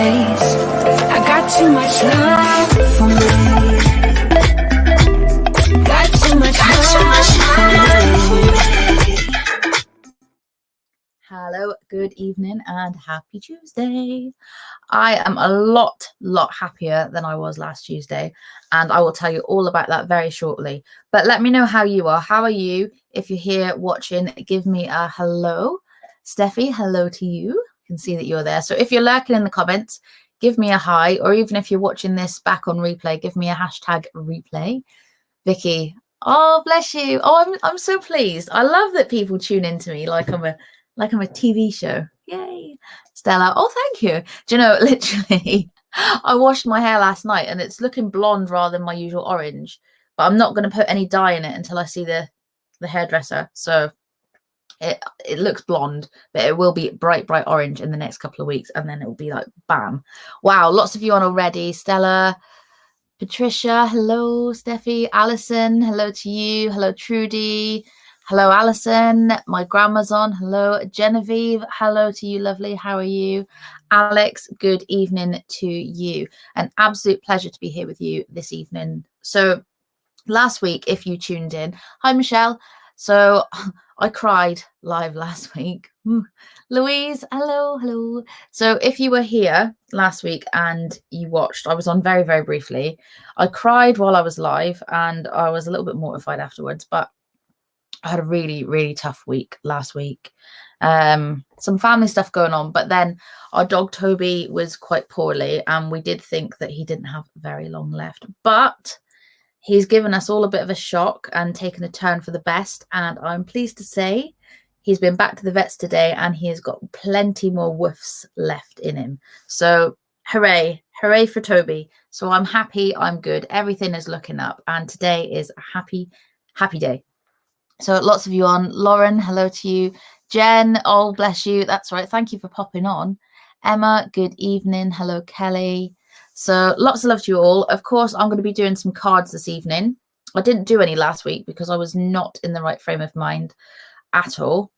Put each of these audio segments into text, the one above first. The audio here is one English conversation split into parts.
days. I got too much love for me. Got too much love for me. Hello, good evening and happy Tuesday. I am a lot happier than I was last Tuesday, and I will tell you all about that very shortly. But let me know how you are. How are you? If you're here watching, give me a hello. Steffi, hello to you. I can see that you're there. So if you're lurking in the comments, give me a hi, or even if you're watching this back on replay, give me a hashtag replay. Vicky, oh bless you. Oh, I'm so pleased. I love that people tune into me like I'm a TV show. Yay. Stella, oh thank you. Do you know, literally I washed my hair last night and it's looking blonde rather than my usual orange, but I'm not going to put any dye in it until I see the hairdresser. So it looks blonde, but it will be bright orange in the next couple of weeks, and then it will be like bam. Wow, lots of you on already. Stella, Patricia, hello. Steffi, Alison, hello to you. Hello Trudy, hello Alison. My grandma's on. Hello Genevieve, hello to you, lovely. How are you? Alex, good evening to you. An absolute pleasure to be here with you this evening. So last week, if you tuned in, hi Michelle. So I cried live last week. Louise, hello. So if you were here last week and you watched, I was on very briefly. I cried while I was live and I was a little bit mortified afterwards, but I had a really tough week last week. Some family stuff going on, but then our dog Toby was quite poorly and we did think that he didn't have very long left, but he's given us all a bit of a shock and taken a turn for the best. And I'm pleased to say he's been back to the vets today and he has got plenty more woofs left in him. So hooray for Toby. So I'm happy, I'm good. Everything is looking up and today is a happy day. So lots of you on. Lauren, hello to you. Jen, oh bless you. That's right. Thank you for popping on. Emma, good evening. Hello, Kelly. So lots of love to you all. Of course, I'm going to be doing some cards this evening. I didn't do any last week because I was not in the right frame of mind at all.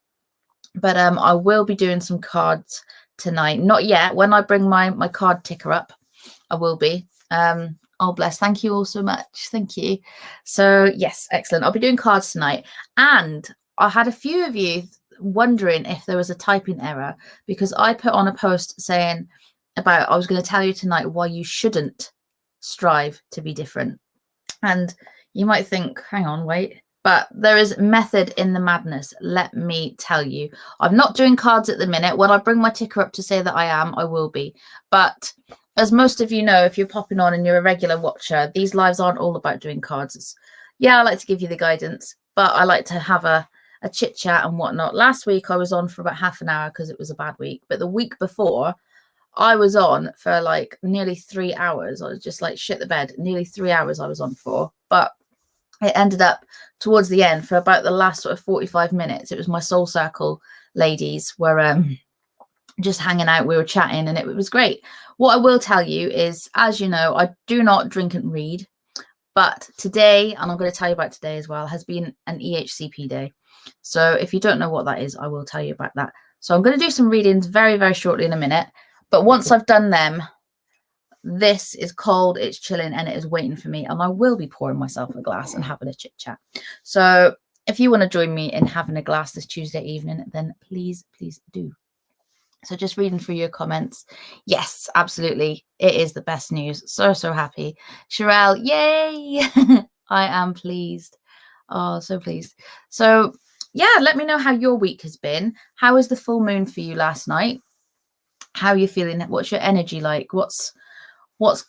But I will be doing some cards tonight. Not yet. When I bring my card ticker up, I will be. Oh, bless. Thank you all so much. Thank you. So, yes, excellent. I'll be doing cards tonight. And I had a few of you wondering if there was a typing error because I put on a post saying about I was going to tell you tonight why you shouldn't strive to be different. And you might think, hang on, wait, but there is method in the madness. Let me tell you, I'm not doing cards at the minute. When I bring my ticker up to say that I am, I will be. But as most of you know, if you're popping on and you're a regular watcher, these lives aren't all about doing cards. Yeah, I like to give you the guidance, but I like to have a chit chat and whatnot. Last week I was on for about half an hour because it was a bad week, but the week before I was on for like nearly 3 hours. I was just like shit the bed. Nearly 3 hours I was on for, but it ended up towards the end for about the last sort of 45 minutes. It was my soul circle ladies were just hanging out. We were chatting and it was great. What I will tell you is, as you know, I do not drink and read, but today, and I'm going to tell you about today as well, has been an EHCP day. So if you don't know what that is, I will tell you about that. So I'm going to do some readings very shortly in a minute. But once I've done them, this is cold, it's chilling, and it is waiting for me. And I will be pouring myself a glass and having a chit chat. So if you want to join me in having a glass this Tuesday evening, then please do. So just reading through your comments. Yes, absolutely. It is the best news. So happy. Sherelle, yay. I am pleased. Oh, so pleased. So yeah, let me know how your week has been. How was the full moon for you last night? How are you feeling? What's your energy like? What's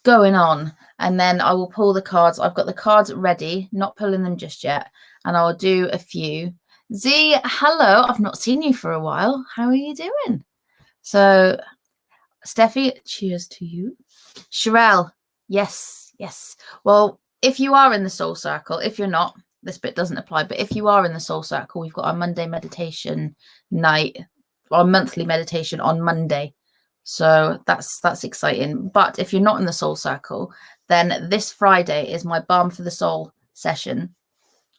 going on? And then I will pull the cards. I've got the cards ready, not pulling them just yet. And I'll do a few. Z, hello. I've not seen you for a while. How are you doing? So, Steffi, cheers to you. Sherelle, yes. Well, if you are in the soul circle, if you're not, this bit doesn't apply. But if you are in the soul circle, we've got our Monday meditation night, our monthly meditation on Monday. So that's exciting. But if you're not in the soul circle, then this Friday is my Balm for the Soul session.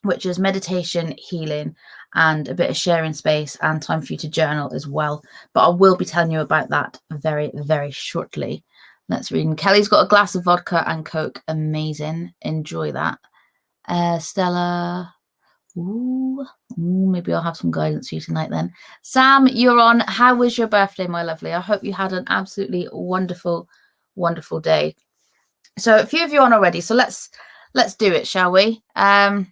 which is meditation, healing, and a bit of sharing space and time for you to journal as well. But I will be telling you about that very, very shortly. Let's read. And Kelly's got a glass of vodka and Coke. Amazing. Enjoy that. Stella. Ooh, maybe I'll have some guidance for you tonight then. Sam, you're on. How was your birthday, my lovely? I hope you had an absolutely wonderful, wonderful day. So a few of you on already. So let's do it, shall we? Oh,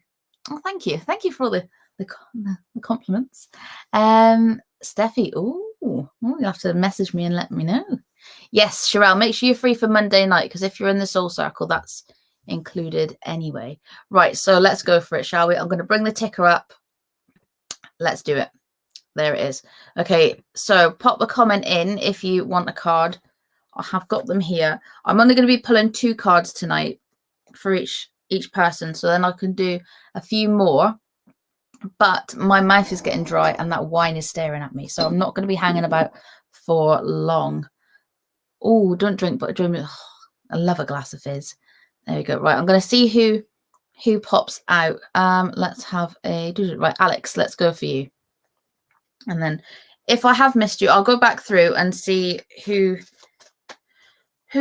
thank you for all the compliments. Steffi, you'll have to message me and let me know. Yes, Sherelle, make sure you're free for Monday night, because if you're in the Soul Circle, that's included anyway. Right, so let's go for it, shall we? I'm going to bring the ticker up. Let's do it. There it is. Okay, so pop a comment in if you want a card. I have got them here. I'm only going to be pulling 2 cards tonight for each person, so then I can do a few more. But my mouth is getting dry and that wine is staring at me, so I'm not going to be hanging about for long. Oh, don't drink, but drink. Oh, I love a glass of fizz. There we go. Right, I'm going to see who pops out. Let's have a right, Alex. Let's go for you. And then, if I have missed you, I'll go back through and see who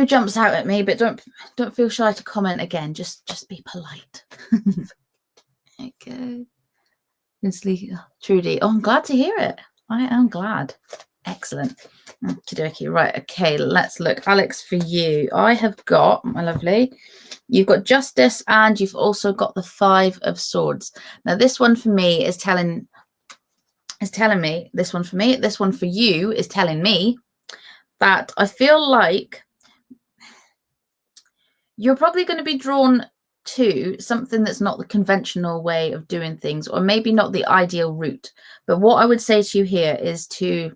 jumps out at me. But don't feel shy to comment again. Just be polite. Okay. Trudy. Oh, I'm glad to hear it. I am glad. Excellent. Okey-dokey. Right. Okay. Let's look. Alex, for you, I have got, my lovely, you've got Justice and you've also got the 5 of Swords. Now, this one for me is telling me, this one for me, this one for you is telling me that I feel like you're probably going to be drawn to something that's not the conventional way of doing things, or maybe not the ideal route. But what I would say to you here is to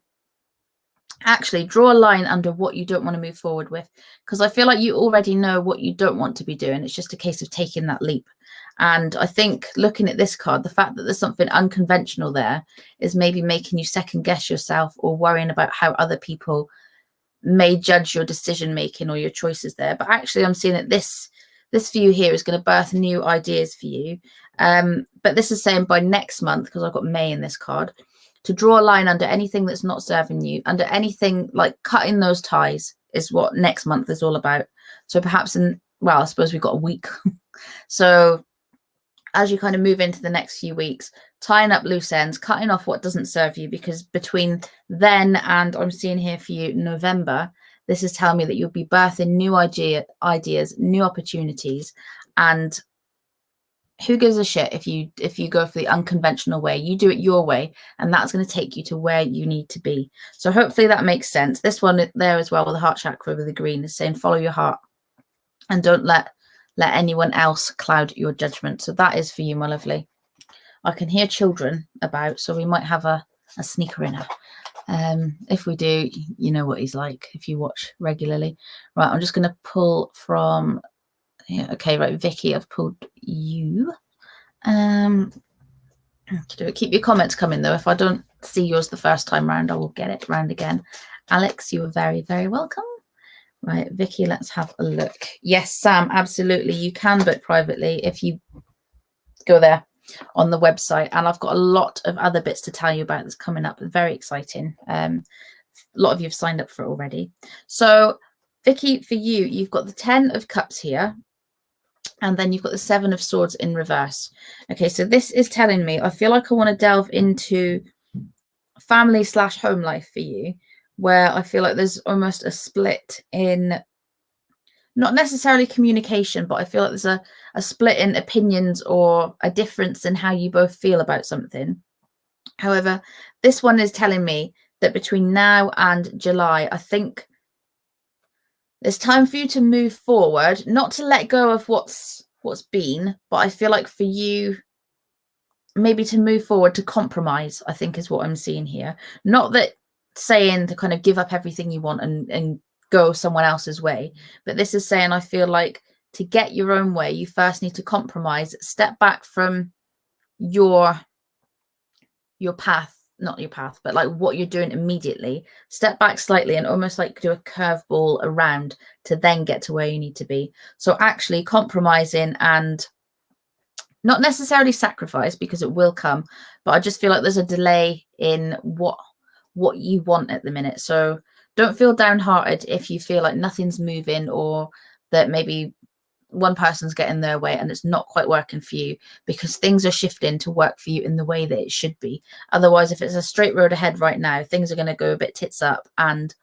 actually draw a line under what you don't want to move forward with, because I feel like you already know what you don't want to be doing. It's just a case of taking that leap. And I think looking at this card, the fact that there's something unconventional there is maybe making you second guess yourself or worrying about how other people may judge your decision making or your choices there. But actually, I'm seeing that this view here is going to birth new ideas for you. But this is saying by next month, because I've got May in this card, to draw a line under anything that's not serving you, under anything like cutting those ties is what next month is all about. So perhaps I suppose we've got a week. So as you kind of move into the next few weeks, tying up loose ends, cutting off what doesn't serve you, because between then and I'm seeing here for you November, this is telling me that you'll be birthing new ideas, new opportunities. And who gives a shit if you go for the unconventional way? You do it your way, and that's going to take you to where you need to be. So hopefully that makes sense. This one there as well with the heart chakra with the green is saying follow your heart and don't let anyone else cloud your judgment. So that is for you, my lovely. I can hear children about, so we might have a sneaker in her. If we do, you know what he's like if you watch regularly. Right, I'm just going to pull from, yeah, okay, right, Vicky, I've pulled you. Keep your comments coming though. If I don't see yours the first time round, I will get it round again. Alex, you are very, very welcome. Right, Vicky, let's have a look. Yes, Sam, absolutely. You can book privately if you go there on the website. And I've got a lot of other bits to tell you about that's coming up. Very exciting. A lot of you have signed up for it already. So, Vicky, for you, you've got the 10 of Cups here. And then you've got the 7 of Swords in reverse. Okay, so this is telling me, I feel like I want to delve into family/home life for you, where I feel like there's almost a split in, not necessarily communication, but I feel like there's a split in opinions or a difference in how you both feel about something. However, this one is telling me that between now and July, I think there's time for you to move forward, not to let go of what's been, but I feel like for you, maybe to move forward, to compromise, I think is what I'm seeing here. Not that saying to kind of give up everything you want and go someone else's way, but this is saying I feel like to get your own way, you first need to compromise, step back from your path, not your path, but like what you're doing immediately, step back slightly and almost like do a curveball around to then get to where you need to be. So actually compromising and not necessarily sacrifice, because it will come, but I just feel like there's a delay in what you want at the minute. So don't feel downhearted if you feel like nothing's moving, or that maybe one person's getting their way and it's not quite working for you, because things are shifting to work for you in the way that it should be. Otherwise, if it's a straight road ahead right now, things are going to go a bit tits up and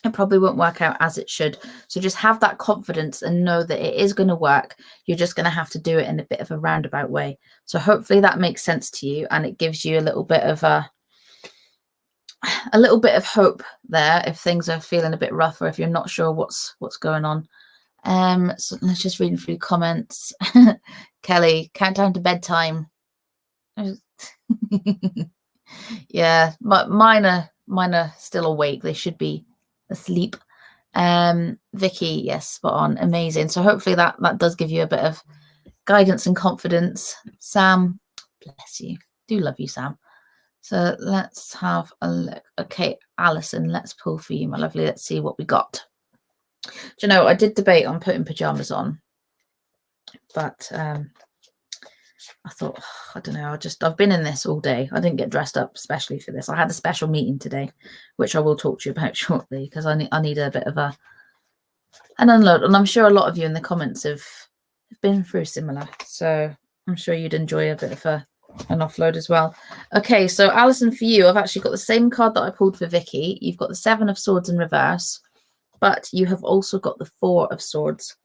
it probably won't work out as it should. So just have that confidence and know that it is going to work. You're just going to have to do it in a bit of a roundabout way. So hopefully that makes sense to you, and it gives you a little bit of hope there if things are feeling a bit rough, or if you're not sure what's going on. So let's just read through comments. Kelly, countdown to bedtime. Yeah, mine are still awake. They should be asleep. Vicky, yes, spot on, amazing. So hopefully that does give you a bit of guidance and confidence. Sam, bless you, do love you, Sam. So let's have a look. Okay, Alison, let's pull for you, my lovely. Let's see what we got. Do you know, I did debate on putting pajamas on, but I thought, I don't know, I've been in this all day. I didn't get dressed up especially for this. I had a special meeting today, which I will talk to you about shortly, because I need a bit of an unload. And I'm sure a lot of you in the comments have been through similar. So I'm sure you'd enjoy a bit of an offload as well. Okay, so Alison, for you, I've actually got the same card that I pulled for Vicky. You've got the 7 of Swords in reverse, but you have also got the 4 of Swords.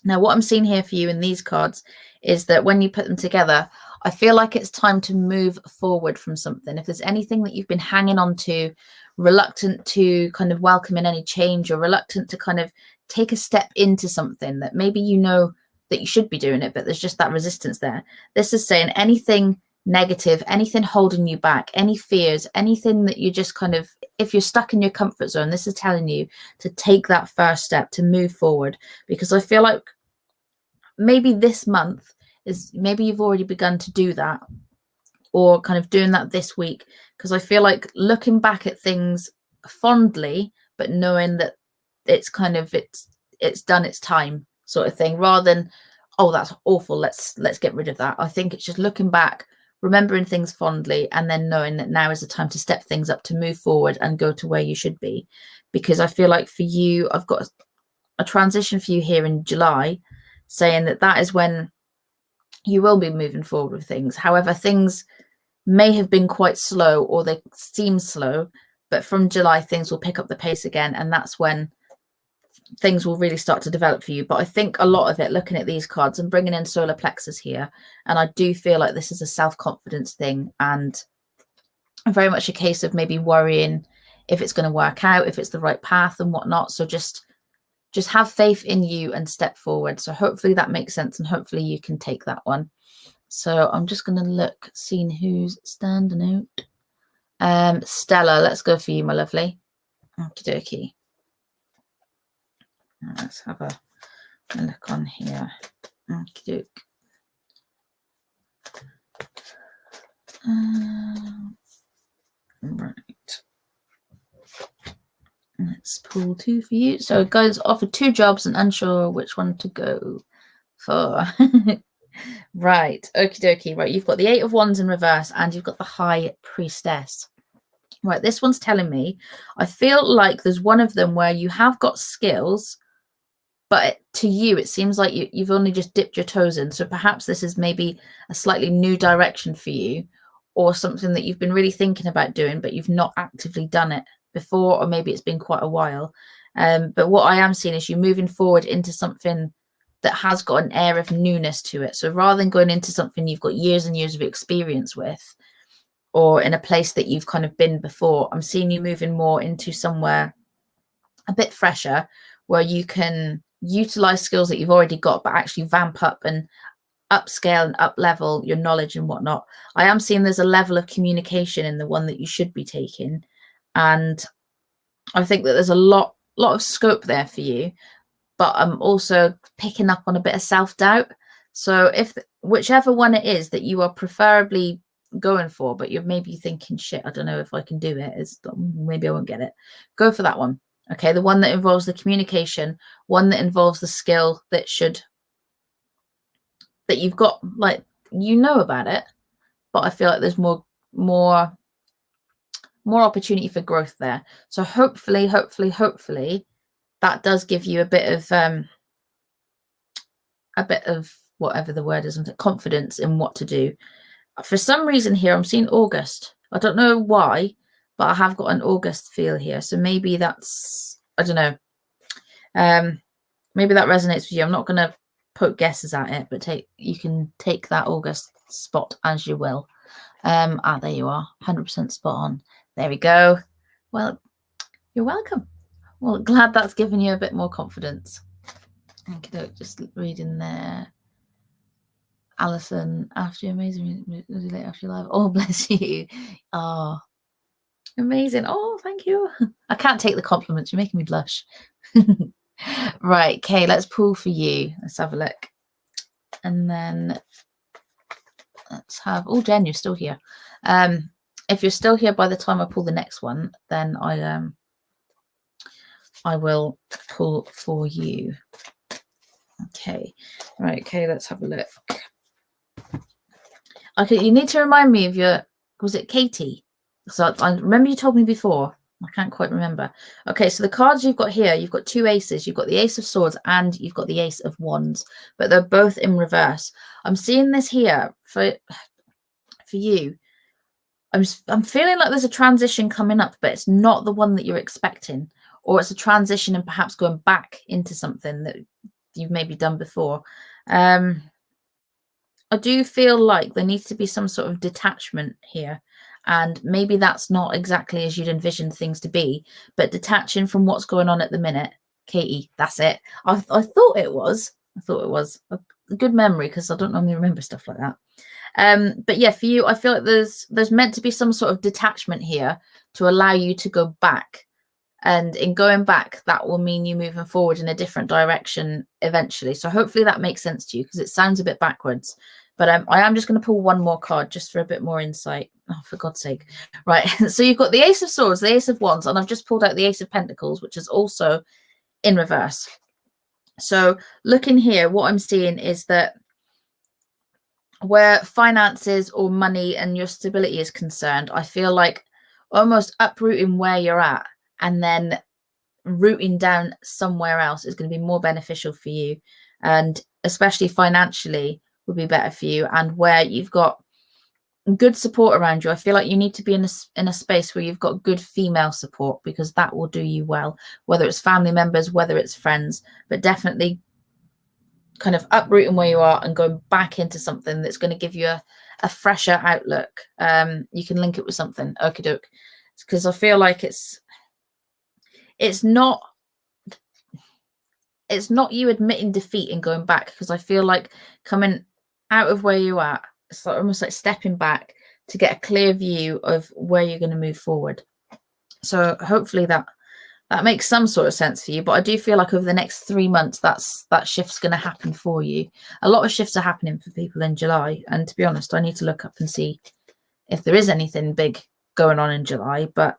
Now, what I'm seeing here for you in these cards is that when you put them together, I feel like it's time to move forward from something. If there's anything that you've been hanging on to, reluctant to kind of welcome in any change, or reluctant to kind of take a step into something that maybe you know that you should be doing it, but there's just that resistance there. This is saying anything negative, anything holding you back, any fears, anything that you just kind of, if you're stuck in your comfort zone, this is telling you to take that first step, to move forward. Because I feel like maybe this month is, maybe you've already begun to do that, or kind of doing that this week, because I feel like looking back at things fondly, but knowing that it's kind of, it's done its time sort of thing, rather than, oh, that's awful, let's get rid of that. I think it's just looking back, remembering things fondly, and then knowing that now is the time to step things up, to move forward and go to where you should be. Because I feel like for you, I've got a transition for you here in July, saying that is when you will be moving forward with things. However, things may have been quite slow, or they seem slow, but from July things will pick up the pace again, and that's when things will really start to develop for you. But I think a lot of it, looking at these cards and bringing in solar plexus here, and I do feel like this is a self-confidence thing, and very much a case of maybe worrying if it's going to work out, if it's the right path and whatnot. So just have faith in you and step forward. So hopefully that makes sense, and hopefully you can take that one. So I'm just going to look, seeing who's standing out. Stella, let's go for you, my lovely. Okie dokie. Let's have a look on here. Okie doke. Right. Let's pull 2 for you. So guys offered 2 jobs and unsure which one to go for. Right. Okie dokie. Right. You've got the 8 of Wands in reverse, and you've got the High Priestess. Right. This one's telling me, I feel like there's one of them where you have got skills, but to you, it seems like you've only just dipped your toes in. So perhaps this is maybe a slightly new direction for you, or something that you've been really thinking about doing, but you've not actively done it before, or maybe it's been quite a while. But what I am seeing is you moving forward into something that has got an air of newness to it. So rather than going into something you've got years and years of experience with, or in a place that you've kind of been before, I'm seeing you moving more into somewhere a bit fresher, where you can utilize skills that you've already got, but actually vamp up and upscale and up level your knowledge and whatnot. I am seeing there's a level of communication in the one that you should be taking, and I think that there's a lot of scope there for you, but I'm also picking up on a bit of self-doubt. So if whichever one it is that you are preferably going for, but you're maybe thinking, shit, I don't know if I can do it, maybe I won't get it, go for that one. Okay, the one that involves the communication, one that involves the skill that should that you've got, like, you know about it, but I feel like there's more opportunity for growth there. So hopefully that does give you a bit of whatever the word is, confidence in what to do. For some reason here, I'm seeing August. I don't know why, but I have got an August feel here. So maybe that's, I don't know. Maybe that resonates with you. I'm not going to put guesses at it, but you can take that August spot as you will. There you are, 100% spot on. There we go. Well, you're welcome. Well, glad that's given you a bit more confidence. Okay, just reading there. Alison, after your amazing late after your live. Oh, bless you. Oh, amazing. Oh, thank you. I can't take the compliments. You're making me blush. Right, okay, let's pull for you. Let's have a look. And then let's have, oh, Jen, you're still here. If you're still here by the time I pull the next one, then I will pull for you. Okay, right, okay, let's have a look. Okay, you need to remind me of your, was it Katie? So I remember you told me before. I can't quite remember. Okay, so the cards you've got here, you've got two aces. You've got the Ace of Swords and you've got the Ace of Wands, but they're both in reverse. I'm seeing this here for you. I'm feeling like there's a transition coming up, but it's not the one that you're expecting, or it's a transition and perhaps going back into something that you've maybe done before. I do feel like there needs to be some sort of detachment here, and maybe that's not exactly as you'd envisioned things to be, but detaching from what's going on at the minute. Katie, that's it. I thought it was. I thought it was a good memory, because I don't normally remember stuff like that. But yeah, for you, I feel like there's meant to be some sort of detachment here to allow you to go back. And in going back, that will mean you moving forward in a different direction eventually. So hopefully that makes sense to you, because it sounds a bit backwards. But I am just going to pull one more card just for a bit more insight. Oh, for God's sake. Right. So you've got the Ace of Swords, the Ace of Wands, and I've just pulled out the Ace of Pentacles, which is also in reverse. So looking here, what I'm seeing is that where finances or money and your stability is concerned, I feel like almost uprooting where you're at and then rooting down somewhere else is going to be more beneficial for you, and especially financially would be better for you. And where you've got good support around you, I feel like you need to be in a space where you've got good female support, because that will do you well, whether it's family members, whether it's friends, but definitely kind of uprooting where you are and going back into something that's going to give you a fresher outlook. You can link it with something, okie doke, because I feel like it's not you admitting defeat and going back, because I feel like coming out of where you are, it's like almost like stepping back to get a clear view of where you're going to move forward. So hopefully that makes some sort of sense for you. But I do feel like over the next 3 months, that shift's going to happen for you. A lot of shifts are happening for people in July, and to be honest, I need to look up and see if there is anything big going on in July. But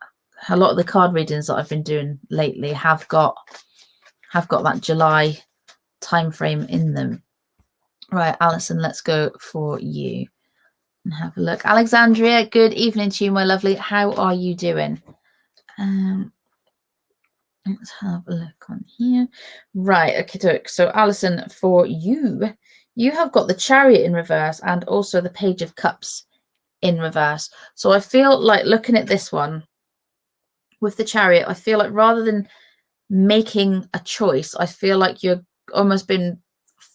a lot of the card readings that I've been doing lately have got that July time frame in them. Right, Alison, let's go for you and have a look. Alexandria, good evening to you, my lovely. How are you doing? Let's have a look on here. Right, okay, so Alison, for you, you have got the Chariot in reverse and also the Page of Cups in reverse. So I feel like looking at this one with the Chariot, I feel like rather than making a choice, I feel like you're almost been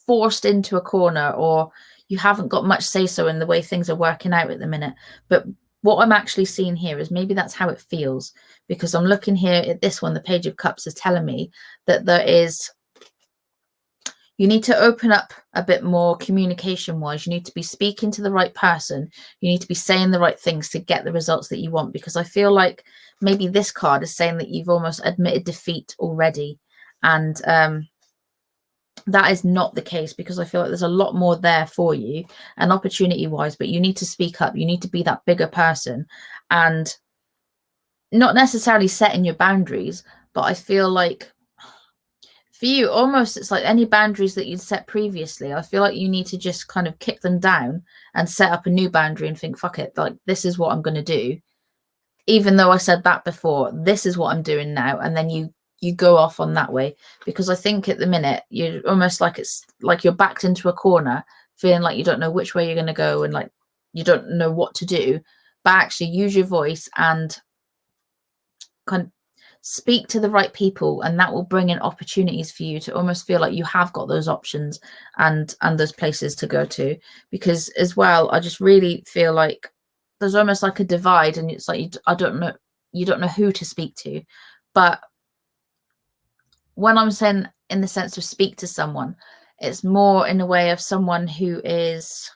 forced into a corner, or you haven't got much say so in the way things are working out at the minute. But what I'm actually seeing here is maybe that's how it feels, because I'm looking here at this one, the Page of Cups is telling me that you need to open up a bit more communication wise. You need to be speaking to the right person. You need to be saying the right things to get the results that you want, because I feel like maybe this card is saying that you've almost admitted defeat already. And that is not the case, because I feel like there's a lot more there for you and opportunity wise, but you need to speak up. You need to be that bigger person, and not necessarily setting your boundaries, but I feel like for you, almost it's like any boundaries that you'd set previously. I feel like you need to just kind of kick them down and set up a new boundary and think, fuck it, like this is what I'm going to do. Even though I said that before, this is what I'm doing now. And then you go off on that way, because I think at the minute you're almost like it's like you're backed into a corner, feeling like you don't know which way you're going to go and like you don't know what to do. But actually use your voice and kind of speak to the right people, and that will bring in opportunities for you to almost feel like you have got those options and those places to go to. Because as well, I just really feel like there's almost like a divide, and it's like you don't know who to speak to. But when I'm saying in the sense of speak to someone, it's more in a way of someone who is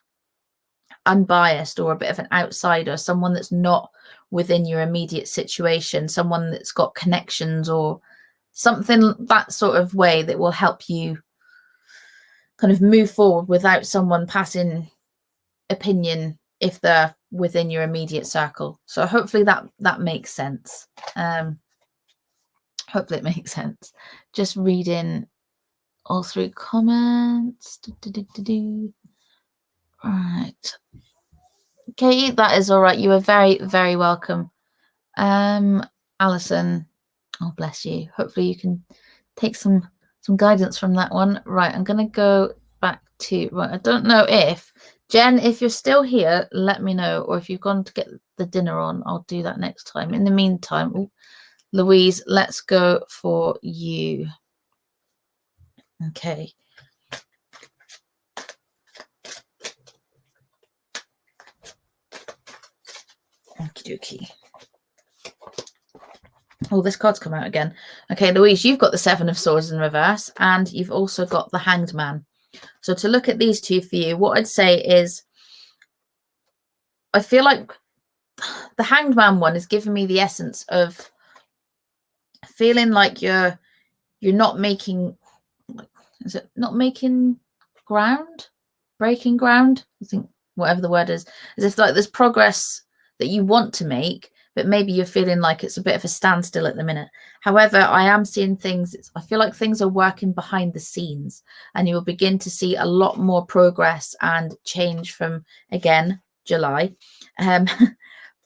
unbiased or a bit of an outsider, someone that's not within your immediate situation, someone that's got connections or something that sort of way that will help you kind of move forward without someone passing opinion if they're within your immediate circle. So hopefully that makes sense. Hopefully it makes sense. Just reading all through comments. All right. Okay, that is all right. You are very, very welcome. Alison, oh bless you. Hopefully you can take some guidance from that one. Right, I'm gonna go back to right. I don't know if Jen, if you're still here, let me know, or if you've gone to get the dinner on, I'll do that next time. In the meantime, Louise, let's go for you. Okay. Okie dokie. Oh, this card's come out again. Okay, Louise, you've got the Seven of Swords in reverse, and you've also got the Hanged Man. So to look at these two for you, what I'd say is I feel like the Hanged Man one is giving me the essence of feeling like you're not making, is it not making ground? Breaking ground? I think whatever the word is. As if like there's progress that you want to make, but maybe you're feeling like it's a bit of a standstill at the minute. However, I am seeing things, I feel like things are working behind the scenes, and you'll begin to see a lot more progress and change from, again, July.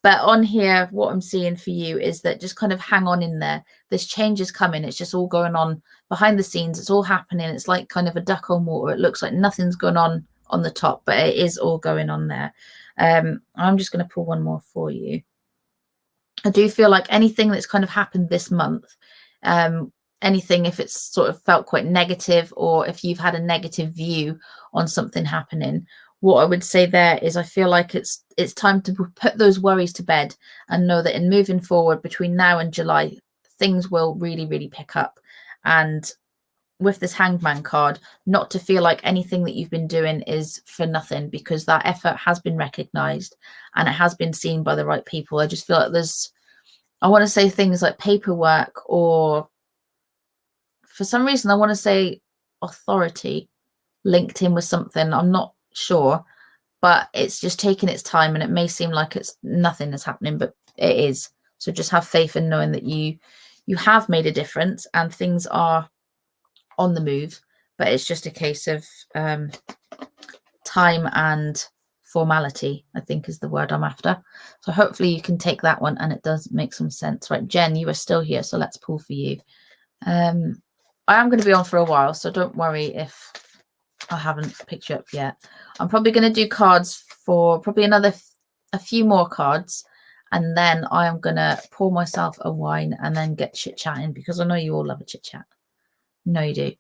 But on here, what I'm seeing for you is that just kind of hang on in there. This change is coming. It's just all going on behind the scenes. It's all happening. It's like kind of a duck on water. It looks like nothing's going on the top, but it is all going on there. I'm just going to pull one more for you. I do feel like anything that's kind of happened this month, anything if it's sort of felt quite negative, or if you've had a negative view on something happening, what I would say there is I feel like it's time to put those worries to bed and know that in moving forward between now and July, things will really, really pick up. And with this Hanged Man card, not to feel like anything that you've been doing is for nothing, because that effort has been recognized and it has been seen by the right people. I just feel like there's, I want to say things like paperwork, or for some reason I want to say authority linked in with something. I'm not sure, but it's just taking its time, and it may seem like it's nothing that's happening, but it is. So just have faith in knowing that you have made a difference and things are on the move, but it's just a case of time and formality, I think is the word I'm after. So hopefully you can take that one and it does make some sense. Right, Jen, you are still here, so let's pull for you. I am going to be on for a while, so don't worry if I haven't picked you up yet. I'm probably going to do cards for probably a few more cards, and then I am going to pour myself a wine and then get chit-chatting, because I know you all love a chit-chat. No, you do.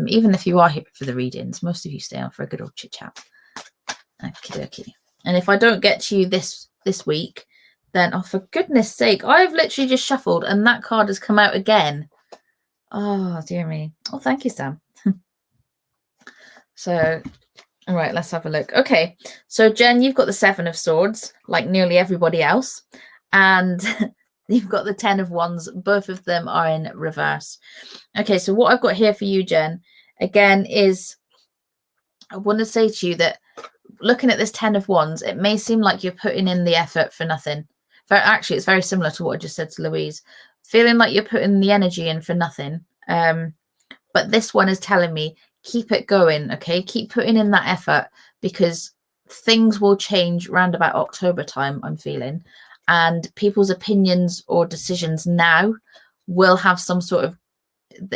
Even if you are here for the readings, most of you stay on for a good old chit-chat. Okie dokie. And if I don't get to you this week, then, oh, for goodness sake, I've literally just shuffled and that card has come out again. Oh, dear me. Oh, thank you, Sam. So, all right, let's have a look. Okay, so Jen, you've got the Seven of Swords, like nearly everybody else. And you've got the Ten of Wands. Both of them are in reverse. Okay, so what I've got here for you, Jen, again, is I want to say to you that looking at this Ten of Wands, it may seem like you're putting in the effort for nothing. Actually, it's very similar to what I just said to Louise. Feeling like you're putting the energy in for nothing. But but this one is telling me keep it going. Okay, keep putting in that effort, because things will change round about October time, I'm feeling, and people's opinions or decisions now will have some sort of,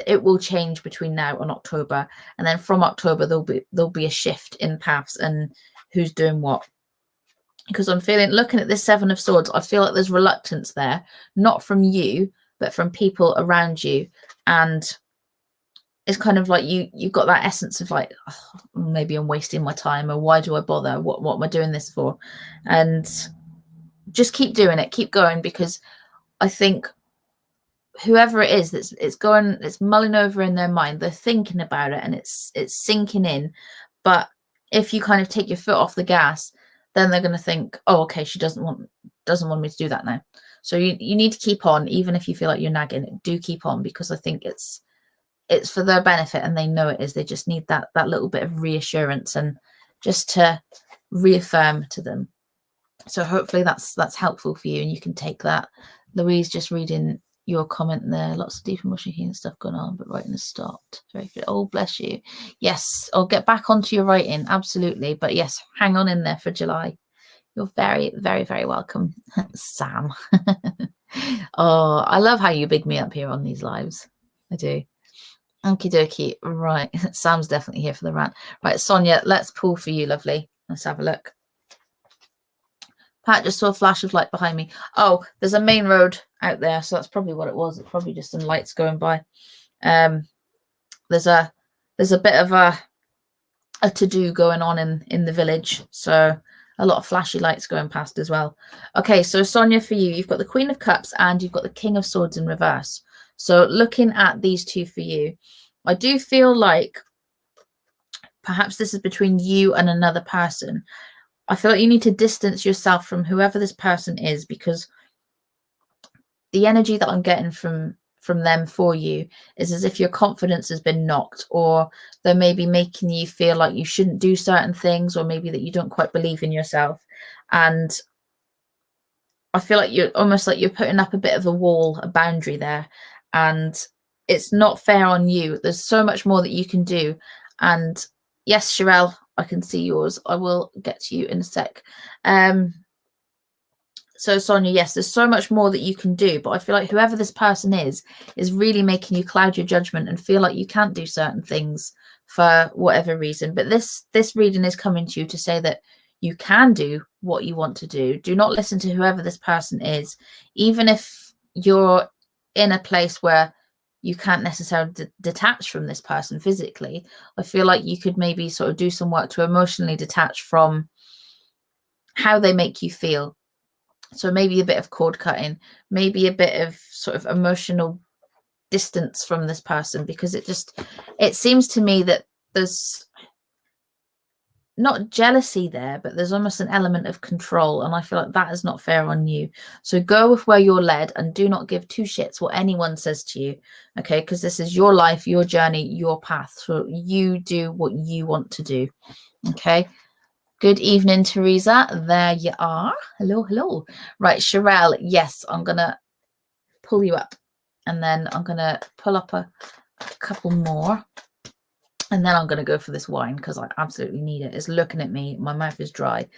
it will change between now and October, and then from October there'll be a shift in paths and who's doing what. Because I'm feeling, looking at this Seven of Swords, I feel like there's reluctance there, not from you, but from people around you. And it's kind of like you've got that essence of like, oh, maybe I'm wasting my time, or why do I bother? What am I doing this for? And just keep doing it, keep going, because I think whoever it is that's it's mulling over in their mind, they're thinking about it and it's sinking in. But if you kind of take your foot off the gas, then they're going to think, oh, okay, she doesn't want me to do that now. So you need to keep on, even if you feel like you're nagging. Do keep on, because I think it's for their benefit, and they know it is. They just need that little bit of reassurance and just to reaffirm to them. So hopefully that's helpful for you, and you can take that. Louise, just reading your comment there. Lots of deep emotional healing stuff going on, but writing has stopped. Very good. Oh, bless you. Yes, I'll get back onto your writing, absolutely. But yes, hang on in there for July. You're very, very, very welcome, Sam. Oh, I love how you big me up here on these lives. I do. Okie dokie. Right, Sam's definitely here for the rant. Right, Sonia, let's pull for you, lovely. Let's have a look. Pat, just saw a flash of light behind me. Oh, there's a main road out there, so that's probably what it was. It's probably just some lights going by. There's a bit of a to-do going on in the village, so a lot of flashy lights going past as well. Okay, so Sonia, for you, you've got the Queen of Cups and you've got the King of Swords in reverse. So looking at these two for you, I do feel like perhaps this is between you and another person. I feel like you need to distance yourself from whoever this person is, because the energy that I'm getting from them for you is as if your confidence has been knocked, or they're maybe making you feel like you shouldn't do certain things, or maybe that you don't quite believe in yourself. And I feel like you're almost like you're putting up a bit of a wall, a boundary there, and it's not fair on you. There's so much more that you can do. And yes, Sherelle, I can see yours. I will get to you in a sec. So Sonia, yes, there's so much more that you can do, but I feel like whoever this person is really making you cloud your judgment and feel like you can't do certain things for whatever reason. But this reading is coming to you to say that you can do what you want to do. Do not listen to whoever this person is, even if you're in a place where you can't necessarily detach from this person physically. I feel like you could maybe sort of do some work to emotionally detach from how they make you feel. So maybe a bit of cord cutting, maybe a bit of sort of emotional distance from this person, because it seems to me that there's not jealousy there, but there's almost an element of control, and I feel like that is not fair on you. So go with where you're led and do not give two shits what anyone says to you, okay? Because this is your life, your journey, your path. So you do what you want to do, okay? Good evening, Teresa. There you are. Hello, hello. Right, Sherelle, yes, I'm going to pull you up, and then I'm going to pull up a couple more. And then I'm going to go for this wine because I absolutely need it. It's looking at me. My mouth is dry.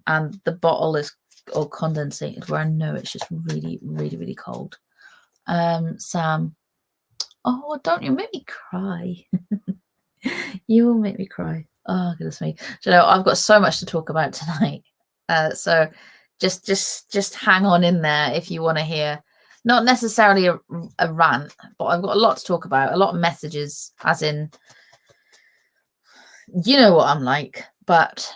And the bottle is all condensated where I know it's just really, really, really cold. Sam. Oh, don't you make me cry. You will make me cry. Oh, goodness me. So, you know, I've got so much to talk about tonight. So just hang on in there if you want to hear. Not necessarily a rant, but I've got a lot to talk about. A lot of messages, as in... You know what I'm like, but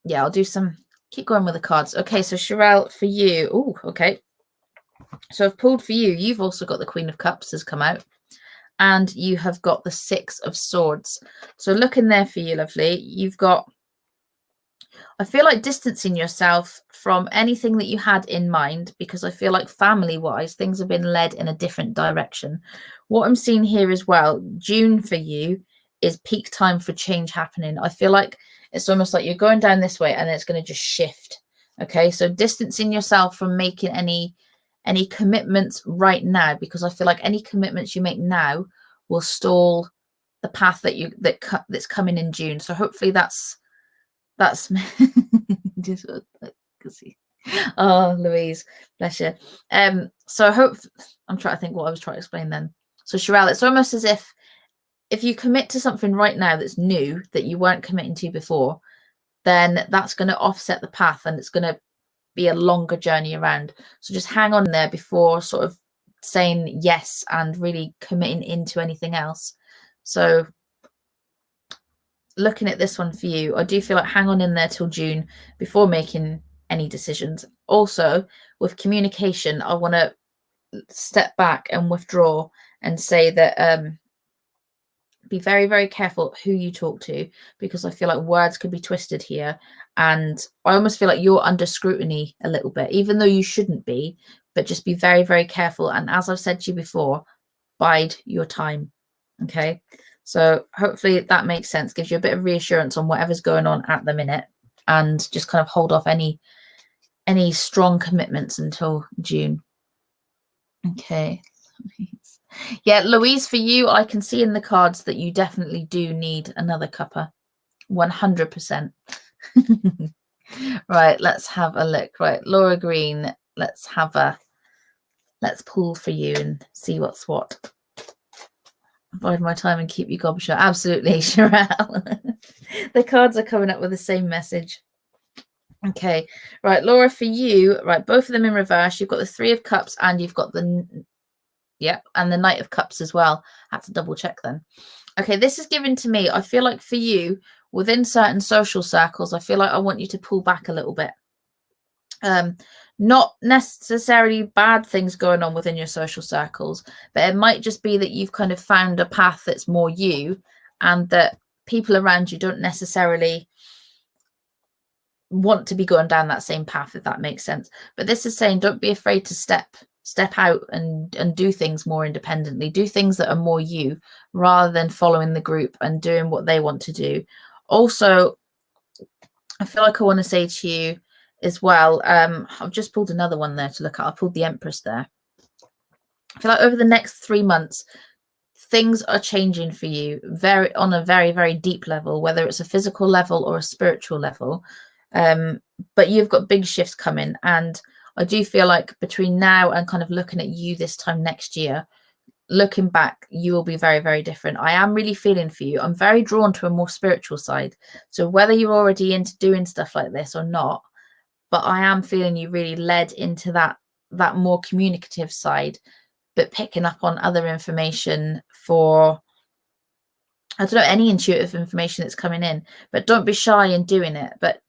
yeah, I'll do some, keep going with the cards. Okay, so Sherelle, for you, oh, okay. So I've pulled for you. You've also got the Queen of Cups has come out, and you have got the Six of Swords. So look in there for you, lovely. You've got, I feel like distancing yourself from anything that you had in mind, because I feel like family-wise, things have been led in a different direction. What I'm seeing here as well, June for you, is peak time for change happening. I feel like it's almost like you're going down this way and it's going to just shift. Okay, so distancing yourself from making any commitments right now, because I feel like any commitments you make now will stall the path that's coming in June. So hopefully that's just oh, Louise, bless you. So I'm trying to think what I was trying to explain then. So Sherelle, it's almost as if you commit to something right now that's new that you weren't committing to before, then that's going to offset the path and it's going to be a longer journey around. So just hang on there before sort of saying yes and really committing into anything else. So looking at this one for you, I do feel like hang on in there till June before making any decisions. Also, with communication, I want to step back and withdraw and say that be very, very careful who you talk to, because I feel like words could be twisted here. And I almost feel like you're under scrutiny a little bit, even though you shouldn't be, but just be very, very careful. And as I've said to you before, bide your time. Okay. So hopefully that makes sense, gives you a bit of reassurance on whatever's going on at the minute, and just kind of hold off any strong commitments until June. Okay. Yeah, Louise, for you, I can see in the cards that you definitely do need another cuppa. 100%. Right, let's have a look. Right, Laura Green, let's pull for you and see what's what. Bide my time and keep you gobshot. Absolutely, Sherelle. The cards are coming up with the same message. Okay, right, Laura, for you, right, both of them in reverse. You've got the Three of Cups and you've got the, yep, and the Knight of Cups as well. I had to double check then. Okay, this is given to me. I feel like for you, within certain social circles, I feel like I want you to pull back a little bit. Not necessarily bad things going on within your social circles, but it might just be that you've kind of found a path that's more you, and that people around you don't necessarily want to be going down that same path, if that makes sense. But this is saying don't be afraid to step out and do things more independently. Do things that are more you, rather than following the group and doing what they want to do. Also, I feel like I want to say to you as well, I've just pulled another one there to look at. I pulled the Empress there. I feel like over the next 3 months, things are changing for you on a very, very deep level, whether it's a physical level or a spiritual level. But you've got big shifts coming, and I do feel like between now and kind of looking at you this time next year, looking back, you will be very, very different. I am really feeling for you. I'm very drawn to a more spiritual side. So whether you're already into doing stuff like this or not, but I am feeling you really led into that more communicative side, but picking up on other information for, I don't know, any intuitive information that's coming in. But don't be shy in doing it. But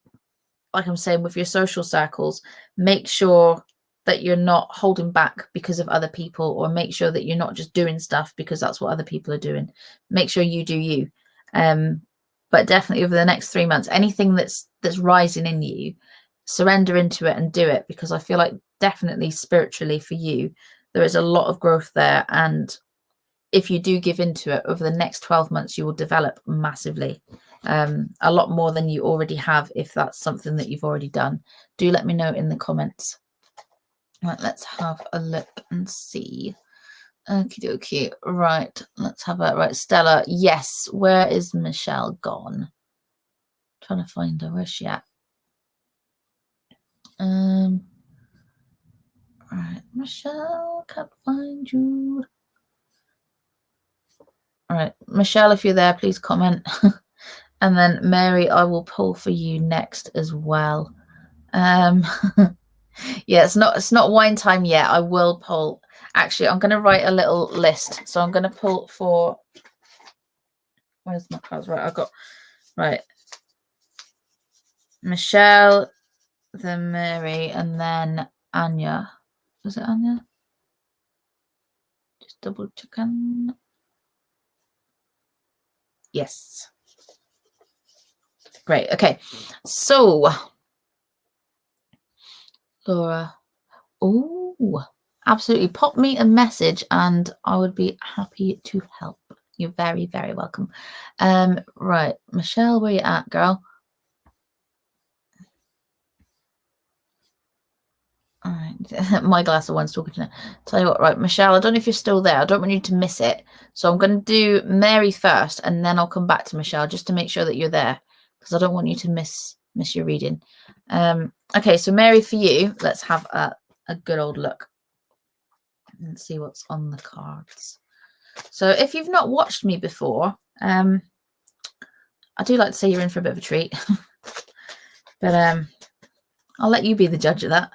like I'm saying, with your social circles, make sure that you're not holding back because of other people, or make sure that you're not just doing stuff because that's what other people are doing. Make sure you do you. But definitely over the next 3 months, anything that's rising in you, surrender into it and do it, because I feel like definitely spiritually for you, there is a lot of growth there. And if you do give into it, over the next 12 months, you will develop massively. A lot more than you already have, if that's something that you've already done. Do let me know in the comments. Right, let's have a look and see. Okie dokie. Right, let's have a right. Stella, yes. Where is Michelle gone? Trying to find her. Where's she at? Right, Michelle, can't find you. All right, Michelle, if you're there, please comment. And then Mary, I will pull for you next as well. Yeah, it's not wine time yet. I will pull. Actually, I'm going to write a little list. So I'm going to pull for, where's my cards? Right, I've got, right, Michelle, then Mary, and then Anya. Was it Anya? Just double checking. Yes. Great. Okay. So, Laura. Oh, absolutely. Pop me a message and I would be happy to help. You're very, very welcome. Right. Michelle, where you at, girl? All right, my glass of wine's talking to me. Tell you what, right, Michelle, I don't know if you're still there. I don't want you to miss it. So I'm going to do Mary first, and then I'll come back to Michelle just to make sure that you're there, because I don't want you to miss your reading. Okay, so Mary, for you, let's have a good old look and see what's on the cards. So if you've not watched me before, I do like to say you're in for a bit of a treat. But I'll let you be the judge of that.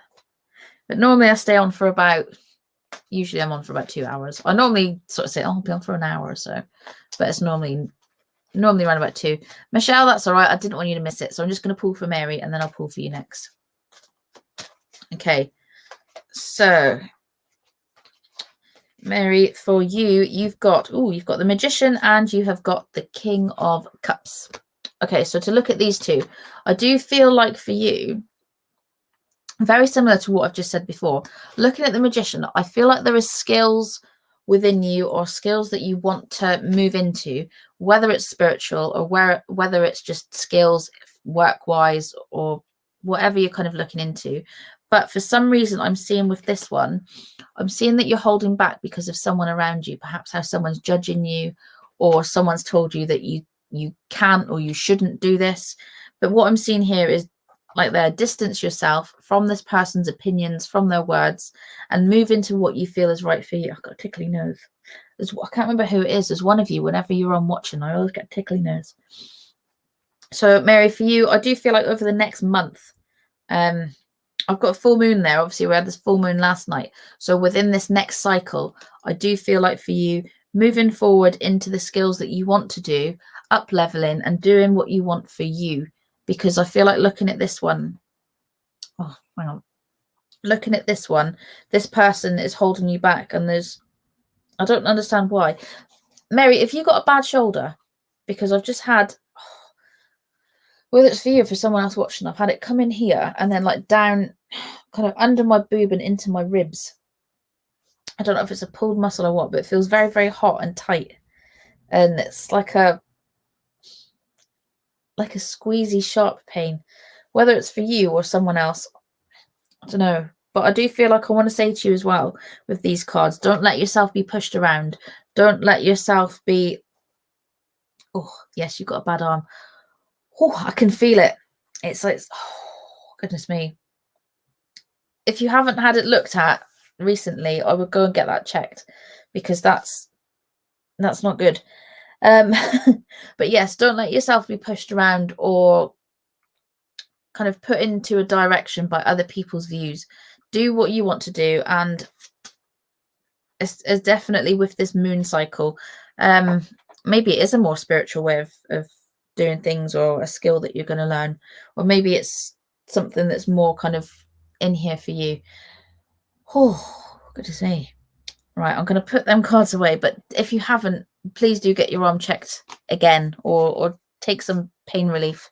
But normally I stay on for usually I'm on for about 2 hours. I normally sort of say, oh, I'll be on for an hour or so. But it's normally around about 2. Michelle, that's all right. I didn't want you to miss it. So I'm just going to pull for Mary, and then I'll pull for you next. Okay. So, Mary, for you, you've got the Magician and you have got the King of Cups. Okay, so to look at these two, I do feel like for you, very similar to what I've just said before, looking at the Magician, I feel like there is skills within you or skills that you want to move into, whether it's spiritual or whether it's just skills work-wise or whatever you're kind of looking into. But for some reason, I'm seeing with this one, I'm seeing that you're holding back because of someone around you, perhaps how someone's judging you or someone's told you that you can't or you shouldn't do this. But what I'm seeing here is like there, distance yourself from this person's opinions, from their words, and move into what you feel is right for you. I've got a tickly nose. I can't remember who it is. There's one of you, whenever you're on watching, I always get a tickly nose. So Mary, for you, I do feel like over the next month, I've got a full moon there. Obviously, we had this full moon last night. So within this next cycle, I do feel like for you, moving forward into the skills that you want to do, up leveling and doing what you want for you. Because I feel like looking at this one, oh, hang on. Looking at this one, this person is holding you back. And I don't understand why. Mary, if you got a bad shoulder, because I've just had, whether it's for you or for someone else watching, I've had it come in here and then like down kind of under my boob and into my ribs. I don't know if it's a pulled muscle or what, but it feels very, very hot and tight. And it's like a squeezy, sharp pain. Whether it's for you or someone else, I don't know. But I do feel like I want to say to you as well with these cards, don't let yourself be pushed around. Don't let yourself be, oh, yes, you've got a bad arm. Oh, I can feel it. It's like, oh, goodness me. If you haven't had it looked at recently, I would go and get that checked because that's not good. But yes, don't let yourself be pushed around or kind of put into a direction by other people's views. Do what you want to do, and it's definitely with this moon cycle, maybe it is a more spiritual way of doing things or a skill that you're going to learn, or maybe it's something that's more kind of in here for you. Oh, goodness me. Right, I'm going to put them cards away, but if you haven't, please do get your arm checked again or take some pain relief.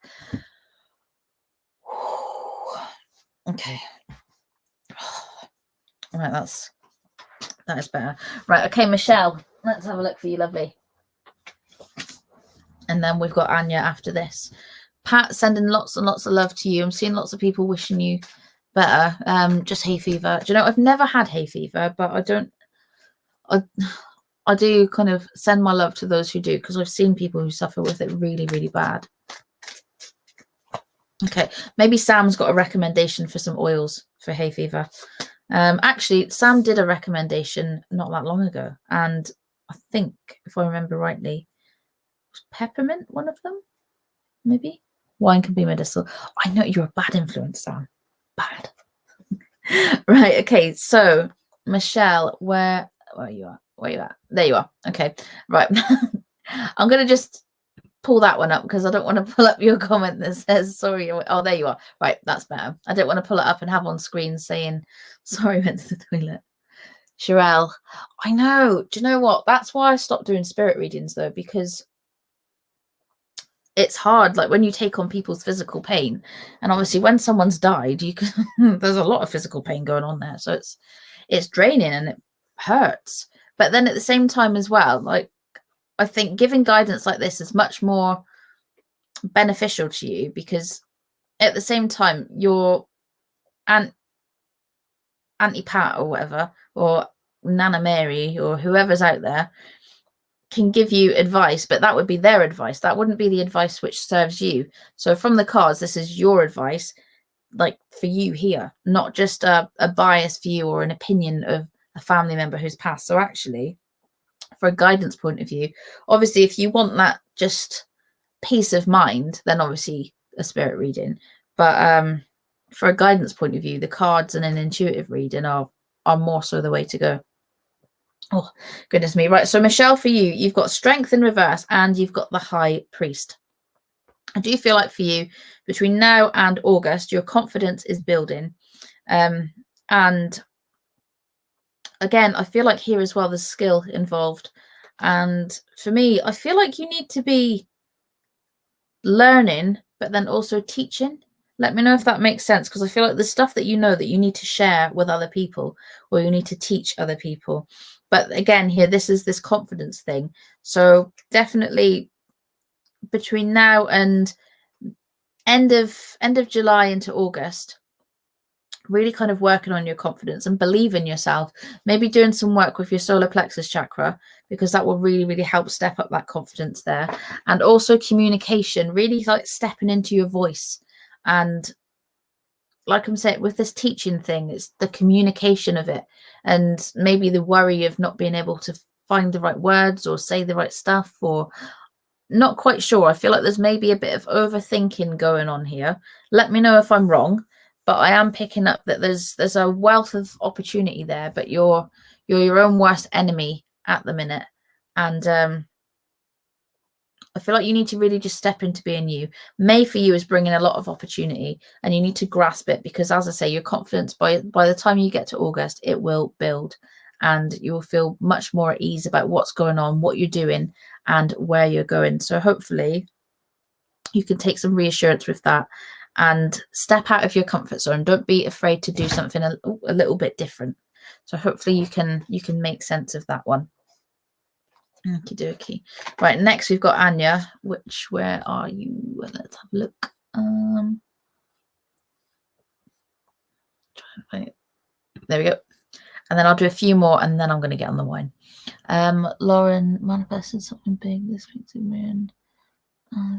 Okay. Right, that is better. Right, okay, Michelle, let's have a look for you, lovely. And then we've got Anya after this. Pat, sending lots and lots of love to you. I'm seeing lots of people wishing you better. Just hay fever. Do you know, I've never had hay fever, but I do kind of send my love to those who do, because I've seen people who suffer with it really, really bad. Okay, maybe Sam's got a recommendation for some oils for hay fever. Actually, Sam did a recommendation not that long ago, and I think, if I remember rightly, was peppermint one of them? Maybe? Wine can be medicinal. I know you're a bad influence, Sam. Bad. Right, okay, so, Michelle, where are you at? Where are you at? There you are. Okay, right. I'm going to just pull that one up because I don't want to pull up your comment that says sorry. Oh, there you are. Right, that's better. I don't want to pull it up and have on screen saying sorry, went to the toilet. Sherelle, I know. Do you know what? That's why I stopped doing spirit readings though, because it's hard. Like when you take on people's physical pain, and obviously when someone's died, you can there's a lot of physical pain going on there, so it's draining and it hurts. But then at the same time as well, like I think giving guidance like this is much more beneficial to you, because at the same time you're, and Auntie Pat or whatever, or Nana Mary or whoever's out there can give you advice, but that would be their advice. That wouldn't be the advice which serves you. So from the cards, this is your advice, like for you here, not just a biased view or an opinion of a family member who's passed. So actually, for a guidance point of view, obviously, if you want that just peace of mind, then obviously a spirit reading. But for a guidance point of view, the cards and an intuitive reading are more so the way to go. Oh, goodness me. Right. So, Michelle, for you, you've got strength in reverse and you've got the high priest. I do feel like for you, between now and August, your confidence is building. And again, I feel like here as well, there's skill involved. And for me, I feel like you need to be learning, but then also teaching. Let me know if that makes sense, because I feel like the stuff that you know that you need to share with other people, or you need to teach other people. But again, here, this is this confidence thing. So definitely between now and end of July into August, really kind of working on your confidence and believe in yourself. Maybe doing some work with your solar plexus chakra, because that will really, really help step up that confidence there. And also communication, really like stepping into your voice. And like I'm saying, with this teaching thing, it's the communication of it, and maybe the worry of not being able to find the right words or say the right stuff, or not quite sure. I feel like there's maybe a bit of overthinking going on here. Let me know if I'm wrong, but I am picking up that there's a wealth of opportunity there, but you're your own worst enemy at the minute. And I feel like you need to really just step into being you. May for you is bringing a lot of opportunity, and you need to grasp it, because as I say, your confidence by the time you get to August, it will build, and you will feel much more at ease about what's going on, what you're doing, and where you're going. So hopefully you can take some reassurance with that and step out of your comfort zone. Don't be afraid to do something a little bit different. So hopefully you can make sense of that one. Okie dokie. Right, next we've got Anya, which, where are you? Let's have a look. Trying to find it. There we go. And then I'll do a few more, and then I'm going to get on the wine. Lauren manifested something big this week to me, and oh,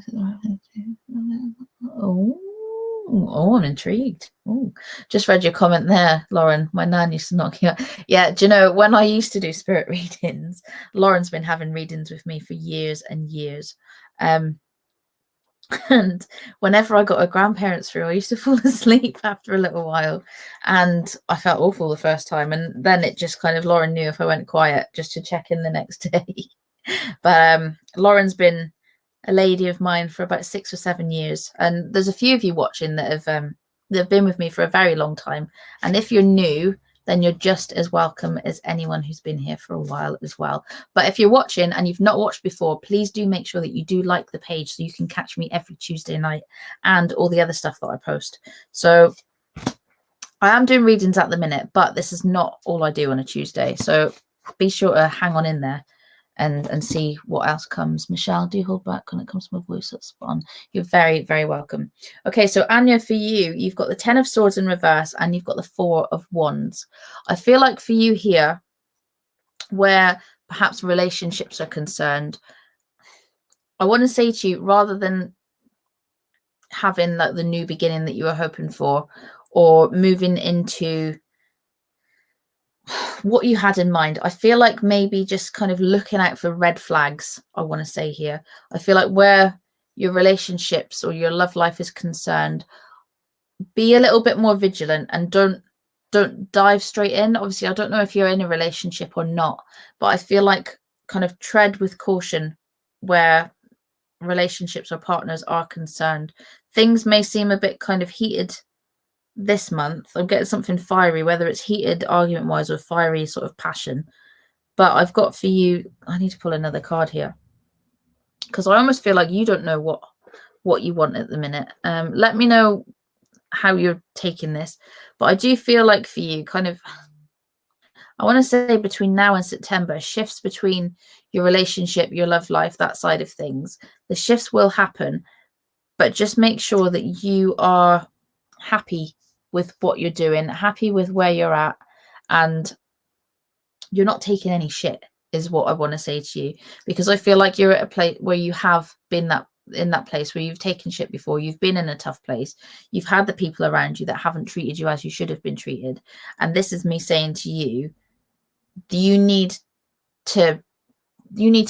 I'm intrigued. Oh, just read your comment there, Lauren. My nan used to knock you out. Yeah, do you know, when I used to do spirit readings, Lauren's been having readings with me for years and years. And whenever I got her grandparents through, I used to fall asleep after a little while, and I felt awful the first time. And then it just kind of, Lauren knew if I went quiet just to check in the next day. But Lauren's been a lady of mine for about 6 or 7 years, and there's a few of you watching that have been with me for a very long time. And if you're new, then you're just as welcome as anyone who's been here for a while as well. But if you're watching and you've not watched before, please do make sure that you do like the page, so you can catch me every Tuesday night and all the other stuff that I post. So I am doing readings at the minute, but this is not all I do on a Tuesday. So be sure to hang on in there and see what else comes. Michelle, do you hold back when it comes to my voice? That's spot on. You're very, very welcome. Okay, so Anya, for you, you've got the 10 of Swords in reverse, and you've got the 4 of Wands. I feel like for you here, where perhaps relationships are concerned, I want to say to you, rather than having like the new beginning that you were hoping for, or moving into what you had in mind, I feel like maybe just kind of looking out for red flags. I want to say here, I feel like where your relationships or your love life is concerned, be a little bit more vigilant, and don't dive straight in. Obviously, I don't know if you're in a relationship or not, but I feel like kind of tread with caution where relationships or partners are concerned. Things may seem a bit kind of heated this month. I'm getting something fiery, whether it's heated argument wise or fiery sort of passion. But I've got for you, I need to pull another card here, because I almost feel like you don't know what you want at the minute. Let me know how you're taking this, but I do feel like for you, kind of, I want to say between now and September, shifts between your relationship, your love life, that side of things. The shifts will happen, but just make sure that you are happy with what you're doing, happy with where you're at, and you're not taking any shit, is what I want to say to you, because I feel like you're at a place where you have been in that place where you've taken shit before. You've been in a tough place. You've had the people around you that haven't treated you as you should have been treated. And this is me saying to you, you need to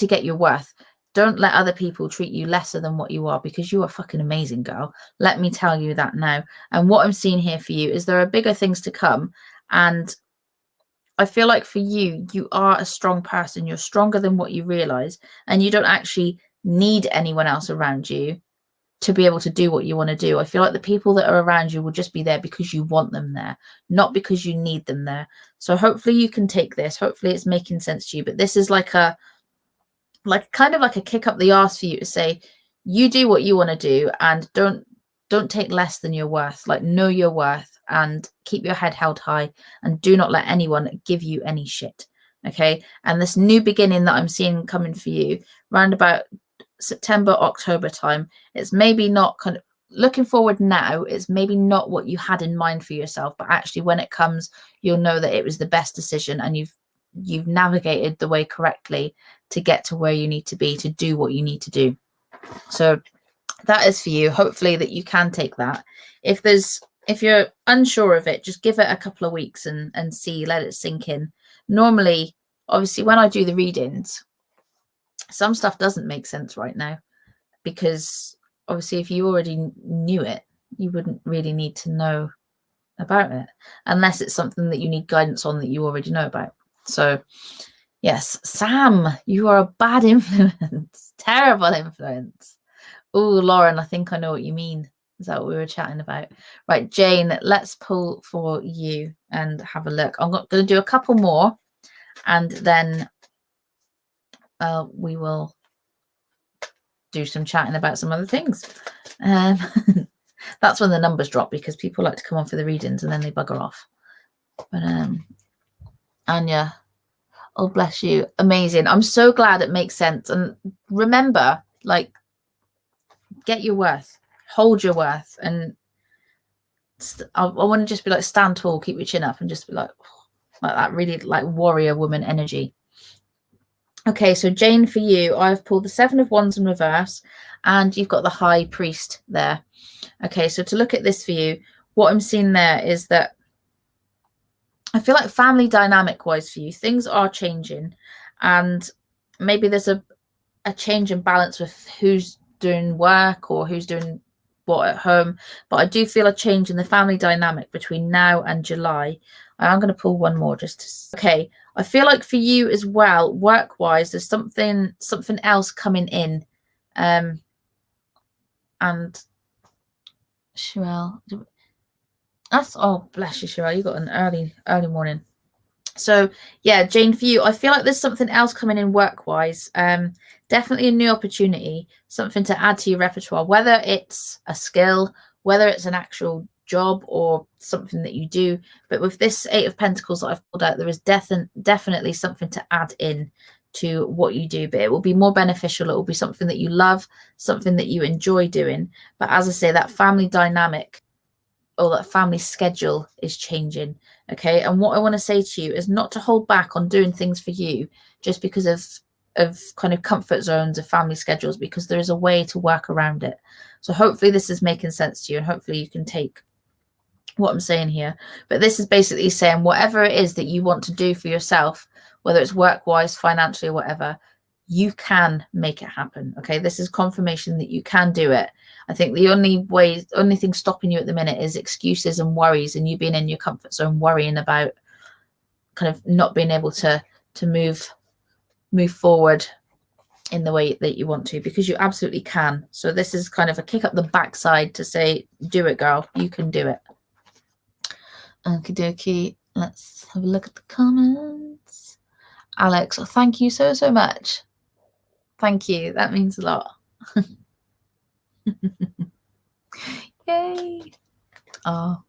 get your worth. Don't let other people treat you lesser than what you are, because you are fucking amazing, girl. Let me tell you that now. And what I'm seeing here for you is there are bigger things to come. And I feel like for you, you are a strong person. You're stronger than what you realize. And you don't actually need anyone else around you to be able to do what you want to do. I feel like the people that are around you will just be there because you want them there, not because you need them there. So hopefully you can take this. Hopefully it's making sense to you. But this is like kind of like a kick up the arse for you to say, you do what you want to do, and don't take less than your worth. Like, know your worth and keep your head held high, and do not let anyone give you any shit. Okay. And this new beginning that I'm seeing coming for you round about September, October time, it's maybe not kind of looking forward now. It's maybe not what you had in mind for yourself, but actually when it comes, you'll know that it was the best decision, and you've navigated the way correctly to get to where you need to be, to do what you need to do. So that is for you. Hopefully that you can take that. If you're unsure of it, just give it a couple of weeks and see, let it sink in. Normally, obviously, when I do the readings, some stuff doesn't make sense right now, because obviously if you already knew it, you wouldn't really need to know about it, unless it's something that you need guidance on that you already know about. So yes, Sam, you are a bad influence, terrible influence. Oh, Lauren, I think I know what you mean. Is that what we were chatting about? Right, Jane, let's pull for you and have a look. I'm going to do a couple more, and then we will do some chatting about some other things. That's when the numbers drop, because people like to come on for the readings and then they bugger off. But Anya, oh bless you, amazing. I'm so glad it makes sense. And remember, like, get your worth, hold your worth, and I want to just be like, stand tall, keep your chin up, and just be like that really like warrior woman energy. Okay, so Jane, for you, I've pulled the 7 of Wands in reverse, and you've got the High Priest there. Okay, so to look at this for you, what I'm seeing there is that I feel like family dynamic wise for you, things are changing, and maybe there's a change in balance with who's doing work or who's doing what at home. But I do feel a change in the family dynamic between now and July. I'm going to pull one more just to... Okay, I feel like for you as well, work wise, there's something else coming in. And Sherelle, that's, oh bless you, Sherelle, you got an early morning. So yeah, Jane, for you, I feel like there's something else coming in work wise. Definitely a new opportunity, something to add to your repertoire, whether it's a skill, whether it's an actual job, or something that you do. But with this 8 of Pentacles that I've pulled out, there is definitely something to add in to what you do, but it will be more beneficial. It will be something that you love, something that you enjoy doing. But as I say, that family dynamic or that family schedule is changing. Okay, and what I want to say to you is not to hold back on doing things for you just because of kind of comfort zones of family schedules, because there is a way to work around it. So hopefully this is making sense to you, and hopefully you can take what I'm saying here. But this is basically saying whatever it is that you want to do for yourself, whether it's work wise, financially, or whatever, you can make it happen. Okay, this is confirmation that you can do it. I think the only thing stopping you at the minute is excuses and worries, and you being in your comfort zone, worrying about kind of not being able to move forward in the way that you want to, because you absolutely can. So this is kind of a kick up the backside to say, do it, girl, you can do it. Okie dokie, let's have a look at the comments. Alex, thank you so much. Thank you, that means a lot. Yay. Oh,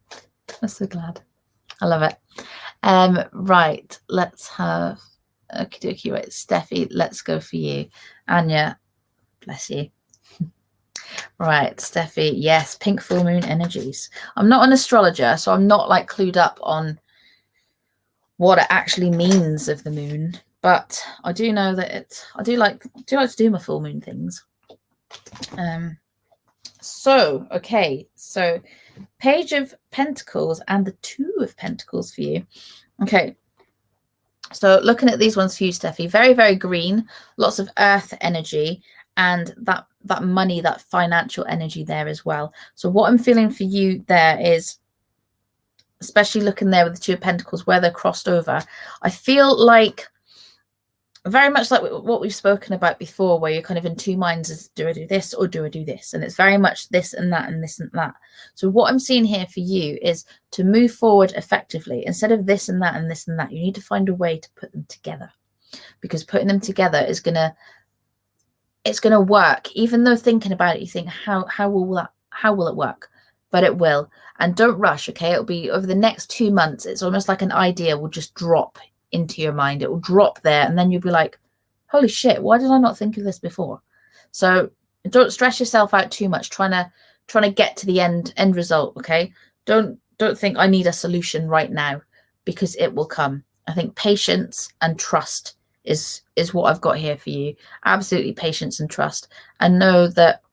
I'm so glad. I love it. Right, let's have okie dokie. Right, Steffi, let's go for you. Anya, bless you. Right, Steffi, yes, pink full moon energies. I'm not an astrologer, so I'm not like clued up on what it actually means of the moon, but I do know that I do like to do my full moon things. So Page of Pentacles and the Two of Pentacles for you. Okay, so looking at these ones for you, Steffi, very, very green, lots of earth energy, and that money, that financial energy there as well. So what I'm feeling for you there is, especially looking there with the Two of Pentacles where they're crossed over, I feel like very much like what we've spoken about before, where you're kind of in two minds as, do I do this or do I do this? And it's very much this and that and this and that. So what I'm seeing here for you is to move forward effectively. Instead of this and that and this and that, you need to find a way to put them together, because putting them together is it's gonna work. Even though thinking about it, you think, how will it work? But it will. And don't rush, okay? It'll be over the next 2 months. It's almost like an idea will just drop into your mind. It will drop there, and then you'll be like, holy shit, why did I not think of this before? So don't stress yourself out too much trying to get to the end result, okay? Don't think I need a solution right now, because it will come. I think patience and trust is what I've got here for you. Absolutely patience and trust. And know that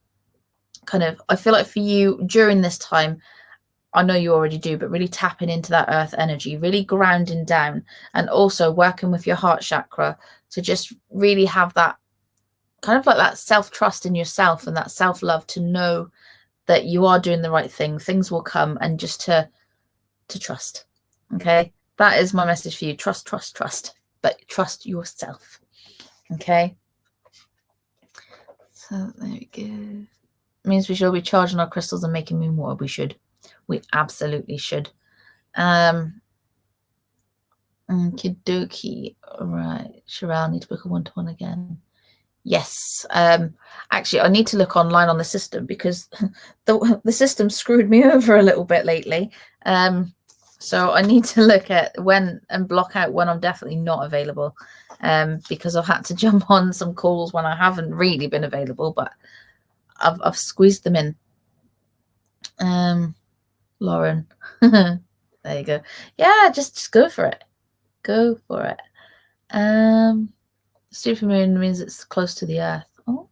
kind of, I feel like for you during this time, I know you already do, but really tapping into that earth energy, really grounding down, and also working with your heart chakra to just really have that kind of like that self-trust in yourself and that self-love to know that you are doing the right thing. Things will come, and just to trust. Okay. That is my message for you. Trust, trust, trust, but trust yourself. Okay. So there we go. It means we should be charging our crystals and making moon water. We should. We absolutely should. Okie dokie. Right. Sherelle, need to book a one-to-one again. Yes. Actually, I need to look online on the system, because the system screwed me over a little bit lately. So I need to look at when and block out when I'm definitely not available, because I've had to jump on some calls when I haven't really been available, but I've squeezed them in. Lauren. There you go. Yeah, just go for it. Go for it. Supermoon means it's close to the earth. Oh,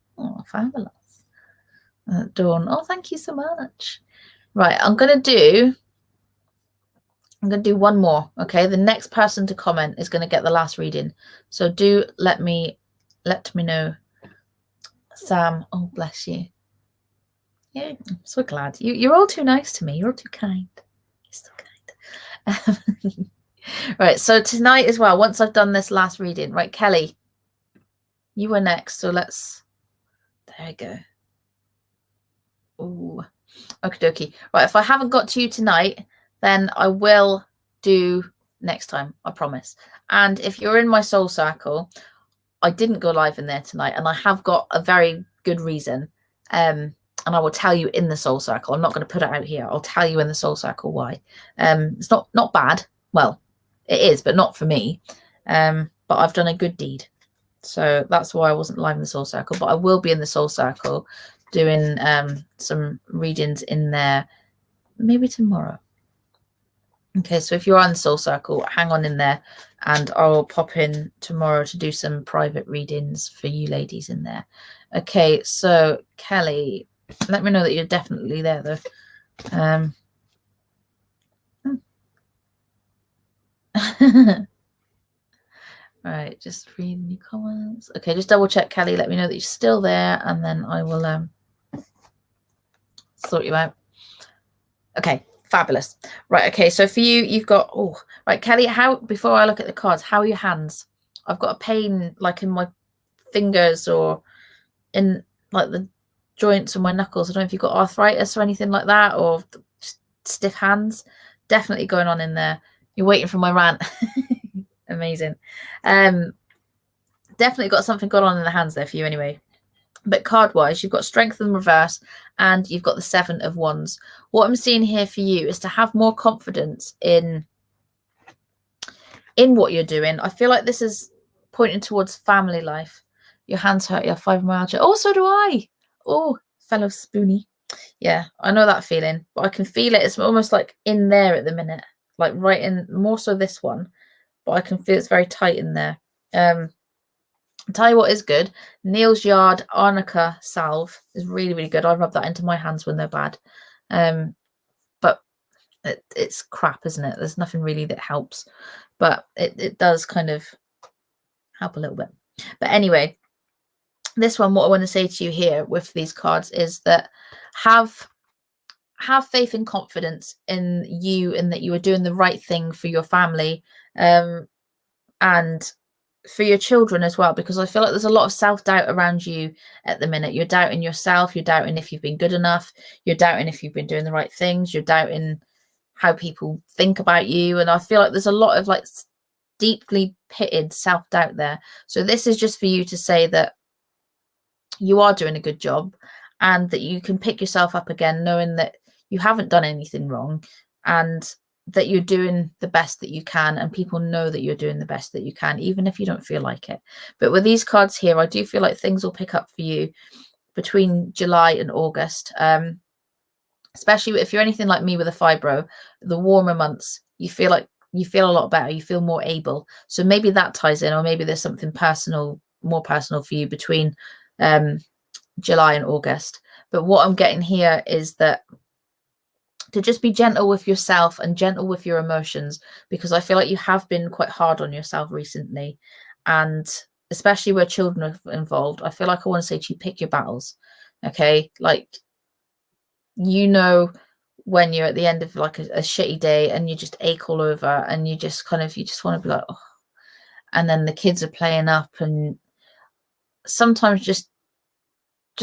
fabulous. Dawn. Oh, thank you so much. Right, I'm gonna do one more. Okay, the next person to comment is gonna get the last reading. So do let me know. Sam. Oh, bless you. Yeah, I'm so glad. You're all too nice to me. You're all too kind. You're so kind. Right, so tonight as well, once I've done this last reading, right, Kelly, you were next. So there we go. Ooh, okie dokie. Right, if I haven't got to you tonight, then I will do next time, I promise. And if you're in my soul circle, I didn't go live in there tonight, and I have got a very good reason. And I will tell you in the soul circle. I'm not going to put it out here. I'll tell you in the soul circle why. It's not bad. Well, it is, but not for me. But I've done a good deed. So that's why I wasn't live in the soul circle. But I will be in the soul circle doing some readings in there maybe tomorrow. Okay, so if you are in the soul circle, hang on in there, and I'll pop in tomorrow to do some private readings for you ladies in there. Okay, so Kelly, let me know that you're definitely there though. Right, just reading your comments. Okay, just double check, Kelly. Let me know that you're still there, and then I will sort you out. Okay, fabulous. Right, okay, so for you, you've got, oh, right, Kelly, before I look at the cards, how are your hands? I've got a pain like in my fingers or in like the joints of my knuckles. I don't know if you've got arthritis or anything like that, or just stiff hands. Definitely going on in there. You're waiting for my rant. Amazing. Definitely got something going on in the hands there for you anyway. But card-wise, you've got Strength in reverse, and you've got the Seven of Wands. What I'm seeing here for you is to have more confidence in what you're doing. I feel like this is pointing towards family life. Your hands hurt, you have fibromyalgia. Oh, so do I. Oh, fellow Spoonie. Yeah, I know that feeling, but I can feel it. It's almost like in there at the minute, like right in, more so this one, but I can feel it's very tight in there. I'll tell you what is good. Neil's Yard Arnica Salve is really, really good. I rub that into my hands when they're bad. But it's crap, isn't it? There's nothing really that helps. But it does kind of help a little bit. But anyway, this one, what I want to say to you here with these cards is that have faith and confidence in you and that you are doing the right thing for your family and for your children as well, because I feel like there's a lot of self-doubt around you at the minute. You're doubting yourself, you're doubting if you've been good enough, you're doubting if you've been doing the right things, you're doubting how people think about you. And I feel like there's a lot of like deeply pitted self-doubt there. So this is just for you to say that you are doing a good job and that you can pick yourself up again, knowing that you haven't done anything wrong and that you're doing the best that you can, and people know that you're doing the best that you can, even if you don't feel like it. But with these cards here, I do feel like things will pick up for you between July and August, especially if you're anything like me with a fibro. The warmer months, you feel a lot better, you feel more able. So maybe that ties in, or maybe there's something personal, more personal for you between July and August. But what I'm getting here is that to just be gentle with yourself and gentle with your emotions, because I feel like you have been quite hard on yourself recently, and especially where children are involved. I feel like I want to say to you, pick your battles. Okay, like, you know, when you're at the end of like a shitty day and you just ache all over and you just want to be like, oh, and then the kids are playing up, and sometimes just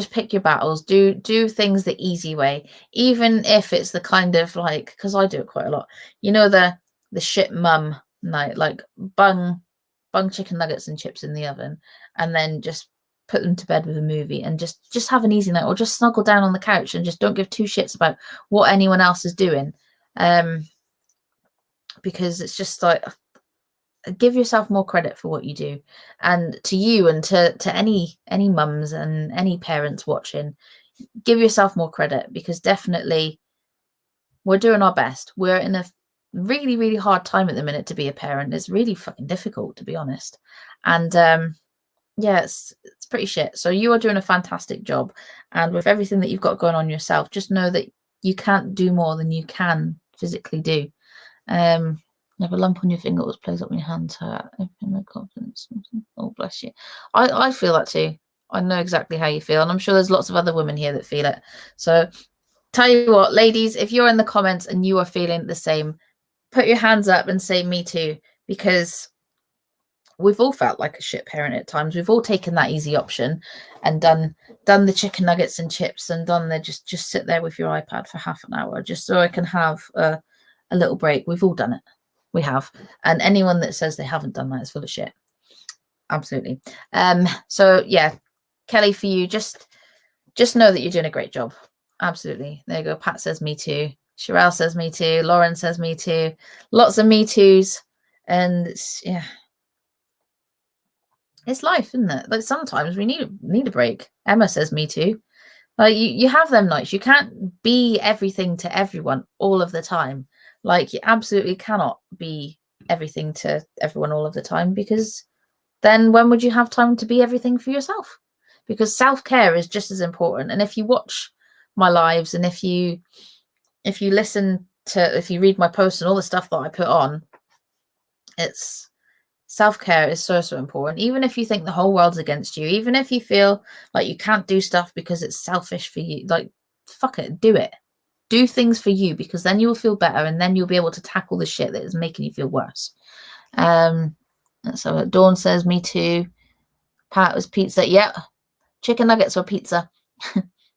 pick your battles. Do things the easy way, even if it's the kind of like, because I do it quite a lot, you know, the shit mum night, like bung chicken nuggets and chips in the oven and then just put them to bed with a movie and just have an easy night, or just snuggle down on the couch and just don't give two shits about what anyone else is doing, because it's just like, give yourself more credit for what you do. And to you and to any mums and any parents watching, give yourself more credit, because definitely we're doing our best. We're in a really, really hard time at the minute to be a parent. It's really fucking difficult, to be honest. And yeah, it's pretty shit. So you are doing a fantastic job, and with everything that you've got going on yourself, just know that you can't do more than you can physically do. You have a lump on your finger that plays up in your hand. No confidence. Oh, bless you. I feel that too. I know exactly how you feel, and I'm sure there's lots of other women here that feel it. So tell you what, ladies, if you're in the comments and you are feeling the same, put your hands up and say me too, because we've all felt like a shit parent at times. We've all taken that easy option and done the chicken nuggets and chips and done the just sit there with your iPad for half an hour just so I can have a little break. We've all done it. We have. And anyone that says they haven't done that is full of shit. Absolutely. So yeah, Kelly, for you, just know that you're doing a great job. Absolutely. There you go. Pat says me too. Sherelle says me too. Lauren says me too. Lots of me toos. And yeah, it's life, isn't it? Like, sometimes we need a break. Emma says me too. Like, you have them nights. You can't be everything to everyone all of the time. Like, you absolutely cannot be everything to everyone all of the time, because then when would you have time to be everything for yourself? Because self-care is just as important. And if you watch my lives, and if you listen to, if you read my posts and all the stuff that I put on, it's self-care is so important. Even if you think the whole world's against you, even if you feel like you can't do stuff because it's selfish for you, like, fuck it, do it. Do things for you, because then you'll feel better, and then you'll be able to tackle the shit that is making you feel worse. So Dawn says me too. Pat was pizza. Yeah, chicken nuggets or pizza.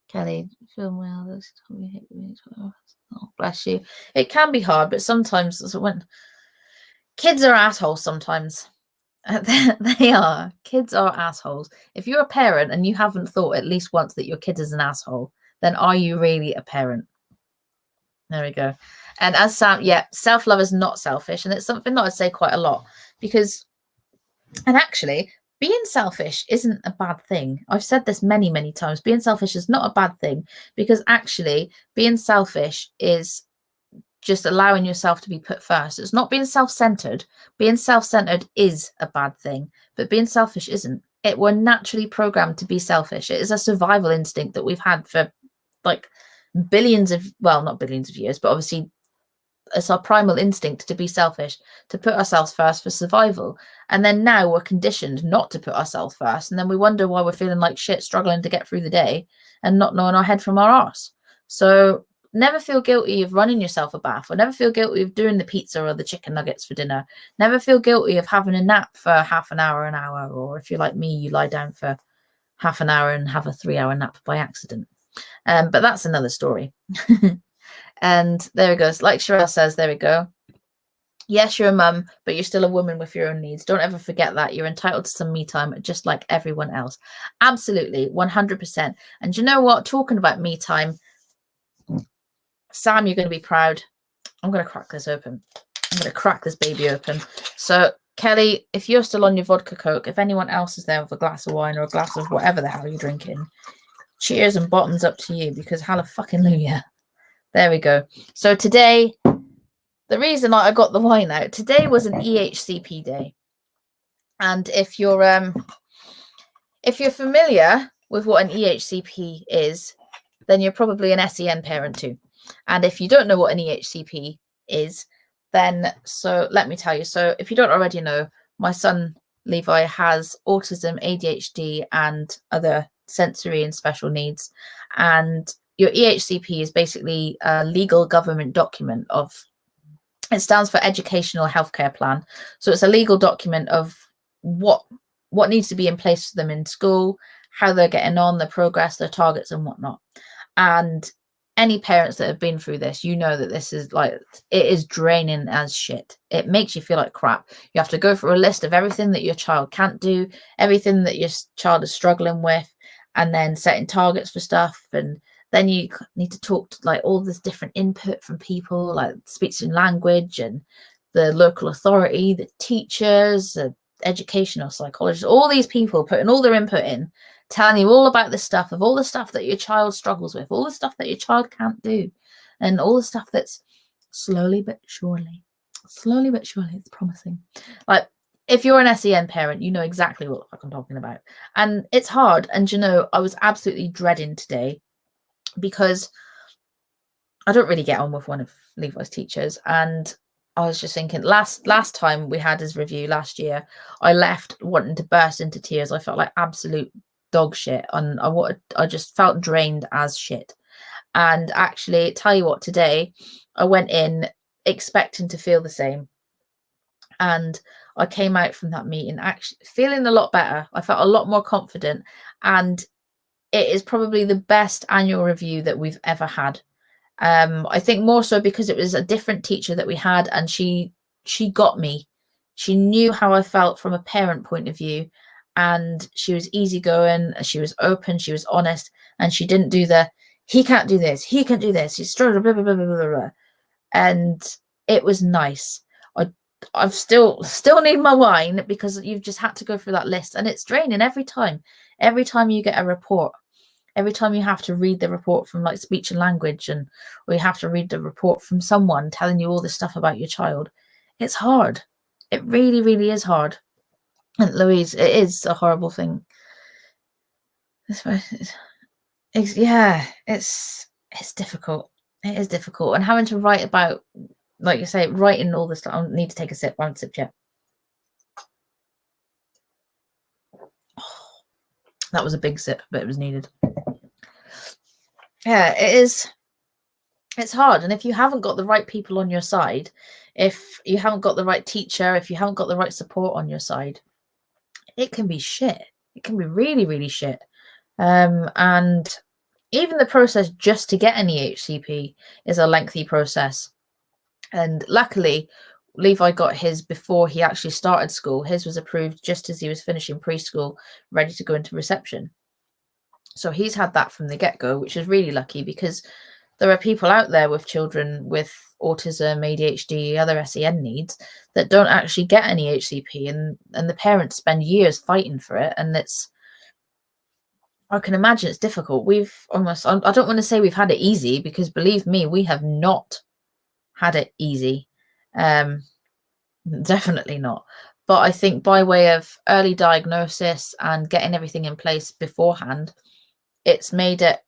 Kelly, feel well. Oh, bless you. It can be hard, but sometimes when kids are assholes, sometimes they are. Kids are assholes. If you're a parent and you haven't thought at least once that your kid is an asshole, then are you really a parent? There we go. And as Sam, yeah, self-love is not selfish. And it's something that I say quite a lot, because, and actually, being selfish isn't a bad thing. I've said this many, many times. Being selfish is not a bad thing, because actually being selfish is just allowing yourself to be put first. It's not being self-centered. Being self-centered is a bad thing, but being selfish isn't. We're naturally programmed to be selfish. It is a survival instinct that we've had for like billions of, well, not billions of years, but obviously it's our primal instinct to be selfish, to put ourselves first for survival. And then now we're conditioned not to put ourselves first. And then we wonder why we're feeling like shit, struggling to get through the day and not knowing our head from our arse. So never feel guilty of running yourself a bath, or never feel guilty of doing the pizza or the chicken nuggets for dinner. Never feel guilty of having a nap for half an hour, or if you're like me, you lie down for half an hour and have a 3-hour nap by accident. But that's another story. And there it goes. Like Sherelle says, there we go. Yes, you're a mum, but you're still a woman with your own needs. Don't ever forget that. You're entitled to some me time, just like everyone else. Absolutely, 100%. And you know what? Talking about me time, Sam, you're going to be proud. I'm going to crack this open. I'm going to crack this baby open. So, Kelly, if you're still on your vodka Coke, if anyone else is there with a glass of wine or a glass of whatever the hell you're drinking, cheers and bottoms up to you, because hallelujah. There we go. So today, the reason I got the wine out, today was an EHCP day. And if you're familiar with what an EHCP is, then you're probably an SEN parent too. And if you don't know what an EHCP is, then so let me tell you. So if you don't already know, my son Levi has autism, ADHD, and other sensory and special needs. And your EHCP is basically a legal government document it stands for Educational Healthcare Plan. So it's a legal document of what needs to be in place for them in school, how they're getting on, their progress, their targets and whatnot. And any parents that have been through this, you know that this is like, it is draining as shit. It makes you feel like crap. You have to go through a list of everything that your child can't do, everything that your child is struggling with, and then setting targets for stuff. And then you need to talk to like all this different input from people like speech and language and the local authority, the teachers, the educational psychologists, all these people putting all their input in, telling you all about the stuff of all the stuff that your child struggles with, all the stuff that your child can't do, and all the stuff that's slowly but surely, it's promising. Like, if you're an SEN parent, you know exactly what the fuck I'm talking about. And it's hard. And you know, I was absolutely dreading today because I don't really get on with one of Levi's teachers. And I was just thinking, last time we had his review last year, I left wanting to burst into tears. I felt like absolute dog shit, and I just felt drained as shit. And actually, tell you what, today I went in expecting to feel the same, and I came out from that meeting actually feeling a lot better. I felt a lot more confident, and it is probably the best annual review that we've ever had. I think more so because it was a different teacher that we had, and she got me. She knew how I felt from a parent point of view, and she was easygoing, she was open, she was honest, and she didn't do the he can't do this, he can't do this, he's struggling, blah, blah, blah, blah, blah, blah. And it was nice. I've still need my wine because you've just had to go through that list, and it's draining every time you get a report. Every time you have to read the report from like speech and language, or you have to read the report from someone telling you all this stuff about your child, it's hard. It really, really is hard. And Louise, it is a horrible thing. It's difficult. It is difficult. And having to write about, like you say, writing all this stuff. I need to take a sip. I haven't sipped yet. That was a big sip, but it was needed. Yeah, it is. It's hard. And if you haven't got the right people on your side, if you haven't got the right teacher, if you haven't got the right support on your side, it can be shit. It can be really, really shit. And even the process just to get an EHCP is a lengthy process. And luckily, Levi got his before he actually started school. His was approved just as he was finishing preschool, ready to go into reception. So he's had that from the get-go, which is really lucky, because there are people out there with children with autism, ADHD, other SEN needs that don't actually get an EHCP, and the parents spend years fighting for it. And I can imagine it's difficult. I don't want to say we've had it easy, because believe me, we have not. had it easy. Definitely not. But I think by way of early diagnosis and getting everything in place beforehand, it's made it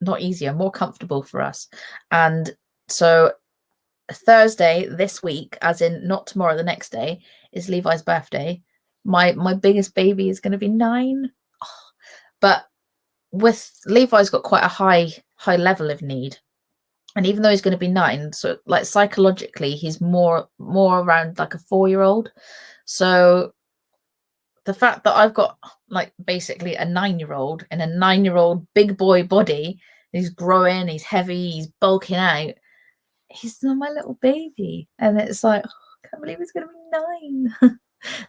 not easier, more comfortable for us. And so Thursday this week, as in not tomorrow, the next day, is Levi's birthday. My biggest baby is going to be 9. But with Levi's got quite a high level of need. And even though he's going to be 9, so like psychologically, he's more around like a 4-year-old. So the fact that I've got like basically a 9-year-old and a 9-year-old big boy body, he's growing, he's heavy, he's bulking out. He's not my little baby, and it's like, I can't believe he's going to be 9.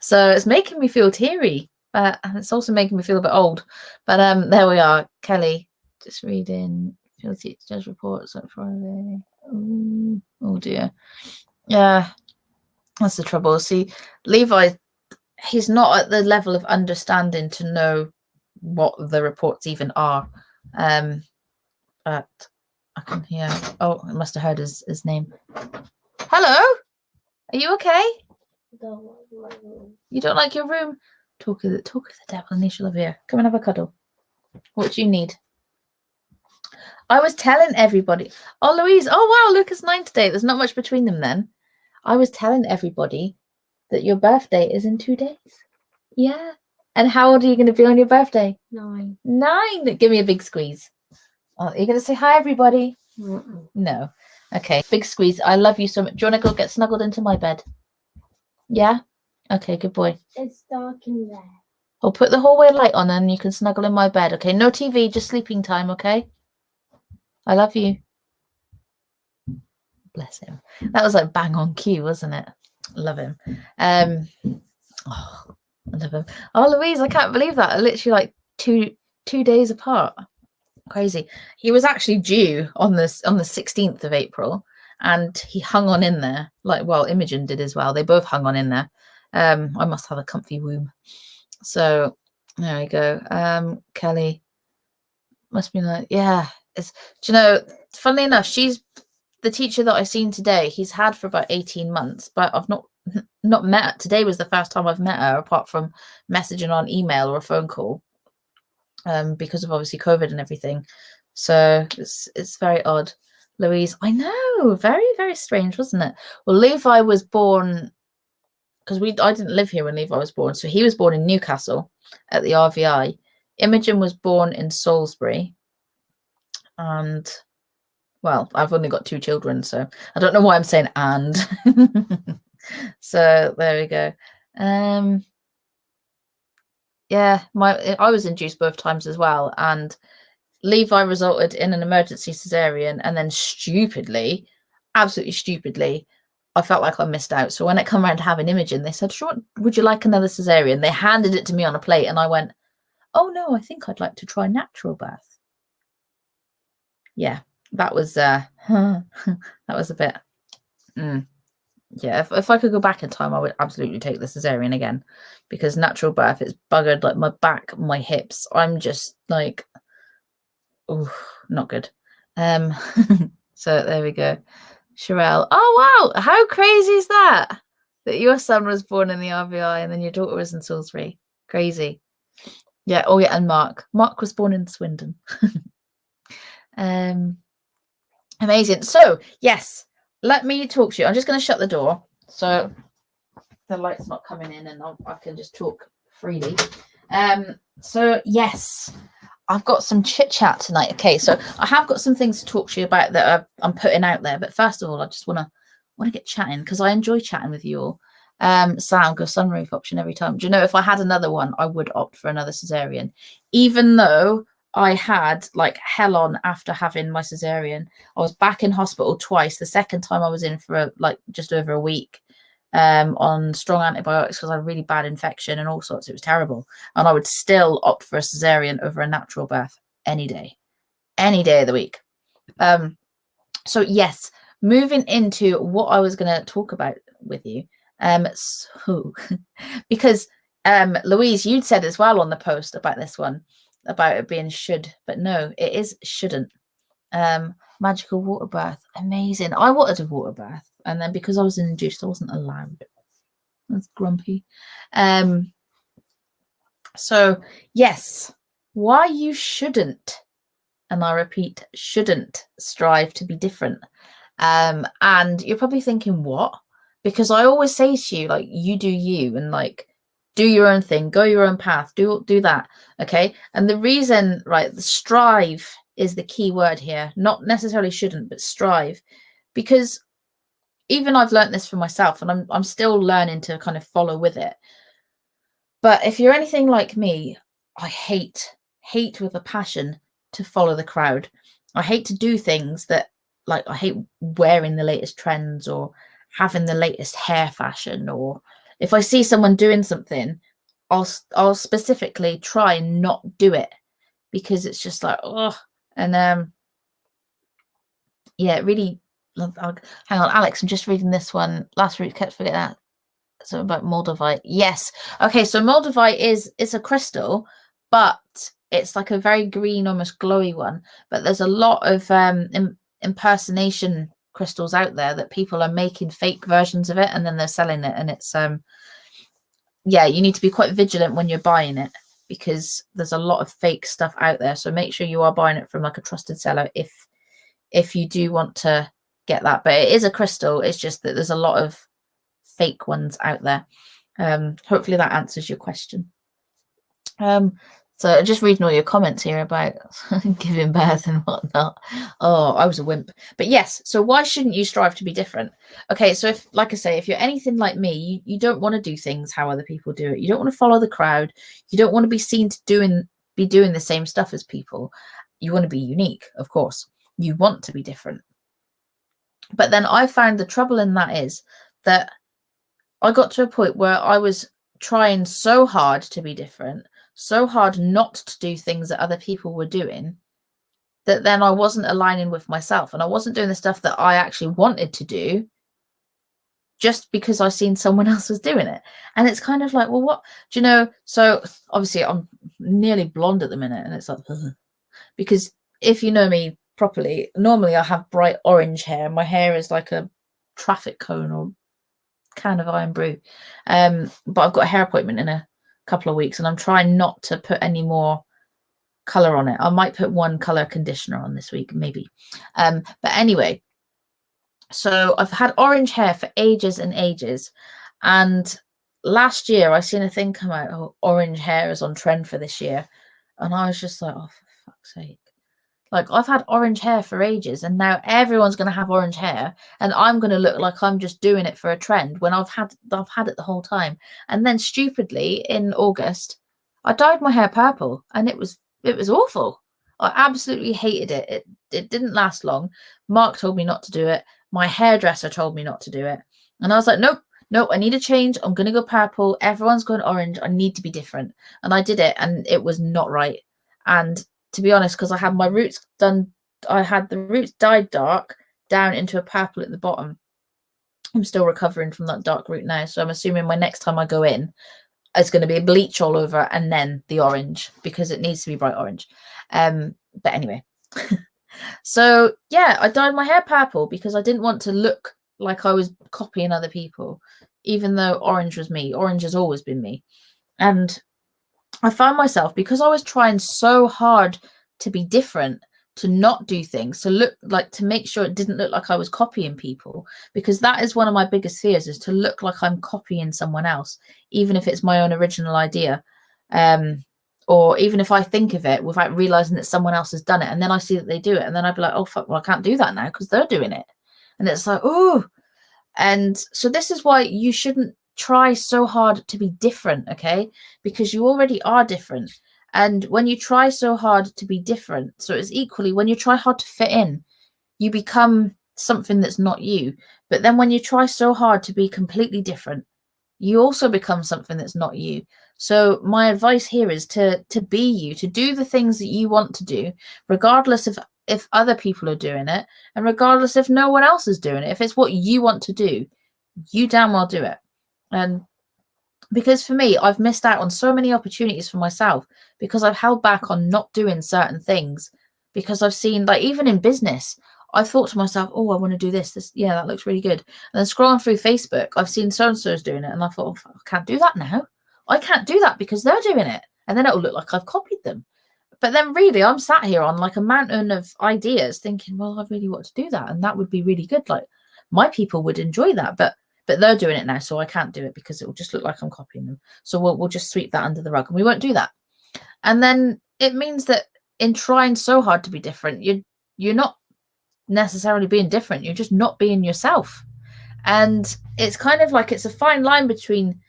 So it's making me feel teary, but it's also making me feel a bit old. But there we are. Kelly, just reading. Field teachers reports on Friday. Oh dear. Yeah, that's the trouble. See, Levi, he's not at the level of understanding to know what the reports even are. But I can hear. Oh, I must have heard his name. Hello, are you okay? You don't like your room? Talk of the devil, and he shall appear. Come and have a cuddle. What do you need? I was telling everybody. Oh, Louise. Oh, wow. Luke is 9 today. There's not much between them then. I was telling everybody that your birthday is in 2 days. Yeah. And how old are you going to be on your birthday? 9. 9. Give me a big squeeze. Oh, are you going to say hi, everybody? No. Okay. Big squeeze. I love you so much. Do you want to go get snuggled into my bed? Yeah? Okay, good boy. It's dark in there. I'll put the hallway light on and you can snuggle in my bed. Okay, no TV, just sleeping time, okay? I love you. Bless him. That was like bang on cue, wasn't it? Love him. Oh, I love him. Oh, Louise, I can't believe that. Literally like two days apart. Crazy. He was actually due on the 16th of April, and he hung on in there. Like, well, Imogen did as well. They both hung on in there. I must have a comfy womb. So there we go. Kelly must be like, yeah. Do you know, funnily enough, she's the teacher that I've seen today. He's had for about 18 months, but I've not met her. Today was the first time I've met her, apart from messaging on email or a phone call, because of obviously COVID and everything. So it's very odd. Louise, I know, very, very strange, wasn't it? Well, Levi was born, because I didn't live here when Levi was born, so he was born in Newcastle at the RVI. Imogen was born in Salisbury, and well, I've only got 2 children, so I don't know why I'm saying and. So there we go. Yeah, I was induced both times as well, and Levi resulted in an emergency cesarean, and then stupidly, absolutely stupidly, I felt like I missed out. So when it came around to having Imogen, they said, "Sure, would you like another cesarean?" They handed it to me on a plate, and I went, "Oh no, I think I'd like to try natural birth." Yeah, that was that was a bit. Yeah, if I could go back in time, I would absolutely take the cesarean again, because natural birth, it's buggered like my back, my hips. I'm just like, oh, not good. So there we go. Sherelle. Oh wow, how crazy is that? That your son was born in the RVI and then your daughter was in Salisbury. Crazy. Yeah. Oh yeah, and Mark. Mark was born in Swindon. Amazing. So yes, let me talk to you. I'm just going to shut the door so the light's not coming in, and I can just talk freely. So yes, I've got some chit chat tonight. Okay, so I have got some things to talk to you about that I'm putting out there. But first of all, I just want to get chatting, because I enjoy chatting with you all. Sam, go sunroof option every time. Do you know, if I had another one, I would opt for another cesarean, even though I had like hell on after having my cesarean. I was back in hospital twice. The second time I was in for like just over a week, on strong antibiotics because I had a really bad infection and all sorts. It was terrible. And I would still opt for a cesarean over a natural birth any day of the week. So yes, moving into what I was going to talk about with you. So because Louise, you'd said as well on the post about this one, about it being should, but no, it is shouldn't. Magical water bath, amazing. I wanted a water bath, and then because I was induced, I wasn't allowed. That's grumpy. So yes, why you shouldn't, and I repeat, shouldn't strive to be different. And you're probably thinking, what? Because I always say to you, like, you do you, and like, do your own thing, go your own path, do that. Okay. And the reason, right, the strive is the key word here, not necessarily shouldn't, but strive. Because even I've learned this for myself, and I'm still learning to kind of follow with it. But if you're anything like me, I hate with a passion to follow the crowd. I hate to do things that, like, I hate wearing the latest trends or having the latest hair fashion, or if I see someone doing something, I'll specifically try and not do it, because it's just like, oh. And yeah, it really, hang on, Alex, I'm just reading this one. Last week, kept forgetting that. So about moldavite. Yes. Okay, so moldavite is a crystal, but it's like a very green, almost glowy one. But there's a lot of impersonation crystals out there that people are making fake versions of it, and then they're selling it. And it's yeah, you need to be quite vigilant when you're buying it, because there's a lot of fake stuff out there. So make sure you are buying it from like a trusted seller if you do want to get that. But it is a crystal. It's just that there's a lot of fake ones out there. Hopefully that answers your question. So just reading all your comments here about giving birth and whatnot. Oh, I was a wimp. But yes, so why shouldn't you strive to be different? Okay, so if, like I say, if you're anything like me, you don't want to do things how other people do it. You don't want to follow the crowd. You don't want to be seen to be doing the same stuff as people. You want to be unique, of course. You want to be different. But then I found the trouble in that is that I got to a point where I was trying so hard to be different, so hard not to do things that other people were doing, that then I wasn't aligning with myself, and I wasn't doing the stuff that I actually wanted to do just because I seen someone else was doing it. And it's kind of like, well, what do you know? So obviously I'm nearly blonde at the minute, and it's like, ugh. Because if you know me properly, normally I have bright orange hair. My hair is like a traffic cone or can of iron brew. But I've got a hair appointment in a couple of weeks, and I'm trying not to put any more color on it. I might put one color conditioner on this week, maybe. But anyway, so I've had orange hair for ages and ages, and last year I seen a thing come out, oh, orange hair is on trend for this year, and I was just like, oh, for fuck's sake. Like, I've had orange hair for ages, and now everyone's going to have orange hair, and I'm going to look like I'm just doing it for a trend when I've had it the whole time. And then stupidly in August, I dyed my hair purple, and it was awful. I absolutely hated it. It didn't last long. Mark told me not to do it. My hairdresser told me not to do it. And I was like, nope, I need a change. I'm going to go purple. Everyone's going orange. I need to be different. And I did it, and it was not right. And to be honest, because I had my roots done, I had the roots dyed dark down into a purple at the bottom. I'm still recovering from that dark root now, so I'm assuming my next time I go in, it's going to be a bleach all over and then the orange, because it needs to be bright orange. But anyway, so yeah, I dyed my hair purple because I didn't want to look like I was copying other people, even though orange was me. Orange has always been me. And I found myself, because I was trying so hard to be different, to not do things, to look like, to make sure it didn't look like I was copying people, because that is one of my biggest fears, is to look like I'm copying someone else, even if it's my own original idea. Or even if I think of it without realizing that someone else has done it, and then I see that they do it, and then I'd be like, oh fuck, well, I can't do that now because they're doing it. And it's like, oh. And so this is why you shouldn't try so hard to be different, okay? Because you already are different. And when you try so hard to be different, so it's equally when you try hard to fit in, you become something that's not you. But then when you try so hard to be completely different, you also become something that's not you. So my advice here is to be you, to do the things that you want to do, regardless of if other people are doing it, and regardless if no one else is doing it. If it's what you want to do, you damn well do it. And because for me, I've missed out on so many opportunities for myself because I've held back on not doing certain things because I've seen, like, even in business, I thought to myself, oh, I want to do this. Yeah, that looks really good. And then scrolling through Facebook, I've seen so-and-so's doing it. And I thought, oh, I can't do that now. I can't do that because they're doing it. And then it'll look like I've copied them. But then really, I'm sat here on like a mountain of ideas thinking, well, I really want to do that. And that would be really good. Like, my people would enjoy that. But they're doing it now, so I can't do it because it will just look like I'm copying them. So we'll just sweep that under the rug and we won't do that. And then it means that in trying so hard to be different, you're not necessarily being different. You're just not being yourself. And it's kind of like it's a fine line between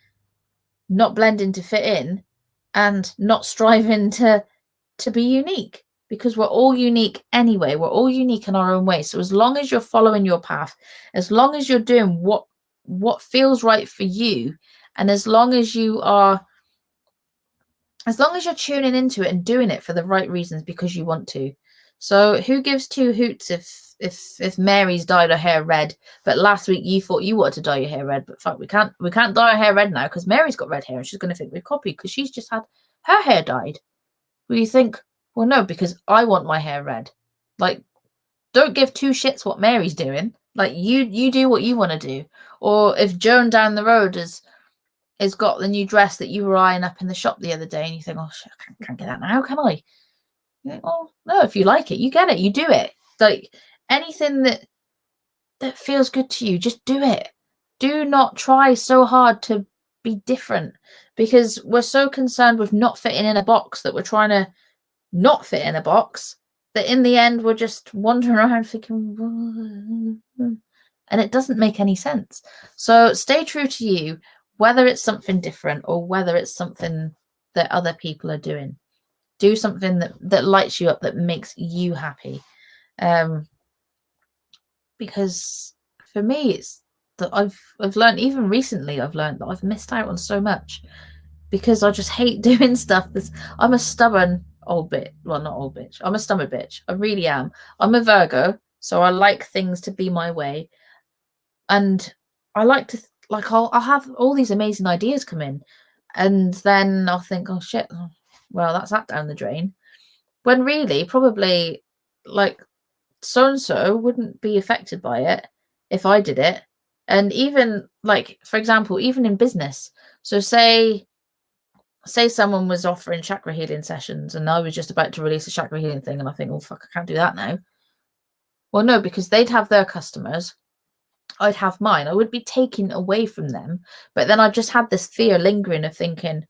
not blending to fit in and not striving to be unique, because we're all unique anyway. We're all unique in our own way. So as long as you're following your path, as long as you're doing what feels right for you, and as long as you're tuning into it and doing it for the right reasons because you want to. So who gives two hoots if Mary's dyed her hair red, but last week you thought you wanted to dye your hair red, but fuck, we can't dye her hair red now because Mary's got red hair and she's going to think we've copied because she's just had her hair dyed. Well, you think, well, no, because I want my hair red. Like, don't give two shits what Mary's doing. Like, you do what you want to do. Or if Joan down the road has got the new dress that you were eyeing up in the shop the other day, and you think, oh shit, I can't get that now, can I? You think, oh no, if you like it, you get it, you do it. Like, anything that feels good to you, just do it. Do not try so hard to be different, because we're so concerned with not fitting in a box that we're trying to not fit in a box that in the end we're just wandering around thinking, and it doesn't make any sense. So stay true to you, whether it's something different or whether it's something that other people are doing. Do something that lights you up, that makes you happy. Because for me, it's that I've learned, even recently, I've learned that I've missed out on so much because I just hate doing stuff. I'm a stubborn old bitch. Well, not old bitch. I'm a stubborn bitch. I really am. I'm a Virgo, so I like things to be my way, and I like to I'll have all these amazing ideas come in, and then I'll think, oh shit, well, that's that down the drain. When really, probably, like, so and so wouldn't be affected by it if I did it. And even, like, for example, even in business, so say someone was offering chakra healing sessions and I was just about to release a chakra healing thing and I think, oh fuck, I can't do that now. Well, no, because they'd have their customers, I'd have mine. I would be taken away from them, but then I just had this fear lingering of thinking,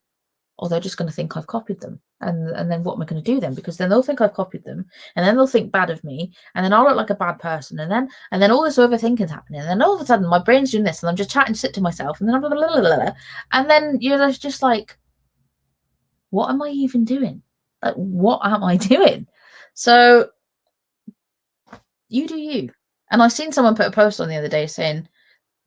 oh, they're just going to think I've copied them. And then what am I going to do then? Because then they'll think I've copied them, and then they'll think bad of me, and then I'll look like a bad person, and then all this overthinking's happening, and then all of a sudden my brain's doing this, and I'm just chatting shit to myself, and then blah, blah, blah, blah, blah, and then you're just like, what am I even doing? Like, what am I doing? So you do you. And I've seen someone put a post on the other day saying,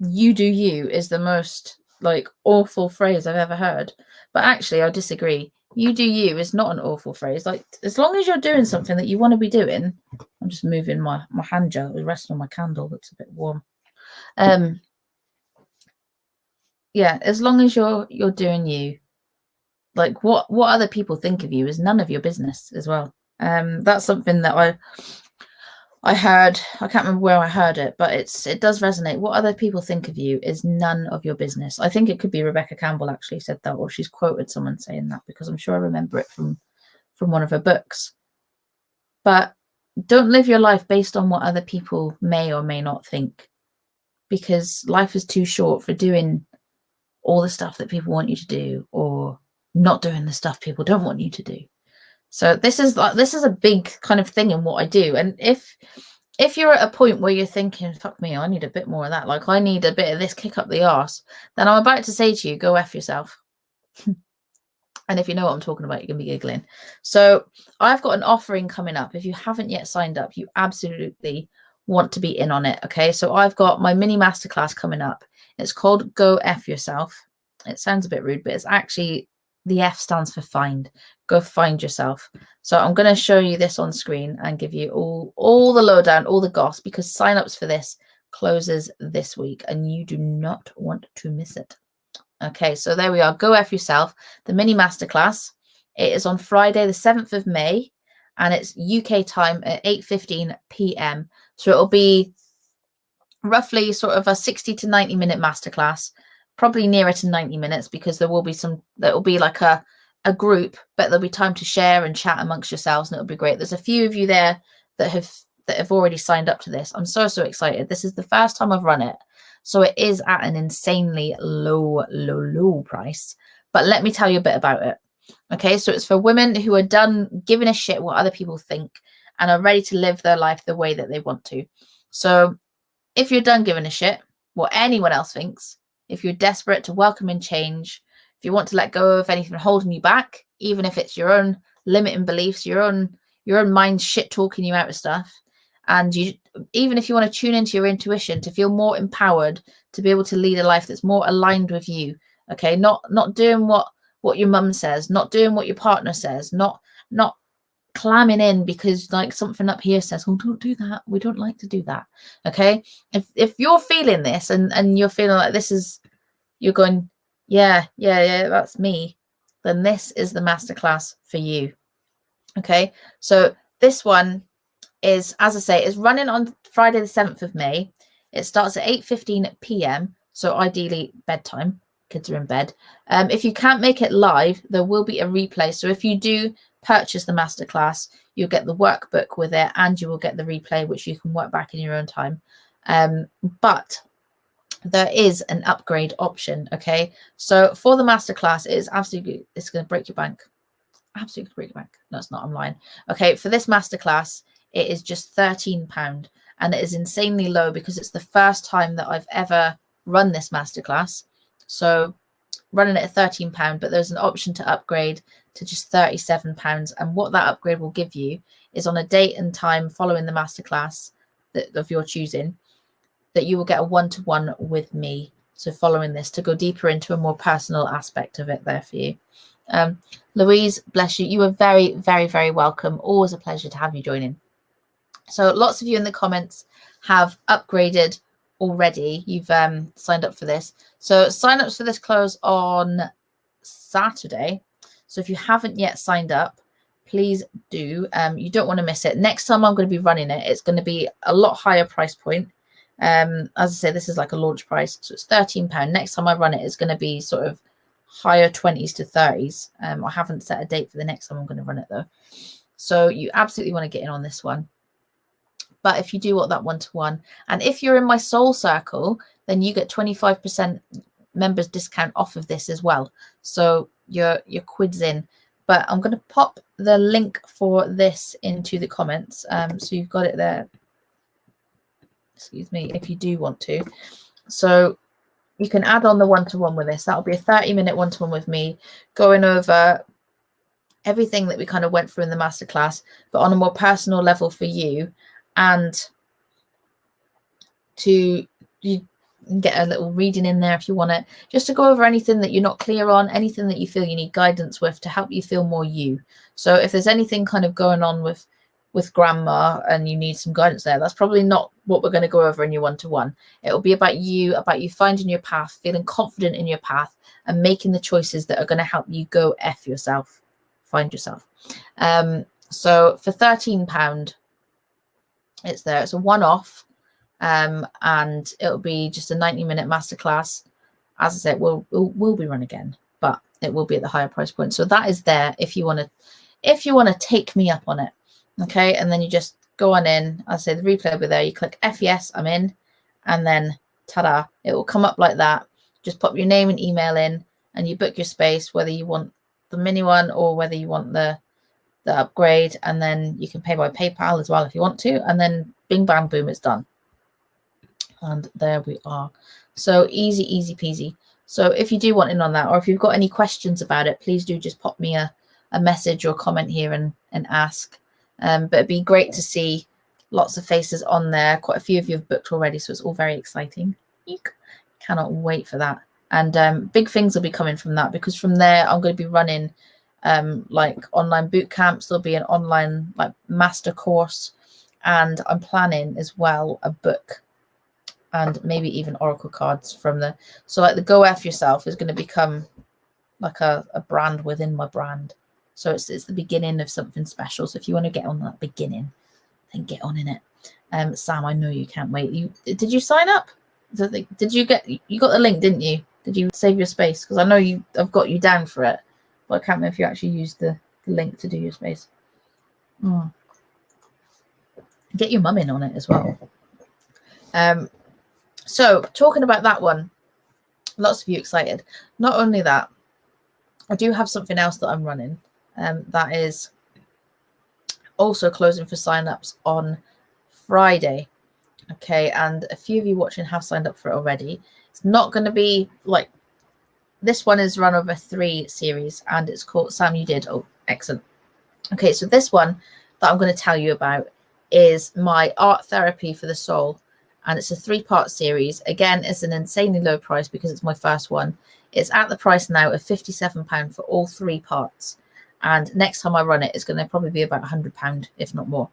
you do you is the most, like, awful phrase I've ever heard. But actually, I disagree. You do you is not an awful phrase. Like, as long as you're doing something that you want to be doing. I'm just moving my hand gel. It was resting on my candle. That's a bit warm. Yeah, as long as you're doing you, like, what other people think of you is none of your business as well. That's something that I heard. I can't remember where I heard it, but it does resonate. What other people think of you is none of your business. I think it could be Rebecca Campbell actually said that, or she's quoted someone saying that, because I'm sure I remember it from one of her books. But don't live your life based on what other people may or may not think, because life is too short for doing all the stuff that people want you to do, or not doing the stuff people don't want you to do. So this is a big kind of thing in what I do. And if you're at a point where you're thinking, fuck me, I need a bit more of that, like I need a bit of this kick up the arse, then I'm about to say to you, go F yourself. And if you know what I'm talking about, you're going to be giggling. So I've got an offering coming up. If you haven't yet signed up, you absolutely want to be in on it. Okay, so I've got my mini masterclass coming up. It's called Go F Yourself. It sounds a bit rude, but it's actually, the F stands for find. Go find yourself. So I'm going to show you this on screen and give you all the lowdown, all the goss, because signups for this closes this week and you do not want to miss it. Okay, so there we are. Go F Yourself, the mini masterclass. It is on Friday, the 7th of May. and it's UK time at 8:15 p.m. So it'll be roughly sort of a 60 to 90-minute masterclass, probably nearer to 90 minutes, because there will be like a group, but there'll be time to share and chat amongst yourselves, and it'll be great. There's a few of you there that have already signed up to this. I'm so excited. This is the first time I've run it, so it is at an insanely low price. But let me tell you a bit about it. Okay, so it's for women who are done giving a shit what other people think and are ready to live their life the way that they want to. So if you're done giving a shit what anyone else thinks, if you're desperate to welcome in change, if you want to let go of anything holding you back, even if it's your own limiting beliefs, your own mind shit talking you out of stuff, and even if you want to tune into your intuition to feel more empowered, to be able to lead a life that's more aligned with you, okay, not doing what your mum says, not doing what your partner says, not clamming in because like something up here says, oh, don't do that, we don't like to do that. Okay, if you're feeling this and you're feeling like this is, you're going, yeah, that's me, then this is the masterclass for you. Okay, so this one is, as I say, is running on Friday the 7th of May. It starts at 8:15 p.m. so ideally bedtime, kids are in bed. If you can't make it live, there will be a replay, so if you do purchase the masterclass, you'll get the workbook with it, and you will get the replay, which you can work back in your own time. But there is an upgrade option. Okay, so for the masterclass, it's going to break your bank. Absolutely break your bank. No, it's not. I'm lying. Okay, for this masterclass, it is just £13, and it is insanely low because it's the first time that I've ever run this masterclass. So running it at £13, but there's an option to upgrade to just £37. And what that upgrade will give you is, on a date and time following the masterclass of your choosing, that you will get a one-to-one with me. So following this, to go deeper into a more personal aspect of it there for you. Louise, bless you. You are very, very, very welcome. Always a pleasure to have you join in. So lots of you in the comments have upgraded already. You've signed up for this. So sign-ups for this close on Saturday. So if you haven't yet signed up, please do. You don't want to miss it. Next time I'm going to be running it, it's going to be a lot higher price point. As I say, this is like a launch price, so it's £13. Next time I run it, it's going to be sort of higher 20s to 30s. I haven't set a date for the next time I'm going to run it though. So you absolutely want to get in on this one. But if you do want that one-to-one, and if you're in my soul circle, then you get 25% members discount off of this as well. So your quid's in. But I'm going to pop the link for this into the comments. So you've got it there. Excuse me, if you do want to. So you can add on the one-to-one with this. That'll be a 30-minute one-to-one with me, going over everything that we kind of went through in the masterclass, but on a more personal level for you, and you get a little reading in there if you want it, just to go over anything that you're not clear on, anything that you feel you need guidance with to help you feel more you. So if there's anything kind of going on with grandma and you need some guidance there, that's probably not what we're going to go over in your one-to-one. It'll be about you finding your path, feeling confident in your path, and making the choices that are going to help you go F yourself, find yourself. So for £13, it's there. It's a one-off, and it'll be just a 90-minute masterclass. As I said, we'll be run again, but it will be at the higher price point. So that is there if you want to take me up on it. Okay, and then you just go on in. I'll say the replay will be there. You click F yes, I'm in, and then ta-da, it will come up like that. Just pop your name and email in, and you book your space, whether you want the mini one or whether you want the upgrade, and then you can pay by PayPal as well if you want to, and then bing bang boom, it's done. And there we are. So easy peasy. So if you do want in on that, or if you've got any questions about it, please do just pop me a message or comment here and ask. But it'd be great to see lots of faces on there. Quite a few of you have booked already, so it's all very exciting. Eek. Cannot wait for that. And big things will be coming from that, because from there I'm going to be running like online boot camps. There'll be an online like master course, and I'm planning as well a book and maybe even oracle cards from so like the Go F Yourself is going to become like a brand within my brand. So it's the beginning of something special. So if you want to get on that beginning, then get on in it. Sam, I know you can't wait. Did you sign up? Did you got the link, didn't you? Did you save your space? Because I know I've got you down for it, but I can't remember if you actually used the link to do your space. Get your mum in on it as well. So talking about that one, lots of you excited. Not only that, I do have something else that I'm running that is also closing for sign-ups on Friday. Okay, and a few of you watching have signed up for it already. It's not going to be like this one is run over 3 series, and it's called Sam, you did. Oh, excellent. Okay, so this one that I'm going to tell you about is my art therapy for the soul, and it's a 3-part series. Again, it's an insanely low price because it's my first one. It's at the price now of £57 for all 3 parts, and next time I run it, it's going to probably be about £100, if not more.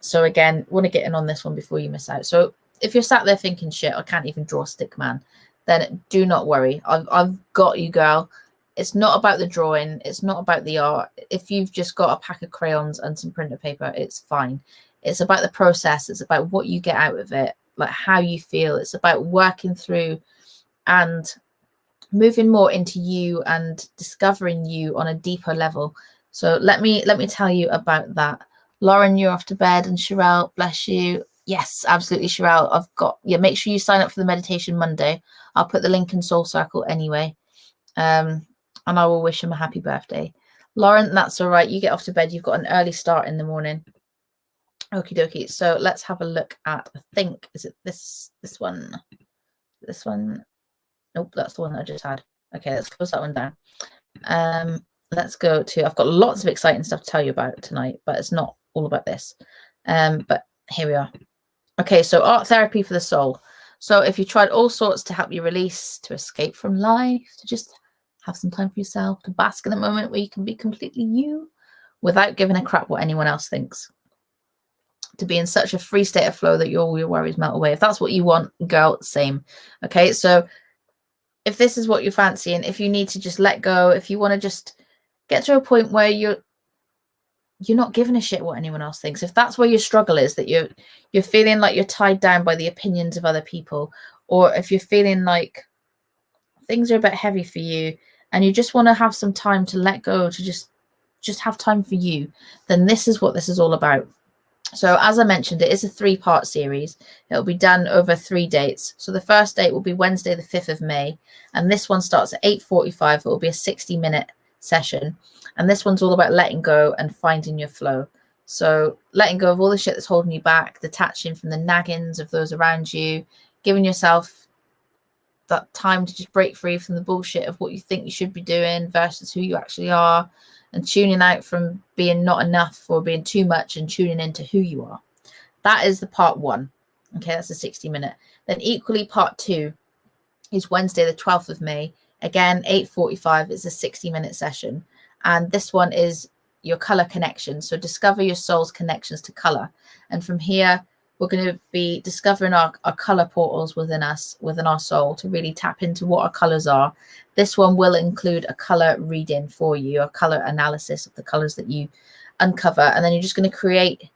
So again, want to get in on this one before you miss out. So if you're sat there thinking, shit, I can't even draw a stick man, then do not worry. I've got you, girl. It's not about the drawing. It's not about the art. If you've just got a pack of crayons and some printer paper, it's fine. It's about the process. It's about what you get out of it, like how you feel. It's about working through and moving more into you and discovering you on a deeper level. So let me tell you about that. Lauren, you're off to bed, and Sherelle, bless you. Yes, absolutely, Sherelle. I've got, yeah, make sure you sign up for the meditation Monday. I'll put the link in Soul Circle anyway. And I will wish him a happy birthday. Lauren, that's all right. You get off to bed. You've got an early start in the morning. Okie dokie. So let's have a look at, I think, is it this one? This one? Nope, that's the one that I just had. Okay, let's close that one down. Let's go to, I've got lots of exciting stuff to tell you about tonight, but it's not all about this. But here we are. Okay, so art therapy for the soul. So if you tried all sorts to help you release, to escape from life, to just have some time for yourself, to bask in a moment where you can be completely you without giving a crap what anyone else thinks, to be in such a free state of flow that all your worries melt away. If that's what you want, girl, same. Okay, so if this is what you're fancying, if you need to just let go, if you want to just get to a point where you're not giving a shit what anyone else thinks, if that's where your struggle is, that you're feeling like you're tied down by the opinions of other people, or if you're feeling like things are a bit heavy for you and you just want to have some time to let go, to just have time for you, then this is what this is all about. So as I mentioned, it is a 3-part series. It'll be done over 3 dates. So the first date will be Wednesday, the 5th of May. And this one starts at 8:45. It will be a 60-minute session. And this one's all about letting go and finding your flow. So letting go of all the shit that's holding you back, detaching from the naggings of those around you, giving yourself that time to just break free from the bullshit of what you think you should be doing versus who you actually are, and tuning out from being not enough or being too much and tuning into who you are. That is the part 1. Okay, that's a 60-minute. Then equally part 2 is Wednesday, the 12th of May. Again, 8:45 is a 60-minute session. And this one is your color connection. So discover your soul's connections to color. And from here, we're going to be discovering our color portals within us, within our soul, to really tap into what our colors are. This one will include a color reading for you, a color analysis of the colors that you uncover. And then you're just going to create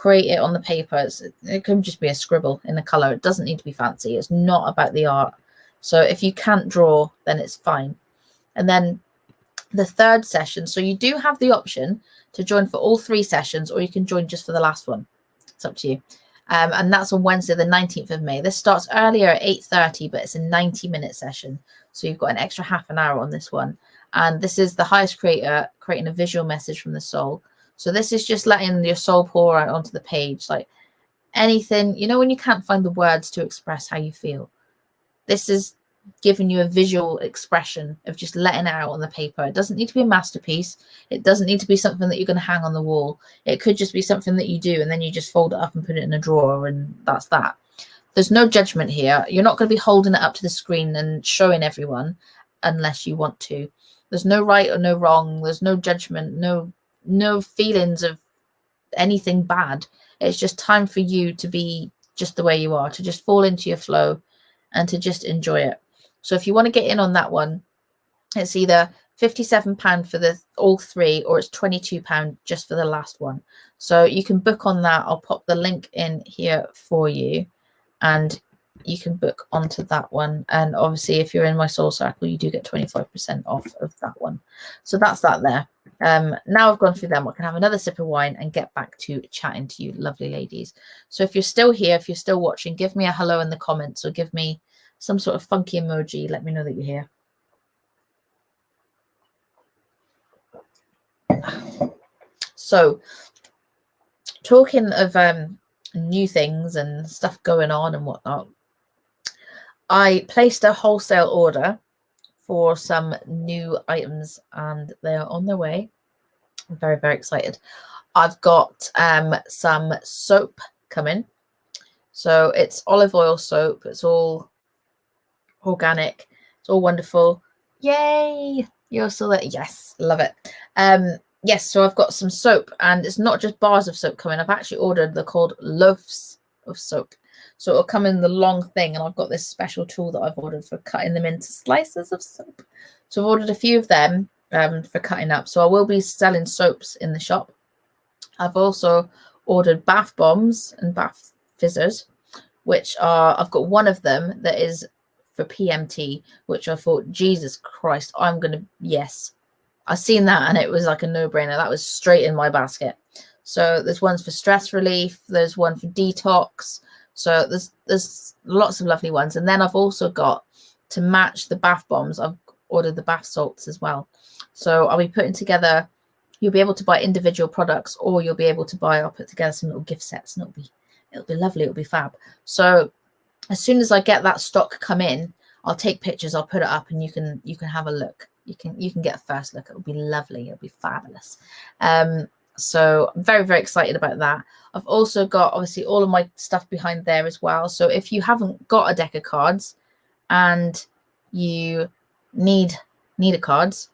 it on the paper. It can just be a scribble in the color. It doesn't need to be fancy. It's not about the art. So if you can't draw, then it's fine. And then the 3rd session. So you do have the option to join for all 3 sessions, or you can join just for the last one. It's up to you. And that's on Wednesday, the 19th of May. This starts earlier at 8:30, but it's a 90-minute session. So you've got an extra half an hour on this one. And this is the highest creator creating a visual message from the soul. So this is just letting your soul pour out onto the page, like anything, you know, when you can't find the words to express how you feel. This is giving you a visual expression of just letting it out on the paper. It doesn't need to be a masterpiece. It doesn't need to be something that you're going to hang on the wall. It could just be something that you do and then you just fold it up and put it in a drawer, and that's that. There's no judgment here. You're not going to be holding it up to the screen and showing everyone unless you want to. There's no right or no wrong. There's no judgment, no feelings of anything bad. It's just time for you to be just the way you are, to just fall into your flow and to just enjoy it. So if you want to get in on that one, it's either £57 for the all three, or it's £22 just for the last one. So you can book on that. I'll pop the link in here for you, and you can book onto that one. And obviously, if you're in my soul circle, you do get 25% off of that one. So that's that there. Now I've gone through them, I can have another sip of wine and get back to chatting to you lovely ladies. So if you're still here, if you're still watching, give me a hello in the comments, or give me some sort of funky emoji. Let me know that you're here. So talking of new things and stuff going on and whatnot, I placed a wholesale order for some new items and they are on their way. I'm very, very excited. I've got some soap coming. So it's olive oil soap. It's all organic. It's all wonderful. Yay! You're still there. Yes, love it. Yes, so I've got some soap, and it's not just bars of soap coming. I've actually ordered, they're called loaves of soap. So it'll come in the long thing, and I've got this special tool that I've ordered for cutting them into slices of soap. So I've ordered a few of them for cutting up. So I will be selling soaps in the shop. I've also ordered bath bombs and bath fizzers, which are, I've got one of them that is for PMT, which I thought, Jesus Christ, I'm going to, yes. I seen that and it was like a no-brainer. That was straight in my basket. So there's ones for stress relief. There's one for detox. So there's lots of lovely ones. And then I've also got, to match the bath bombs, I've ordered the bath salts as well. So I'll be putting together, you'll be able to buy individual products, or you'll be able to buy, I'll put together some little gift sets, and it'll be lovely. It'll be fab. So as soon as I get that stock come in, I'll take pictures, I'll put it up, and you can have a look. You can get a first look. It'll be lovely. It'll be fabulous. So I'm very, very excited about that. I've also got obviously all of my stuff behind there as well. So if you haven't got a deck of cards and you need a cards,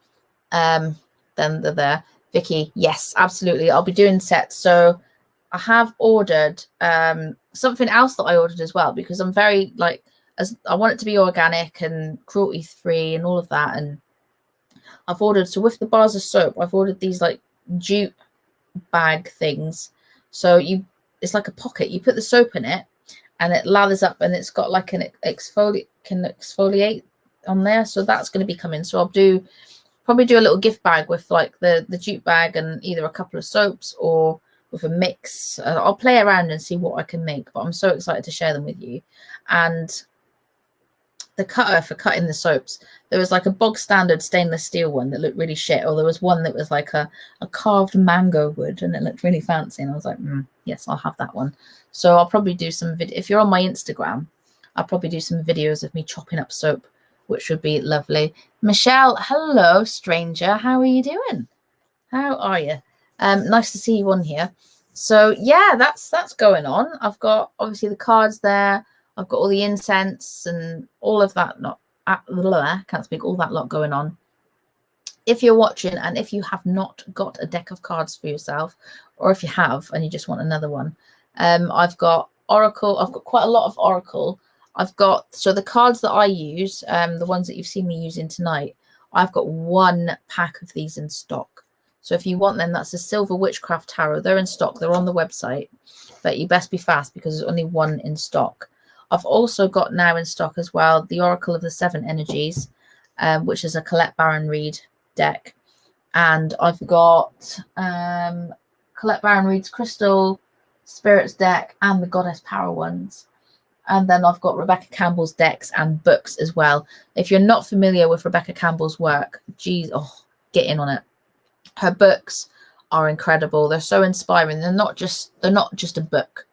then they're there. Vicky, yes, absolutely. I'll be doing sets. So I have ordered something else that I ordered as well, because I'm very I want it to be organic and cruelty free and all of that. And I've ordered, so with the bars of soap, I've ordered these like jute bag things. So it's like a pocket. You put the soap in it and it lathers up, and it's got like an exfoliate on there. So that's going to be coming. So I'll probably do a little gift bag with like the jute bag and either a couple of soaps or with a mix. I'll play around and see what I can make, but I'm so excited to share them with you. And the cutter for cutting the soaps, there was like a bog standard stainless steel one that looked really shit, or there was one that was like a carved mango wood and it looked really fancy, and I was like, yes, I'll have that one. So I'll probably do some if you're on my Instagram, I'll probably do some videos of me chopping up soap, which would be lovely. Michelle, hello stranger, how are you doing? How are you? Nice to see you on here. So yeah, that's going on. I've got obviously the cards there. I've got all the incense and all of that. Can't speak. All that lot going on. If you're watching and if you have not got a deck of cards for yourself, or if you have and you just want another one, I've got Oracle. I've got quite a lot of Oracle. So the cards that I use, the ones that you've seen me using tonight, I've got one pack of these in stock. So if you want them, that's the Silver Witchcraft Tarot. They're in stock. They're on the website, but you best be fast because there's only one in stock. I've also got now in stock as well the Oracle of the Seven Energies, which is a Colette Baron Reid deck. And I've got Colette Baron Reid's Crystal Spirits deck and the Goddess Power ones. And then I've got Rebecca Campbell's decks and books as well. If you're not familiar with Rebecca Campbell's work, geez, get in on it. Her books are incredible. They're so inspiring. They're not just a book.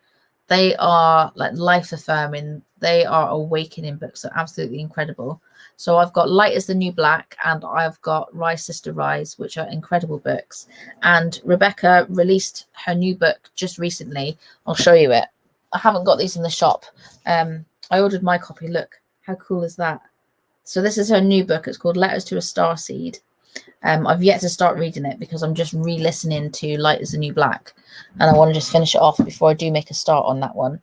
They are like life affirming. They are awakening books. They're absolutely incredible. So I've got Light as the New Black and I've got Rise Sister Rise, which are incredible books. And Rebecca released her new book just recently. I'll show you it. I haven't got these in the shop. I ordered my copy. Look, how cool is that? So this is her new book. It's called Letters to a Starseed. I've yet to start reading it because I'm just re-listening to Light as the New Black, and I want to just finish it off before I do make a start on that one.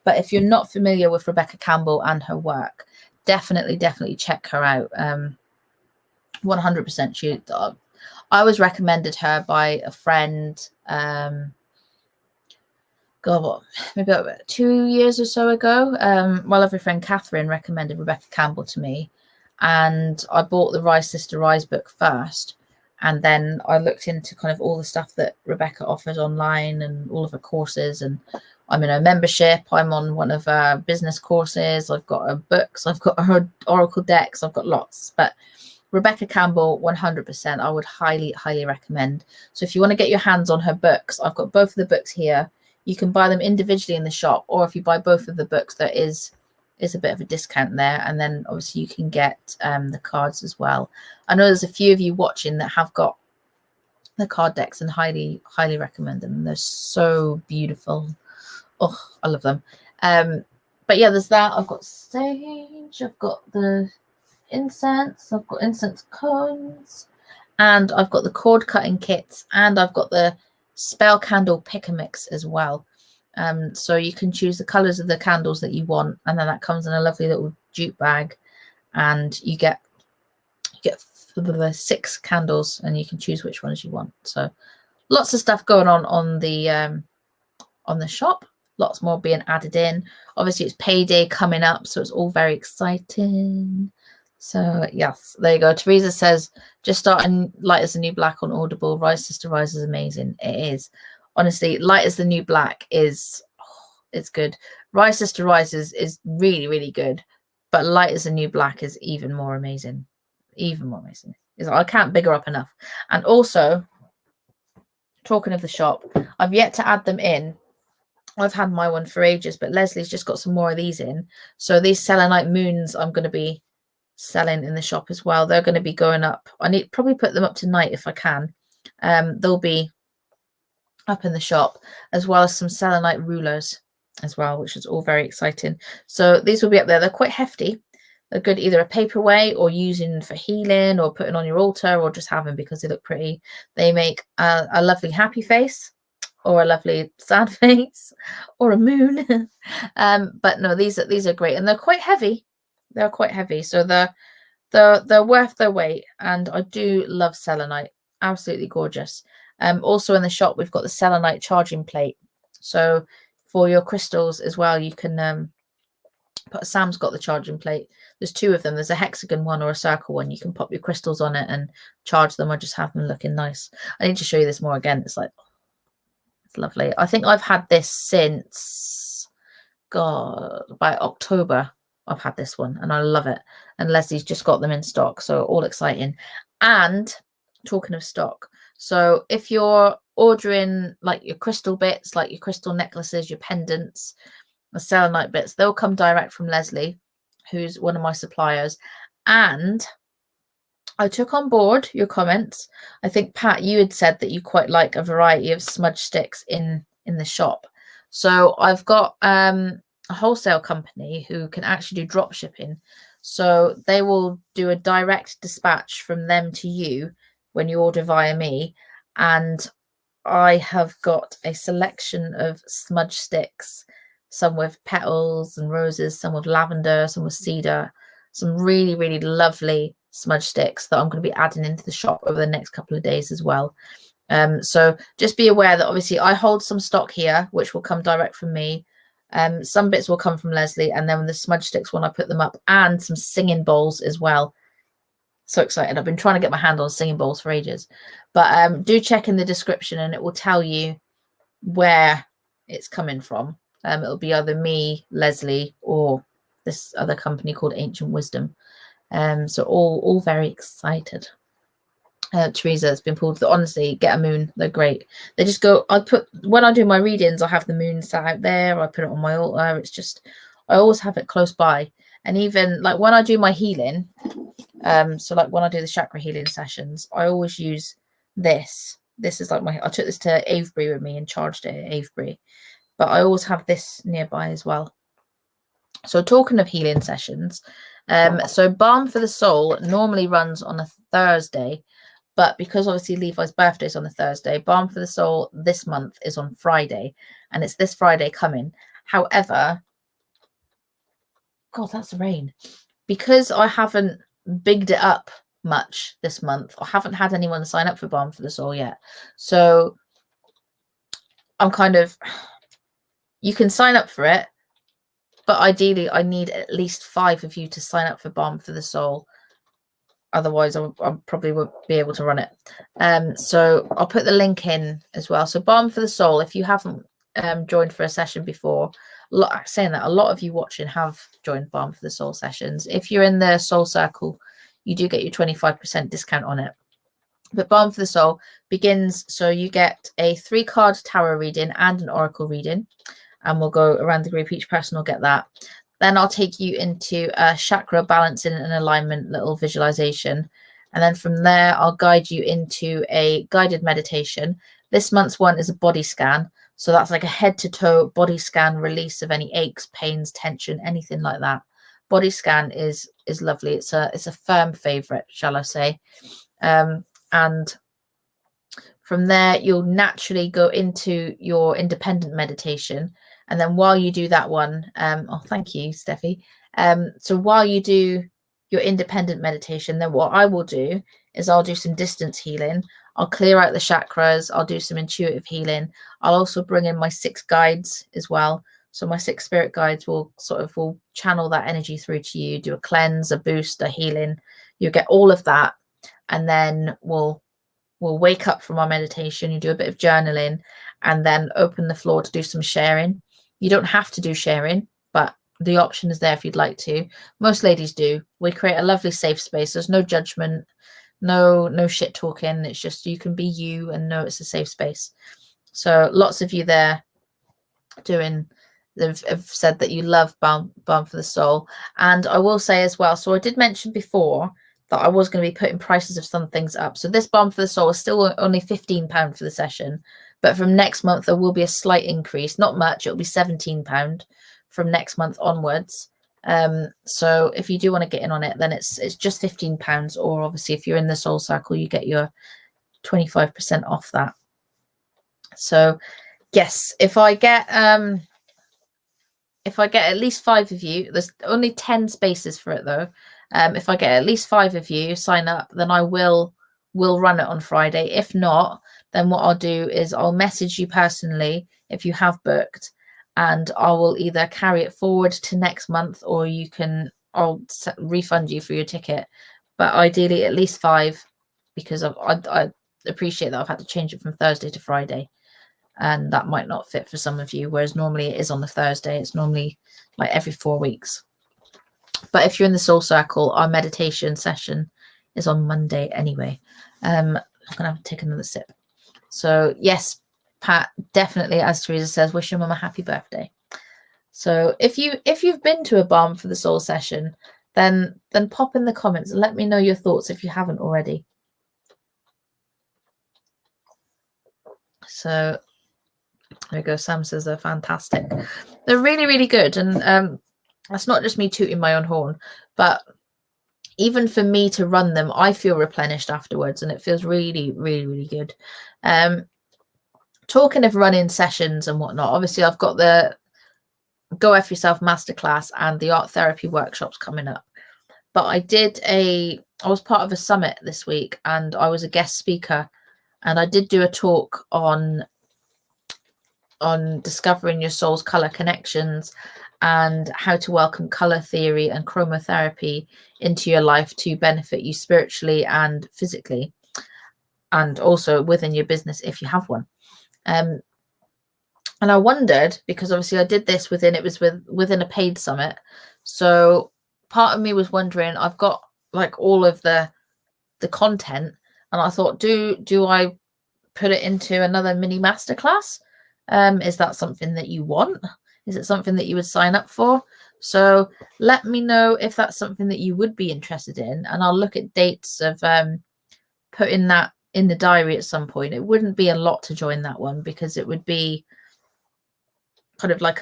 But if you're not familiar with Rebecca Campbell and her work, definitely check her out. 100%. I was recommended her by a friend. God, what, maybe about 2 years or so ago. My lovely friend Catherine recommended Rebecca Campbell to me, and I bought the Rise Sister Rise book first, and then I looked into kind of all the stuff that Rebecca offers online and all of her courses. And I'm in a membership. I'm on one of her business courses. I've got her books. I've got her Oracle decks. I've got lots. But Rebecca Campbell, 100%, I would highly, highly recommend. So if you want to get your hands on her books, I've got both of the books here. You can buy them individually in the shop, or if you buy both of the books, there is a bit of a discount there. And then obviously you can get the cards as well. I know there's a few of you watching that have got the card decks, and highly, highly recommend them. They're so beautiful. Oh, I love them. But yeah, there's that. I've got sage. I've got the incense. I've got incense cones. And I've got the cord cutting kits. And I've got the spell candle pick a mix as well. So you can choose the colors of the candles that you want, and then that comes in a lovely little jute bag, and you get 6 candles, and you can choose which ones you want. So lots of stuff going on the shop. Lots more being added in. Obviously, it's payday coming up, so it's all very exciting. So yes, there you go. Teresa says, just starting Light as the New Black on Audible. Rise Sister Rise is amazing. It is. Honestly, Light as the New Black is, it's good. Rise Sister Rise is really, really good. But Light as the New Black is even more amazing. Even more amazing. I can't big her up enough. And also, talking of the shop, I've yet to add them in. I've had my one for ages, but Leslie's just got some more of these in. So these selenite moons I'm going to be selling in the shop as well. They're going to be going up. I need probably put them up tonight if I can. They'll be up in the shop, as well as some selenite rulers as well, which is all very exciting. So these will be up there. They're quite hefty. They're good either a paperweight or using for healing or putting on your altar, or just having because they look pretty. They make a lovely happy face, or a lovely sad face, or a moon. But no, these are great, and they're quite heavy. They're quite heavy, so they're worth their weight. And I do love selenite. Absolutely gorgeous. Also in the shop we've got the selenite charging plate. So for your crystals as well, you can Sam's got the charging plate. There's 2 of them. There's a hexagon one or a circle one. You can pop your crystals on it and charge them, or just have them looking nice. I need to show you this more again. It's like, it's lovely. I think I've had this since, God, by October. I've had this one and I love it. And Leslie's just got them in stock, so all exciting. And talking of stock, so if you're ordering like your crystal bits, like your crystal necklaces, your pendants, the selenite bits, they'll come direct from Leslie, who's one of my suppliers. And I took on board your comments. I think, Pat, you had said that you quite like a variety of smudge sticks in the shop. So I've got a wholesale company who can actually do drop shipping. So they will do a direct dispatch from them to you when you order via me. And I have got a selection of smudge sticks, some with petals and roses, some with lavender, some with cedar, some really, really lovely smudge sticks that I'm going to be adding into the shop over the next couple of days as well. So just be aware that obviously I hold some stock here, which will come direct from me. Some bits will come from Leslie, and then the smudge sticks when I put them up, and some singing bowls as well. So excited. I've been trying to get my hand on singing bowls for ages. But do check in the description and it will tell you where it's coming from. It'll be either me, Leslie, or this other company called Ancient Wisdom. So all very excited. Teresa has been pulled. Honestly, get a moon. They're great. They just go. When I do my readings, I have the moon sat out there. I put it on my altar. It's just, I always have it close by. And even like when I do my healing, so like when I do the chakra healing sessions, I always use this. This is like I took this to Avebury with me and charged it at Avebury, but I always have this nearby as well. So talking of healing sessions, so Balm for the Soul normally runs on a Thursday, but because obviously Levi's birthday is on the Thursday, Balm for the Soul this month is on Friday, and it's this Friday coming. However, God, that's rain. Because I haven't bigged it up much this month. I haven't had anyone sign up for Balm for the Soul yet. So I'm kind of, you can sign up for it, but ideally I need at least 5 of you to sign up for Balm for the Soul. Otherwise I probably won't be able to run it. So I'll put the link in as well. So Balm for the Soul, if you haven't joined for a session before, saying that, a lot of you watching have joined Balm for the Soul sessions. If you're in the Soul Circle, you do get your 25% discount on it. But Balm for the Soul begins, so you get a 3-card tarot reading and an oracle reading, and we'll go around the group. Each person will get that. Then I'll take you into a chakra balancing and alignment little visualization. And then from there, I'll guide you into a guided meditation. This month's one is a body scan. So that's like a head to toe body scan, release of any aches, pains, tension, anything like that. Body scan is lovely. It's a firm favorite, shall I say. And from there, you'll naturally go into your independent meditation. And then while you do that one, oh, thank you, Steffi. So while you do your independent meditation, then what I will do is I'll do some distance healing. I'll clear out the chakras. I'll do some intuitive healing. I'll also bring in my 6 guides as well. So my 6 spirit guides will channel that energy through to you, do a cleanse, a boost, a healing. You'll get all of that. And then we'll wake up from our meditation, you do a bit of journaling, and then open the floor to do some sharing. You don't have to do sharing, but the option is there if you'd like to. Most ladies do. We create a lovely safe space. There's no judgment, no shit talking. It's just you can be you and know it's a safe space. So lots of you there have said that you love Balm for the Soul. And I will say as well, so I did mention before that I was going to be putting prices of some things up. So this Balm for the Soul is still only £15 for the session, but from next month there will be a slight increase. Not much, it'll be £17 from next month onwards. So if you do want to get in on it, then it's just £15, or obviously if you're in the Soul Circle, you get your 25% off that. So yes, if I get at least 5 of you, there's only 10 spaces for it though. If I get at least 5 of you sign up, then I will run it on Friday. If not, then what I'll do is I'll message you personally if you have booked, and I will either carry it forward to next month, or I'll refund you for your ticket. But ideally at least 5, because I appreciate that I've had to change it from Thursday to Friday, and that might not fit for some of you, whereas normally it is on the Thursday. It's normally like every 4 weeks. But if you're in the Soul Circle, our meditation session is on Monday anyway. I'm gonna have to take another sip. So yes, Pat, definitely, as Teresa says, wish your mum a happy birthday. So if you've been to a Balm for the Soul session, then pop in the comments and let me know your thoughts if you haven't already. So there we go. Sam says they're fantastic. They're really, really good. And that's not just me tooting my own horn, but even for me to run them, I feel replenished afterwards, and it feels really, really, really good. Talking of running sessions and whatnot, obviously I've got the Go F Yourself masterclass and the art therapy workshops coming up. But I was part of a summit this week, and I was a guest speaker, and I did do a talk on discovering your soul's color connections and how to welcome color theory and chromotherapy into your life to benefit you spiritually and physically, and also within your business if you have one. And I wondered, because obviously I did this within a paid summit, so part of me was wondering, I've got like all of the content, and I thought, do I put it into another mini masterclass? Is that something that you want? Is it something that you would sign up for? So let me know if that's something that you would be interested in, and I'll look at dates of putting that in the diary at some point. It wouldn't be a lot to join that one, because it would be kind of like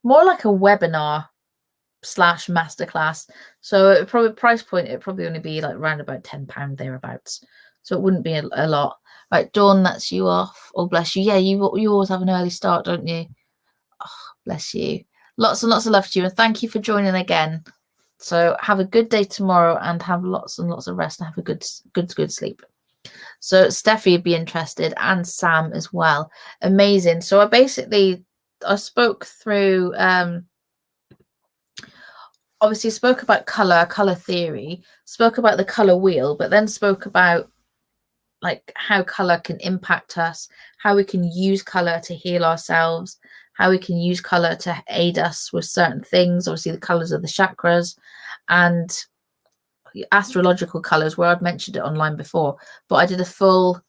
more like a webinar / masterclass. So it probably price point, it'd probably only be like around about £10 thereabouts. So it wouldn't be a lot. Right, Dawn, that's you off. Oh, bless you. Yeah, you always have an early start, don't you? Oh, bless you. Lots and lots of love to you, and thank you for joining again. So have a good day tomorrow and have lots and lots of rest and have a good sleep. So Steffi would be interested and Sam as well. Amazing. So I spoke through obviously spoke about color theory, spoke about the color wheel, but then spoke about like how color can impact us, how we can use color to heal ourselves, how we can use color to aid us with certain things. Obviously the colors of the chakras and astrological colors, where I'd mentioned it online before, but I did a full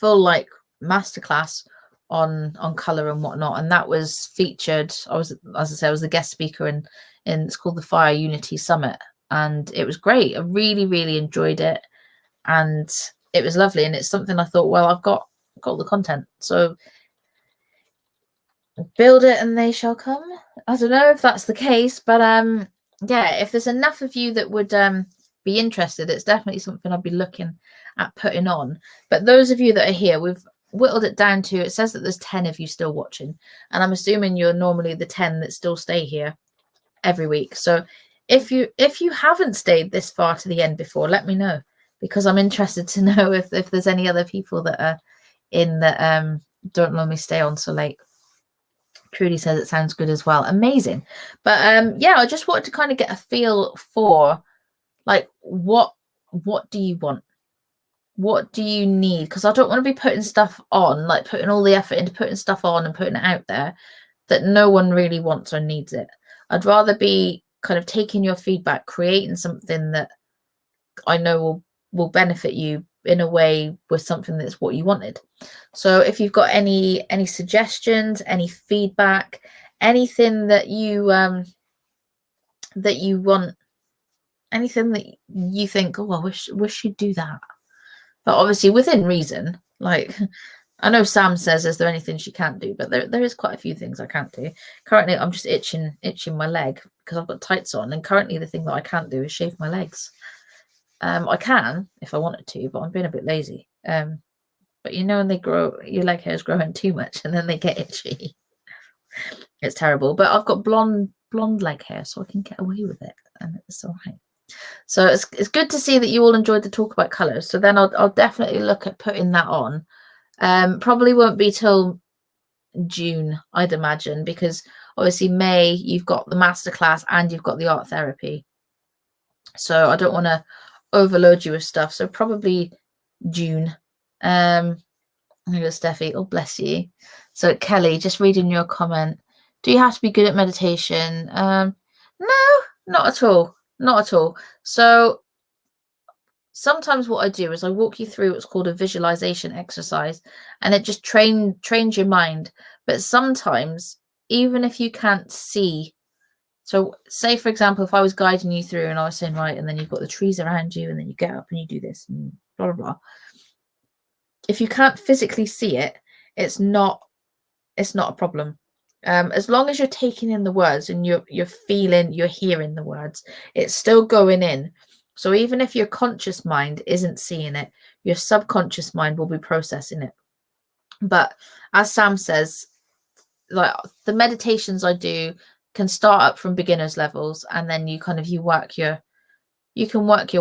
like masterclass on color and whatnot, and that was featured. I was, as I said, I was the guest speaker in it's called the Fire Unity Summit, and it was great. I really enjoyed it, and it was lovely. And it's something I thought, well, I've got the content, so build it and they shall come. I don't know if that's the case, but yeah, if there's enough of you that would be interested, it's definitely something I'd be looking at putting on. But those of you that are here, we've whittled it down to, it says that there's 10 of you still watching, and I'm assuming you're normally the 10 that still stay here every week. So if you haven't stayed this far to the end before, let me know, because I'm interested to know if there's any other people that are in that don't normally stay on so late. Trudy says it sounds good as well. Amazing. But yeah, I just wanted to kind of get a feel for like what do you want? What do you need? Because I don't want to be putting stuff on, like putting all the effort into putting stuff on and putting it out there that no one really wants or needs it. I'd rather be kind of taking your feedback, creating something that I know will benefit you in a way with something that's what you wanted. So if you've got any suggestions, any feedback, anything that you want, anything that you think, oh, I wish you'd do that, but obviously within reason. Like, I know Sam says, is there anything she can't do? But there is quite a few things I can't do. Currently, I'm just itching my leg because I've got tights on, and currently the thing that I can't do is shave my legs. I can if I wanted to, but I'm being a bit lazy. But you know, when they grow, your leg hair is growing too much, and then they get itchy. It's terrible. But I've got blonde leg hair, so I can get away with it, and it's all right. So it's good to see that you all enjoyed the talk about colours. So then I'll definitely look at putting that on. Probably won't be till June, I'd imagine, because obviously May you've got the masterclass and you've got the art therapy. So I don't want to overload you with stuff. So probably June. Here goes Steffi. Oh, bless you. So Kelly, just reading your comment. Do you have to be good at meditation? No, not at all. Not at all. So sometimes what I do is I walk you through what's called a visualization exercise, and it just trains your mind. But sometimes, even if you can't see, so say for example, if I was guiding you through and I was saying, right, and then you've got the trees around you, and then you get up and you do this and blah blah blah. If you can't physically see it, it's not a problem. As long as you're taking in the words and you're hearing the words, it's still going in. So even if your conscious mind isn't seeing it, your subconscious mind will be processing it. But as Sam says, like the meditations I do can start up from beginners levels, and then you can work your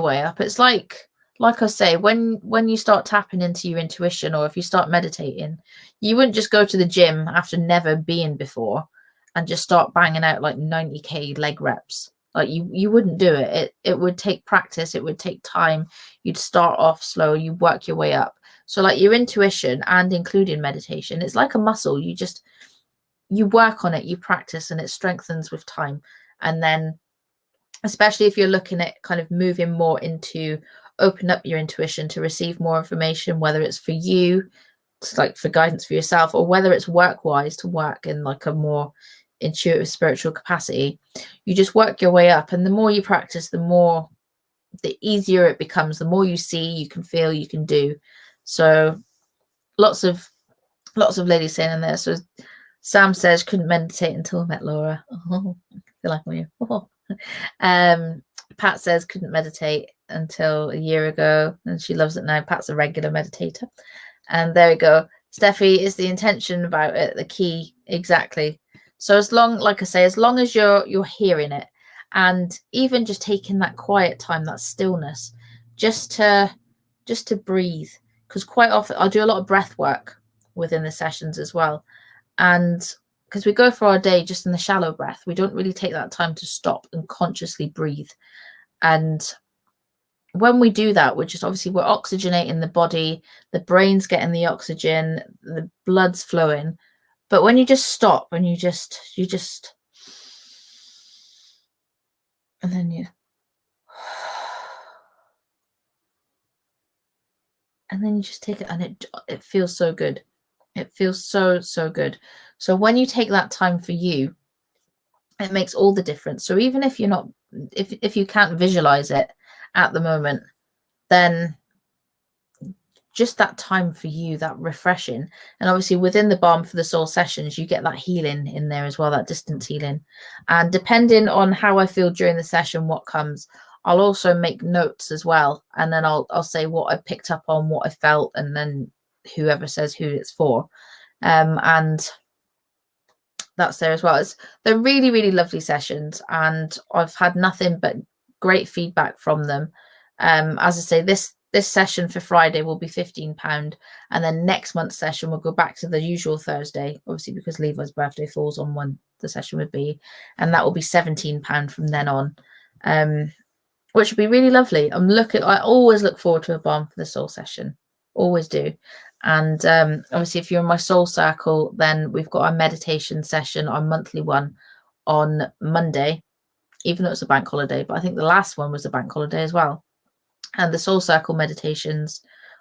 way up. It's like I say, when you start tapping into your intuition, or if you start meditating, you wouldn't just go to the gym after never being before and just start banging out like 90k leg reps. Like you wouldn't do it. It would take practice. It would take time. You'd start off slow. You work your way up. So like your intuition and including meditation, it's like a muscle. You work on it, you practice, and it strengthens with time. And then especially if you're looking at kind of moving more into open up your intuition to receive more information, whether it's for you, it's like for guidance for yourself, or whether it's work wise to work in like a more intuitive spiritual capacity, you just work your way up. And the more you practice, the easier it becomes. The more you see, you can feel, you can do. So lots of ladies saying in there. So Sam says couldn't meditate until I met Laura. Oh, I feel like I'm you. Pat says couldn't meditate until a year ago, and she loves it now. Pat's a regular meditator. And there we go. Steffi, is the intention about it the key? Exactly. So as long, like I say, as long as you're hearing it, And even just taking that quiet time, that stillness, just to breathe, because quite often I do a lot of breath work within the sessions as well. And because we go for our day just in the shallow breath, we don't really take that time to stop and consciously breathe. And when we do that, we're oxygenating the body, the brain's getting the oxygen, the blood's flowing. But when you just stop and you just and then you just take it, and it feels so good. It feels so good. So when you take that time for you, it makes all the difference. So even if you're not, if you can't visualize it at the moment, then just that time for you, that refreshing. And obviously within the Balm for the Soul sessions, you get that healing in there as well, that distance healing. And depending on how I feel during the session, what comes, I'll also make notes as well. And then I'll say what I picked up on, what I felt, and then whoever says who it's for. And that's there as well. They're really, really lovely sessions, and I've had nothing but great feedback from them. As I say, this session for Friday will be £15, and then next month's session will go back to the usual Thursday, obviously because Levi's birthday falls on when the session would be, and that will be £17 from then on, which would be really lovely. I always look forward to a Balm for the Soul session, always do. And obviously if you're in my soul circle, then we've got our meditation session, our monthly one, on Monday, even though it's a bank holiday, but I think the last one was a bank holiday as well. And the soul circle meditations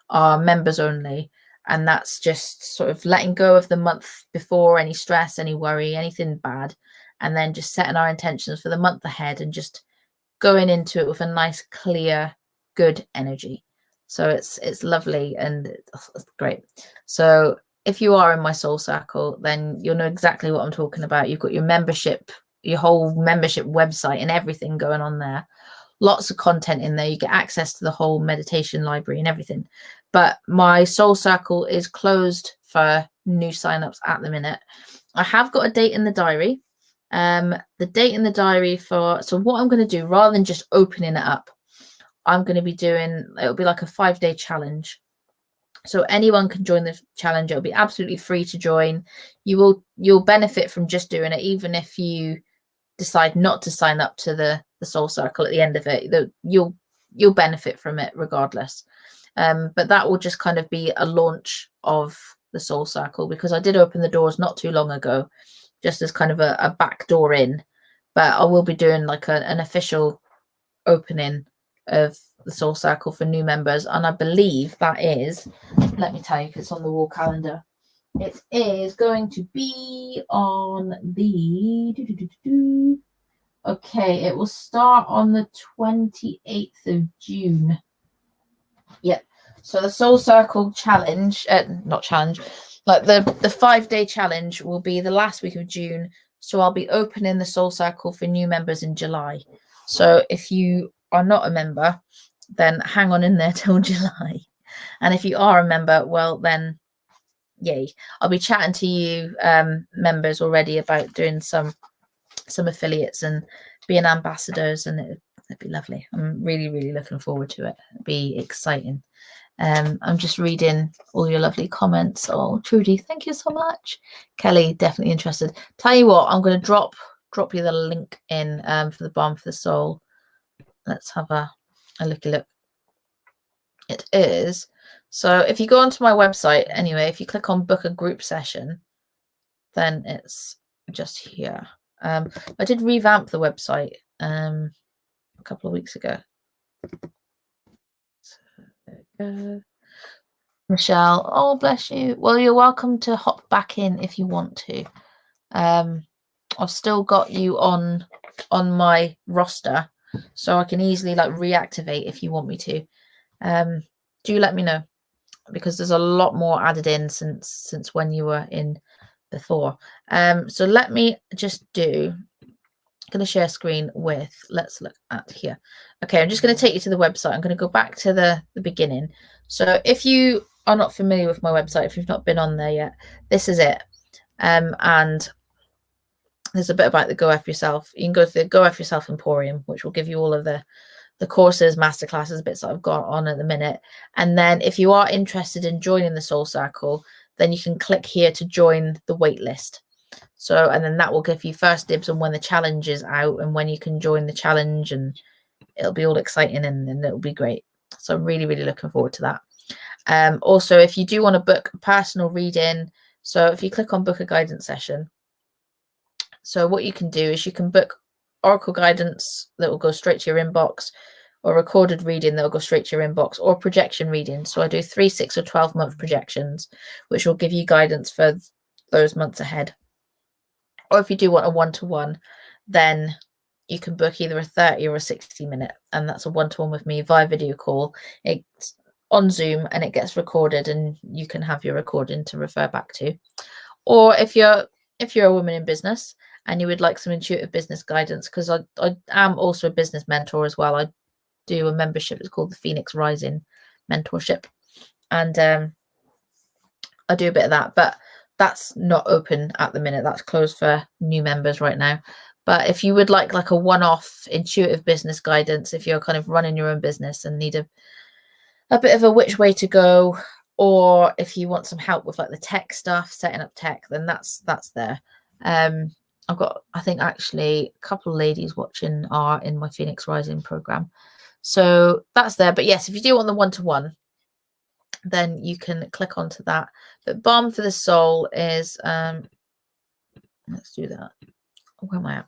are members only, and that's just sort of letting go of the month before, any stress, any worry, anything bad, and then just setting our intentions for the month ahead and just going into it with a nice, clear, good energy. So it's lovely and it's great. So if you are in my soul circle, then you'll know exactly what I'm talking about. You've got your membership, your whole membership website and everything going on there. Lots of content in there. You get access to the whole meditation library and everything. But my soul circle is closed for new signups at the minute. I have got a date in the diary. The date in the diary so what I'm going to do, rather than just opening it up, I'm going to be doing, it'll be like a 5-day challenge. So anyone can join the challenge. It'll be absolutely free to join. You'll benefit from just doing it, even if you decide not to sign up to the soul circle at the end of it. You'll benefit from it regardless. But that will just kind of be a launch of the soul circle, because I did open the doors not too long ago, just as kind of a back door in. But I will be doing like an official opening of the soul circle for new members, and I believe that is, let me tell you, because it's on the wall calendar, it is going to be on the okay, it will start on the 28th of June. Yep. So the soul circle challenge, not challenge, like the 5-day challenge will be the last week of June. So I'll be opening the soul circle for new members in July. So if you are not a member, then hang on in there till July. And if you are a member, well, then yay. I'll be chatting to you members already about doing some affiliates and being ambassadors, and it'd be lovely. I'm really, really looking forward to it. It'd be exciting. I'm just reading all your lovely comments. Oh, Trudy, thank you so much. Kelly, definitely interested. Tell you what, I'm going to drop you the link in for the Balm for the Soul. Let's have a looky look. It is, so if you go onto my website anyway, if you click on book a group session, then it's just here. I did revamp the website a couple of weeks ago. So there we go. Michelle, oh bless you. Well, you're welcome to hop back in if you want to. I've still got you on my roster, so I can easily like reactivate if you want me to. Do let me know, because there's a lot more added in since when you were in before. So let me just I'm going to share screen with, let's look at here. Okay, I'm just going to take you to the website. I'm going to go back to the beginning. So if you are not familiar with my website, if you've not been on there yet, this is it. And there's a bit about the Go F Yourself. You can go to the Go F Yourself Emporium, which will give you all of the courses, masterclasses, bits that I've got on at the minute. And then if you are interested in joining the Soul Circle, then you can click here to join the wait list. So, and then that will give you first dibs on when the challenge is out and when you can join the challenge, and it'll be all exciting and it'll be great. So I'm really, really looking forward to that. Also, if you do want to book a personal reading, so if you click on book a guidance session, so what you can do is you can book oracle guidance that will go straight to your inbox, or recorded reading that will go straight to your inbox, or projection reading. So I do 3, 6 or 12 month projections, which will give you guidance for those months ahead. Or if you do want a one-to-one, then you can book either a 30 or a 60-minute, and that's a one-to-one with me via video call. It's on Zoom and it gets recorded, and you can have your recording to refer back to. Or if you're a woman in business and you would like some intuitive business guidance, because I am also a business mentor as well. I do a membership. It's called the Phoenix Rising Mentorship, and I do a bit of that, but that's not open at the minute. That's closed for new members right now. But if you would like a one-off intuitive business guidance, if you're kind of running your own business and need a bit of a which way to go, or if you want some help with like the tech stuff, setting up tech, then that's there. I've got, I think actually a couple of ladies watching are in my Phoenix Rising program, so that's there. But yes, if you do want the one-to-one, then you can click onto that. But Balm for the Soul is let's do that. Where am I at?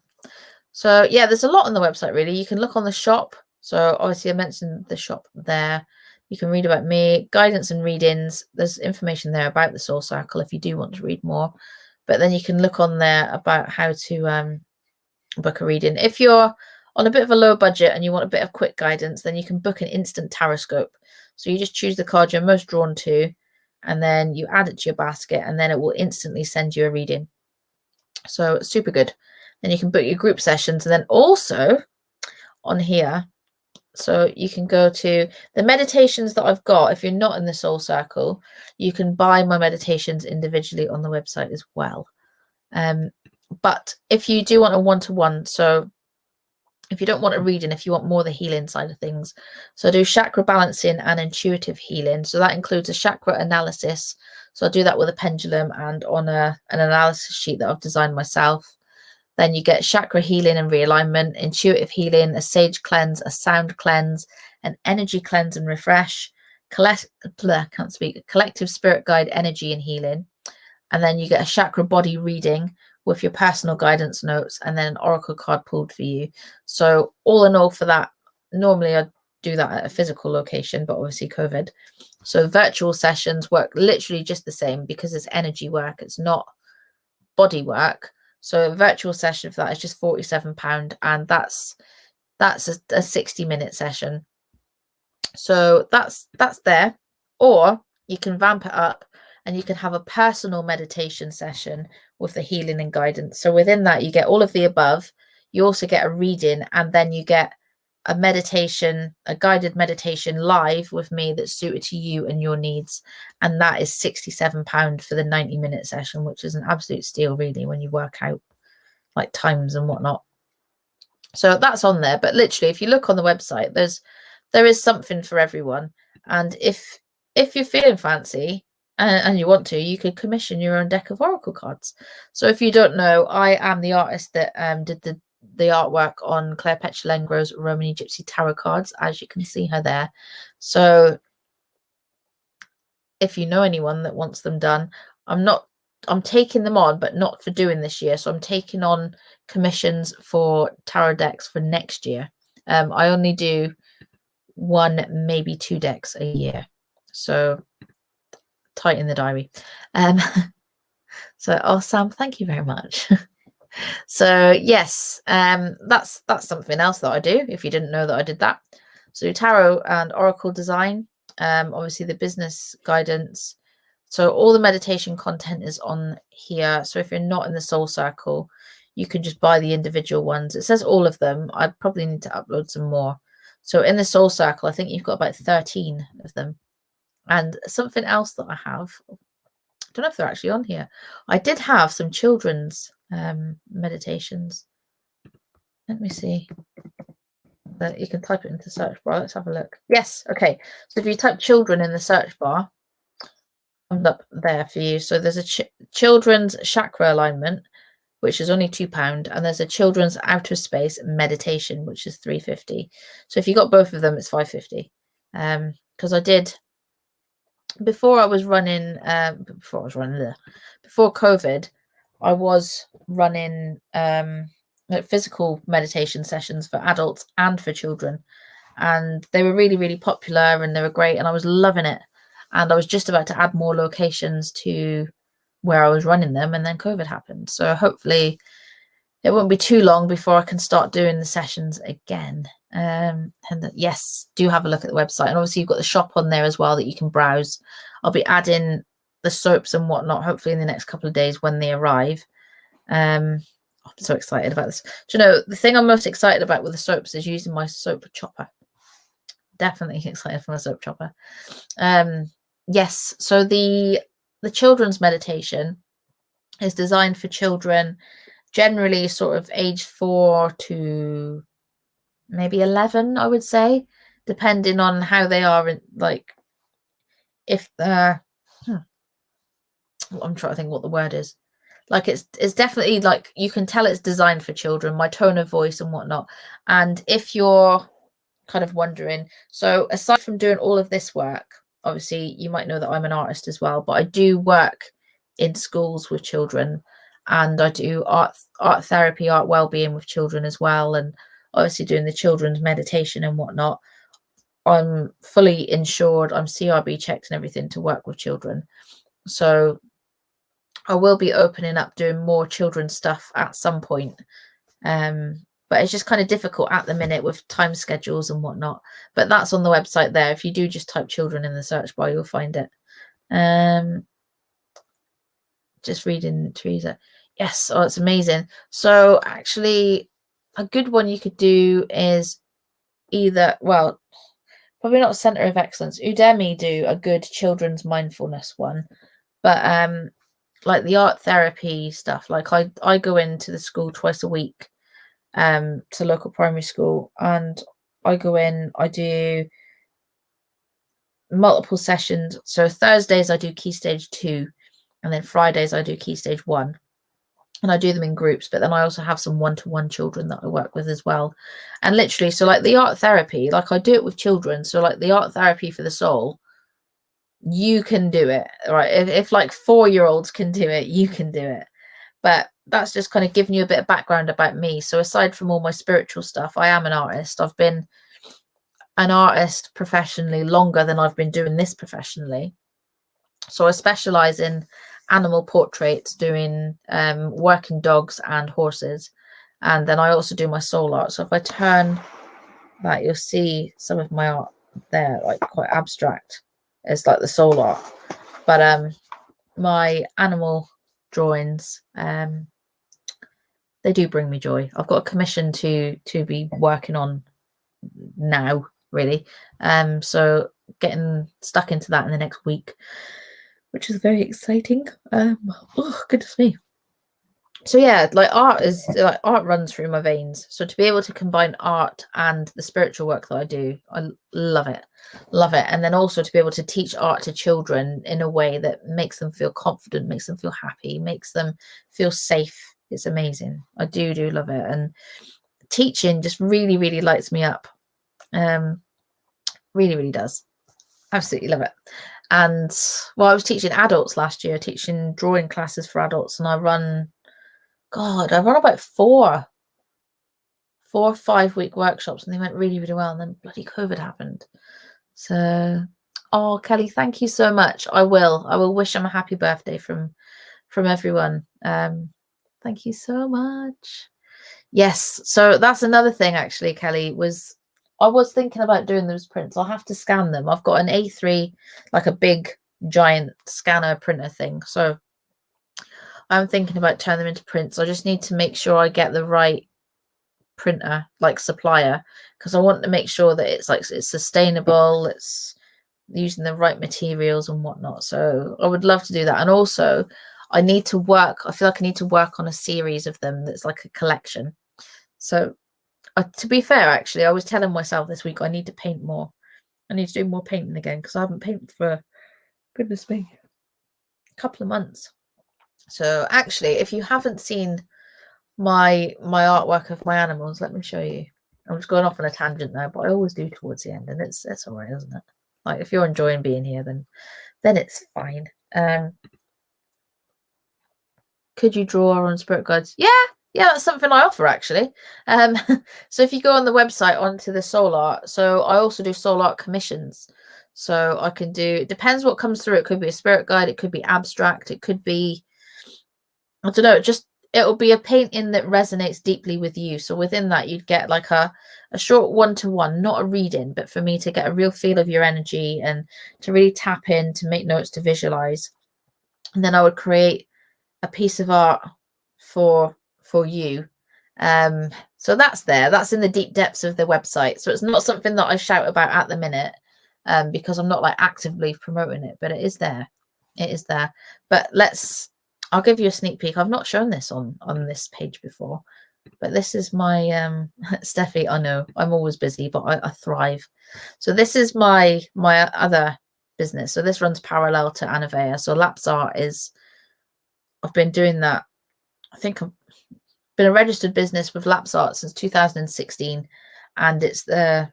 So yeah, there's a lot on the website really. You can look on the shop. So obviously I mentioned the shop there. You can read about me, guidance and readings. There's information there about the Soul Circle if you do want to read more. But then you can look on there about how to book a reading. If you're on a bit of a low budget and you want a bit of quick guidance, then you can book an instant tarot scope. So you just choose the card you're most drawn to, and then you add it to your basket, and then it will instantly send you a reading. So it's super good. Then you can book your group sessions, and then also on here, so you can go to the meditations that I've got. If you're not in the Soul Circle, you can buy my meditations individually on the website as well. But if you do want a one-to-one, so if you don't want a reading, if you want more the healing side of things, so I do chakra balancing and intuitive healing. So that includes a chakra analysis. So I'll do that with a pendulum and on an analysis sheet that I've designed myself. Then you get chakra healing and realignment, intuitive healing, a sage cleanse, a sound cleanse, an energy cleanse and refresh, collective spirit guide energy and healing. And then you get a chakra body reading with your personal guidance notes, and then an oracle card pulled for you. So all in all for that, normally I'd do that at a physical location, but obviously COVID. So virtual sessions work literally just the same because it's energy work. It's not body work. So a virtual session for that is just £47, and that's a 60-minute session. So that's there. Or you can vamp it up and you can have a personal meditation session with the healing and guidance. So within that, you get all of the above. You also get a reading, and then you get a meditation, a guided meditation live with me that's suited to you and your needs. And that is £67 for the 90-minute session, which is an absolute steal really when you work out like times and whatnot. So that's on there. But literally, if you look on the website, there is something for everyone. And if you're feeling fancy and you want to, you could commission your own deck of oracle cards. So if you don't know, I am the artist that did the artwork on Claire Petulengro's Romany Gypsy Tarot cards, as you can see her there. So if you know anyone that wants them done, I'm taking them on, but not for doing this year. So I'm taking on commissions for tarot decks for next year. I only do 1, maybe 2 decks a year. So tight in the diary. So, oh, Sam, thank you very much. So yes, that's something else that I do, if you didn't know that I did that. So tarot and oracle design, obviously the business guidance. So all the meditation content is on here. So if you're not in the Soul Circle, you can just buy the individual ones. It says all of them. I probably need to upload some more. So in the Soul Circle, I think you've got about 13 of them. And something else that I have, I don't know if they're actually on here. I did have some children's meditations. Let me see. That you can type it into the search bar. Let's have a look. Yes, okay. So if you type children in the search bar, comes up there for you. So there's a children's chakra alignment, which is only £2, and there's a children's outer space meditation, which is £3.50. So if you got both of them, it's £5.50. Because I did before COVID, I was running like physical meditation sessions for adults and for children, and they were really, really popular and they were great, and I was loving it. And I was just about to add more locations to where I was running them, and then COVID happened. So hopefully it won't be too long before I can start doing the sessions again. And yes, do have a look at the website, and obviously you've got the shop on there as well that you can browse. I'll be adding the soaps and whatnot hopefully in the next couple of days when they arrive. I'm so excited about this. Do you know, the thing I'm most excited about with the soaps is using my soap chopper. Definitely excited for my soap chopper. Yes, so the children's meditation is designed for children generally sort of age 4 to maybe 11, I would say, depending on how they are. Like, if I'm trying to think what the word is. Like, it's definitely, like, you can tell it's designed for children, my tone of voice and whatnot. And if you're kind of wondering, so aside from doing all of this work, obviously you might know that I'm an artist as well, but I do work in schools with children, and I do art therapy, art well-being with children as well, and obviously doing the children's meditation and whatnot. I'm fully insured, I'm CRB checked and everything to work with children. So I will be opening up doing more children's stuff at some point. But it's just kind of difficult at the minute with time schedules and whatnot. But that's on the website there. If you do just type children in the search bar, you'll find it. Just reading Teresa. Yes, oh, it's amazing. So actually, a good one you could do is either, well, probably not Centre of Excellence. Udemy do a good children's mindfulness one. But like the art therapy stuff, like I go into the school twice a week, to local primary school, and I go in, I do multiple sessions. So Thursdays I do Key Stage 2, and then Fridays I do Key Stage 1, and I do them in groups. But then I also have some one-to-one children that I work with as well. And literally, so like the art therapy, like I do it with children, so like the art therapy for the soul, you can do it, right? If like 4-year-olds can do it, you can do it. But that's just kind of giving you a bit of background about me. So aside from all my spiritual stuff, I am an artist. I've been an artist professionally longer than I've been doing this professionally. So I specialize in animal portraits, doing working dogs and horses. And then I also do my soul art. So if I turn that, you'll see some of my art there, like quite abstract. It's like the soul art. But my animal drawings, they do bring me joy. I've got a commission to be working on now, really. So getting stuck into that in the next week, which is very exciting. Oh goodness me. So yeah, like art runs through my veins. So to be able to combine art and the spiritual work that I do, I love it. And then also to be able to teach art to children in a way that makes them feel confident, makes them feel happy, makes them feel safe. It's amazing. I do love it. And teaching just really, really lights me up. Really, really does. Absolutely love it. And well, I was teaching adults last year, teaching drawing classes for adults, and I run about 4 or 5 week workshops, and they went really, really well. And then bloody COVID happened. So, oh, Kelly, thank you so much. I will wish them a happy birthday from everyone. Thank you so much. Yes, so that's another thing actually, Kelly, was I was thinking about doing those prints. I'll have to scan them. I've got an A3, like a big giant scanner printer thing. So I'm thinking about turning them into prints. I just need to make sure I get the right printer, like supplier, because I want to make sure that it's sustainable, it's using the right materials and whatnot. So I would love to do that. And also I need to work. I feel like I need to work on a series of them that's like a collection. So to be fair, actually, I was telling myself this week I need to paint more. I need to do more painting again because I haven't painted for, goodness me, a couple of months. So actually, if you haven't seen my artwork of my animals, let me show you. I'm just going off on a tangent now, but I always do towards the end, and it's all right, isn't it? Like if you're enjoying being here, then it's fine. Could you draw our own spirit guides? Yeah, that's something I offer actually. So if you go on the website onto the soul art, so I also do soul art commissions. So I can do, it depends what comes through. It could be a spirit guide, it could be abstract, it could be, I don't know, it'll be a painting that resonates deeply with you. So within that, you'd get like a short one-to-one, not a reading, but for me to get a real feel of your energy and to really tap in, to make notes, to visualize. And then I would create a piece of art for you. So that's in the deep depths of the website. So it's not something that I shout about at the minute, because I'm not like actively promoting it, but it is there. But I'll give you a sneak peek. I've not shown this on this page before, but this is my Steffi. I know I'm always busy, but I thrive. So this is my other business. So this runs parallel to Anavea. So Lapse Art is, I've been doing that. I think I've been a registered business with Lapse Art since 2016, and it's the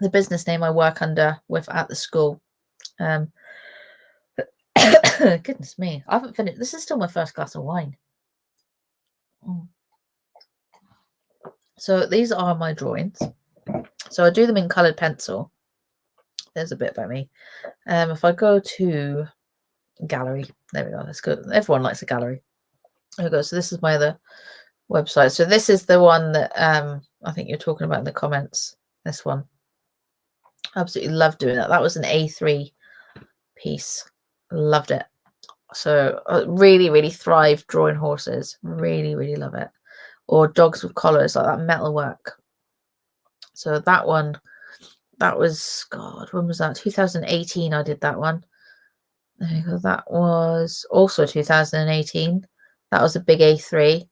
the business name I work under with at the school. Goodness me, I haven't finished. This is still my first glass of wine. So these are my drawings. So I do them in coloured pencil. There's a bit about me. If I go to gallery, there we go. Let's go. Everyone likes a gallery. There we go. So this is my other website. So this is the one that I think you're talking about in the comments. This one. Absolutely love doing that. That was an A3 piece. Loved it. So I really thrive drawing horses. Really love it. Or dogs with collars, like that metalwork. So that one, that was, God, when was that? 2018 I did that one. There you go. That was also 2018. That was a big A3.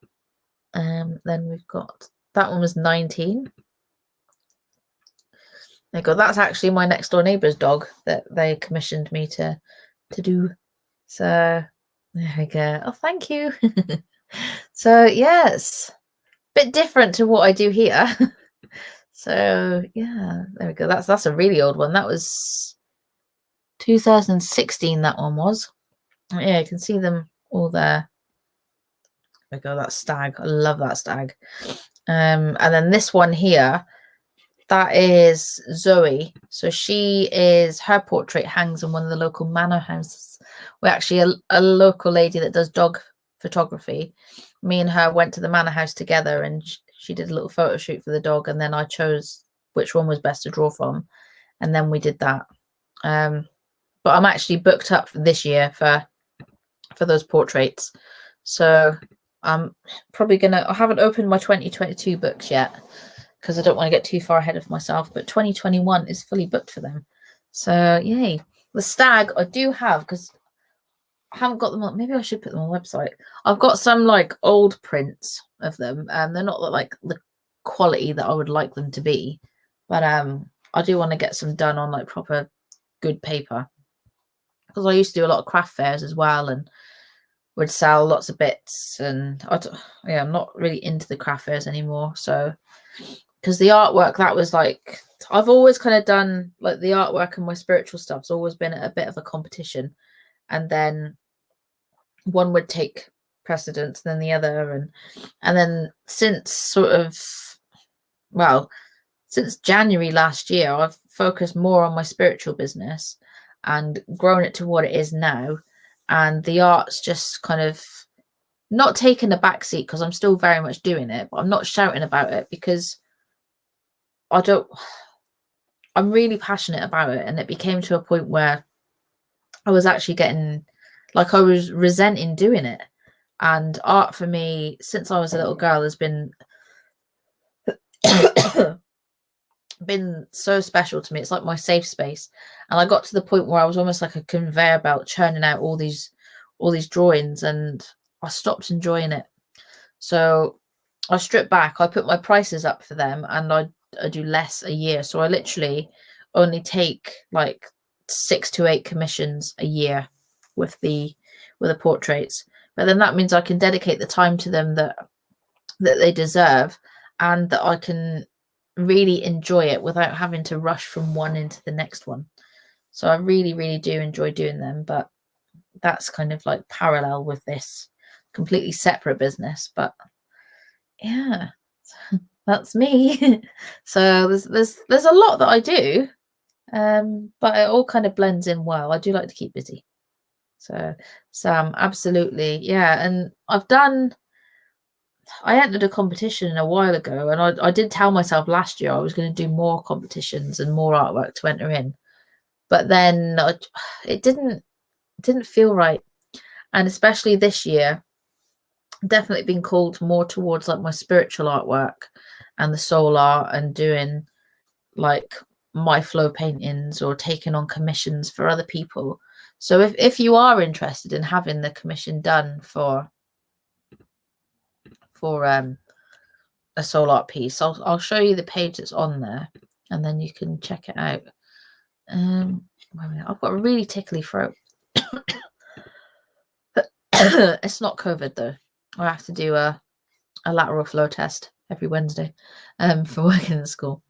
Then we've got, that one was 19. There you go. That's actually my next door neighbour's dog that they commissioned me to do. So there we go. Oh, thank you. So yes, bit different to what I do here. So yeah, there we go. That's a really old one. That was 2016. That one was. Yeah, you can see them all there. There we go. That stag. I love that stag. And then this one here, that is Zoe. So her portrait hangs in one of the local manor houses. We're actually a local lady that does dog photography. Me and her went to the manor house together, and she did a little photo shoot for the dog, and then I chose which one was best to draw from, and then we did that. But I'm actually booked up for this year for those portraits. So I'm probably I haven't opened my 2022 books yet, because I don't want to get too far ahead of myself, but 2021 is fully booked for them. So yay. The stag I do have, because I haven't got them on. Maybe I should put them on the website. I've got some like old prints of them, and they're not like the quality that I would like them to be, but I do want to get some done on like proper good paper, because I used to do a lot of craft fairs as well, and would sell lots of bits. And I'm not really into the craft fairs anymore. So because the artwork, that was like, I've always kind of done like the artwork, and my spiritual stuff's always been a bit of a competition, and then one would take precedence than the other, and then since since January last year, I've focused more on my spiritual business and grown it to what it is now, and the art's just kind of not taken a backseat, because I'm still very much doing it, but I'm not shouting about it, because I'm really passionate about it, and it became to a point where I was actually getting, like, I was resenting doing it. And art for me, since I was a little girl, has been so special to me. It's like my safe space. And I got to the point where I was almost like a conveyor belt, churning out all these all these drawings, and I stopped enjoying it. So I stripped back. I put my prices up for them, and I do less a year. So I literally only take like 6 to 8 commissions a year with the portraits. But then that means I can dedicate the time to them that they deserve, and that I can really enjoy it without having to rush from one into the next one. So I really, really do enjoy doing them. But that's kind of like parallel with this completely separate business. But yeah, that's me. So there's a lot that I do, but it all kind of blends in well. I do like to keep busy. So Sam, absolutely, yeah. And I entered a competition a while ago, and I did tell myself last year I was going to do more competitions and more artwork to enter in, but then it didn't feel right. And especially this year, definitely been called more towards like my spiritual artwork and the soul art, and doing like my flow paintings or taking on commissions for other people. So if you are interested in having the commission done for a soul art piece, I'll show you the page that's on there, and then you can check it out. I've got a really tickly throat. It's not COVID though. I have to do a lateral flow test every Wednesday for working in the school.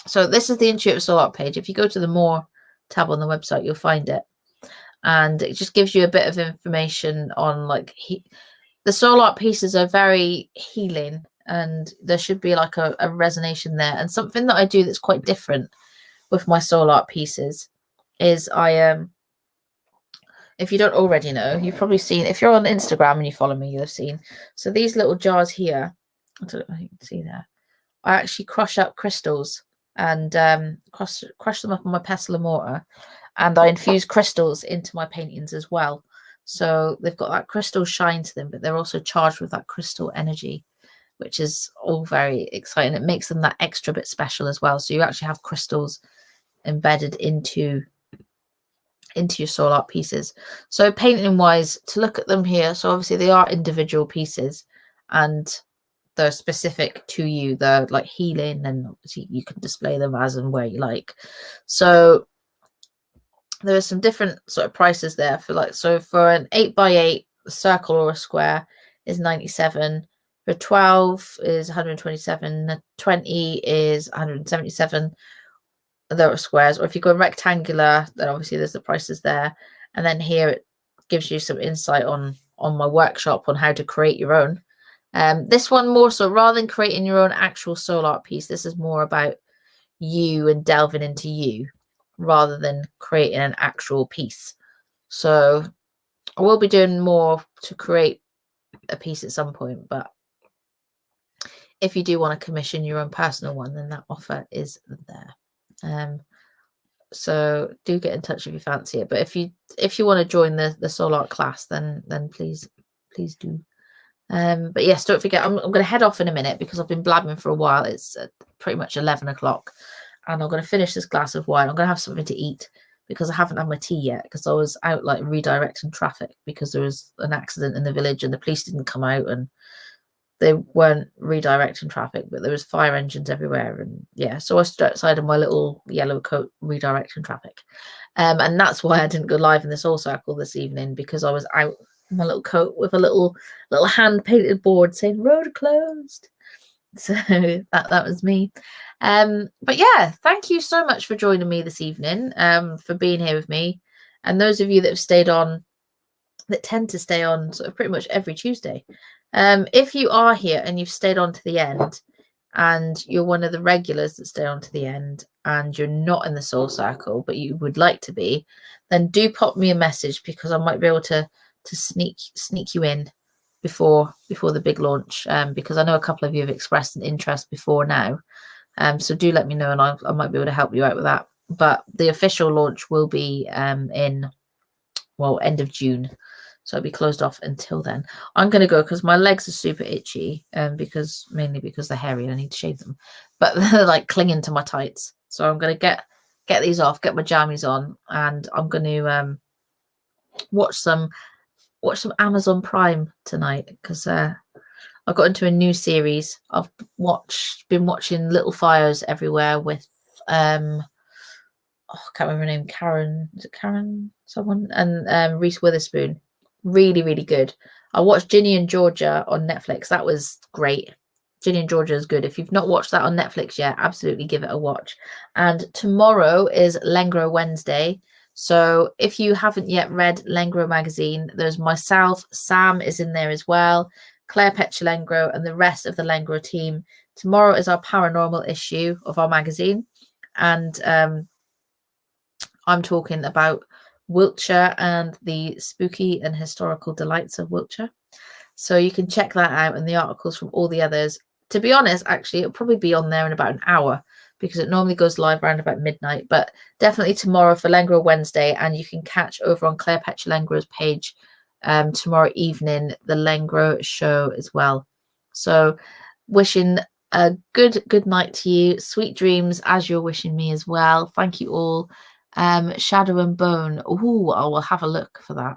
So this is the Intuitive Soul Art page. If you go to the More tab on the website, you'll find it. And it just gives you a bit of information on like the soul art pieces are very healing, and there should be like a resonation there. And something that I do that's quite different with my soul art pieces is if you don't already know, you've probably seen, if you're on Instagram and you follow me, you'll have seen. So these little jars here, I don't know if you can see there, I actually crush up crystals and crush them up on my pestle and mortar, and I infuse crystals into my paintings as well. So they've got that crystal shine to them, but they're also charged with that crystal energy, which is all very exciting. It makes them that extra bit special as well. So you actually have crystals embedded into your soul art pieces. So painting wise, to look at them here, so obviously they are individual pieces and they're specific to you. They're like healing, and obviously you can display them as and where you like. So there are some different sort of prices there for like, so for an 8x8 circle or a square is 97, for 12 is 127, 20 is 177. There are squares. Or if you go rectangular, then obviously there's the prices there. And then here it gives you some insight on my workshop on how to create your own. This one more so, rather than creating your own actual soul art piece, this is more about you and delving into you rather than creating an actual piece. So I will be doing more to create a piece at some point, but if you do want to commission your own personal one, then that offer is there. So do get in touch if you fancy it. But if you want to join the soul art class, then please do. But yes, don't forget, I'm going to head off in a minute because I've been blabbing for a while. It's pretty much 11 o'clock, and I'm going to finish this glass of wine. I'm going to have something to eat because I haven't had my tea yet, because I was out like redirecting traffic because there was an accident in the village and the police didn't come out, and they weren't redirecting traffic, but there was fire engines everywhere. And yeah, so I stood outside in my little yellow coat redirecting traffic. And that's why I didn't go live in the Soul Circle this evening, because I was out in my little coat with a little hand painted board saying road closed. So that was me. But yeah, thank you so much for joining me this evening, for being here with me. And those of you that have stayed on, that tend to stay on sort of pretty much every Tuesday. If you are here and you've stayed on to the end, and you're one of the regulars that stay on to the end, and you're not in the Soul Circle but you would like to be, then do pop me a message, because I might be able to sneak you in before the big launch, because I know a couple of you have expressed an interest before now. So do let me know, and I might be able to help you out with that. But the official launch will be in end of June. So I'll be closed off until then. I'm going to go because my legs are super itchy, mainly because they're hairy and I need to shave them. But they're like clinging to my tights. So I'm going to get these off, get my jammies on, and I'm going to watch some watch some Amazon Prime tonight because I got into a new series. I've been watching Little Fires Everywhere with I can't remember her name. Karen, is it Karen? Someone, and Reese Witherspoon. Really, really good. I watched Ginny and Georgia on Netflix. That was great. Ginny and Georgia is good. If you've not watched that on Netflix yet, absolutely give it a watch. And tomorrow is Lengro Wednesday. So if you haven't yet read Lengro magazine, there's myself, Sam is in there as well, Claire Petulengro, and the rest of the Lengro team. Tomorrow is our paranormal issue of our magazine. And I'm talking about Wiltshire and the spooky and historical delights of Wiltshire. So you can check that out and the articles from all the others. To be honest, actually, it'll probably be on there in about an hour because it normally goes live around about midnight. But definitely tomorrow for Lengro Wednesday, and you can catch over on Claire Petulengro's page tomorrow evening the Lengro show as well. So wishing a good night to you. Sweet dreams as you're wishing me as well. Thank you all. Shadow and Bone. Oh, I will have a look for that.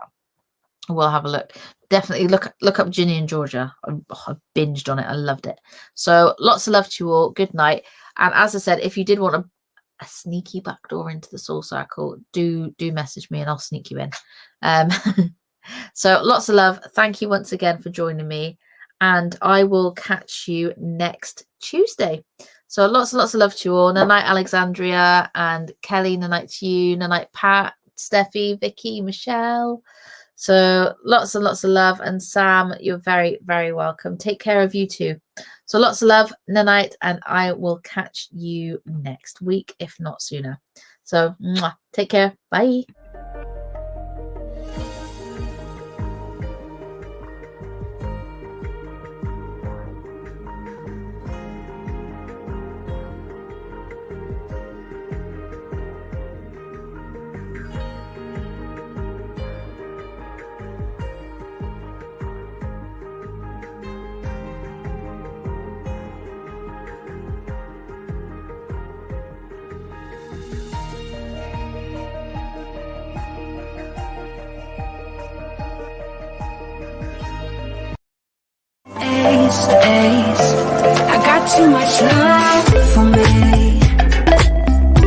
We'll have a look. Definitely look up Ginny and Georgia. I binged on it. I loved it. So lots of love to you all. Good night. And as I said, if you did want a sneaky backdoor into the Soul Circle, do message me and I'll sneak you in. So lots of love. Thank you once again for joining me. And I will catch you next Tuesday. So lots of love to you all. Night, Alexandria and Kelly. Night to you. Night, Pat, Steffi, Vicky, Michelle. So lots of love. And Sam, you're very, very welcome. Take care of you too. So lots of love, night, and I will catch you next week, if not sooner. So take care. Bye. I got too much love.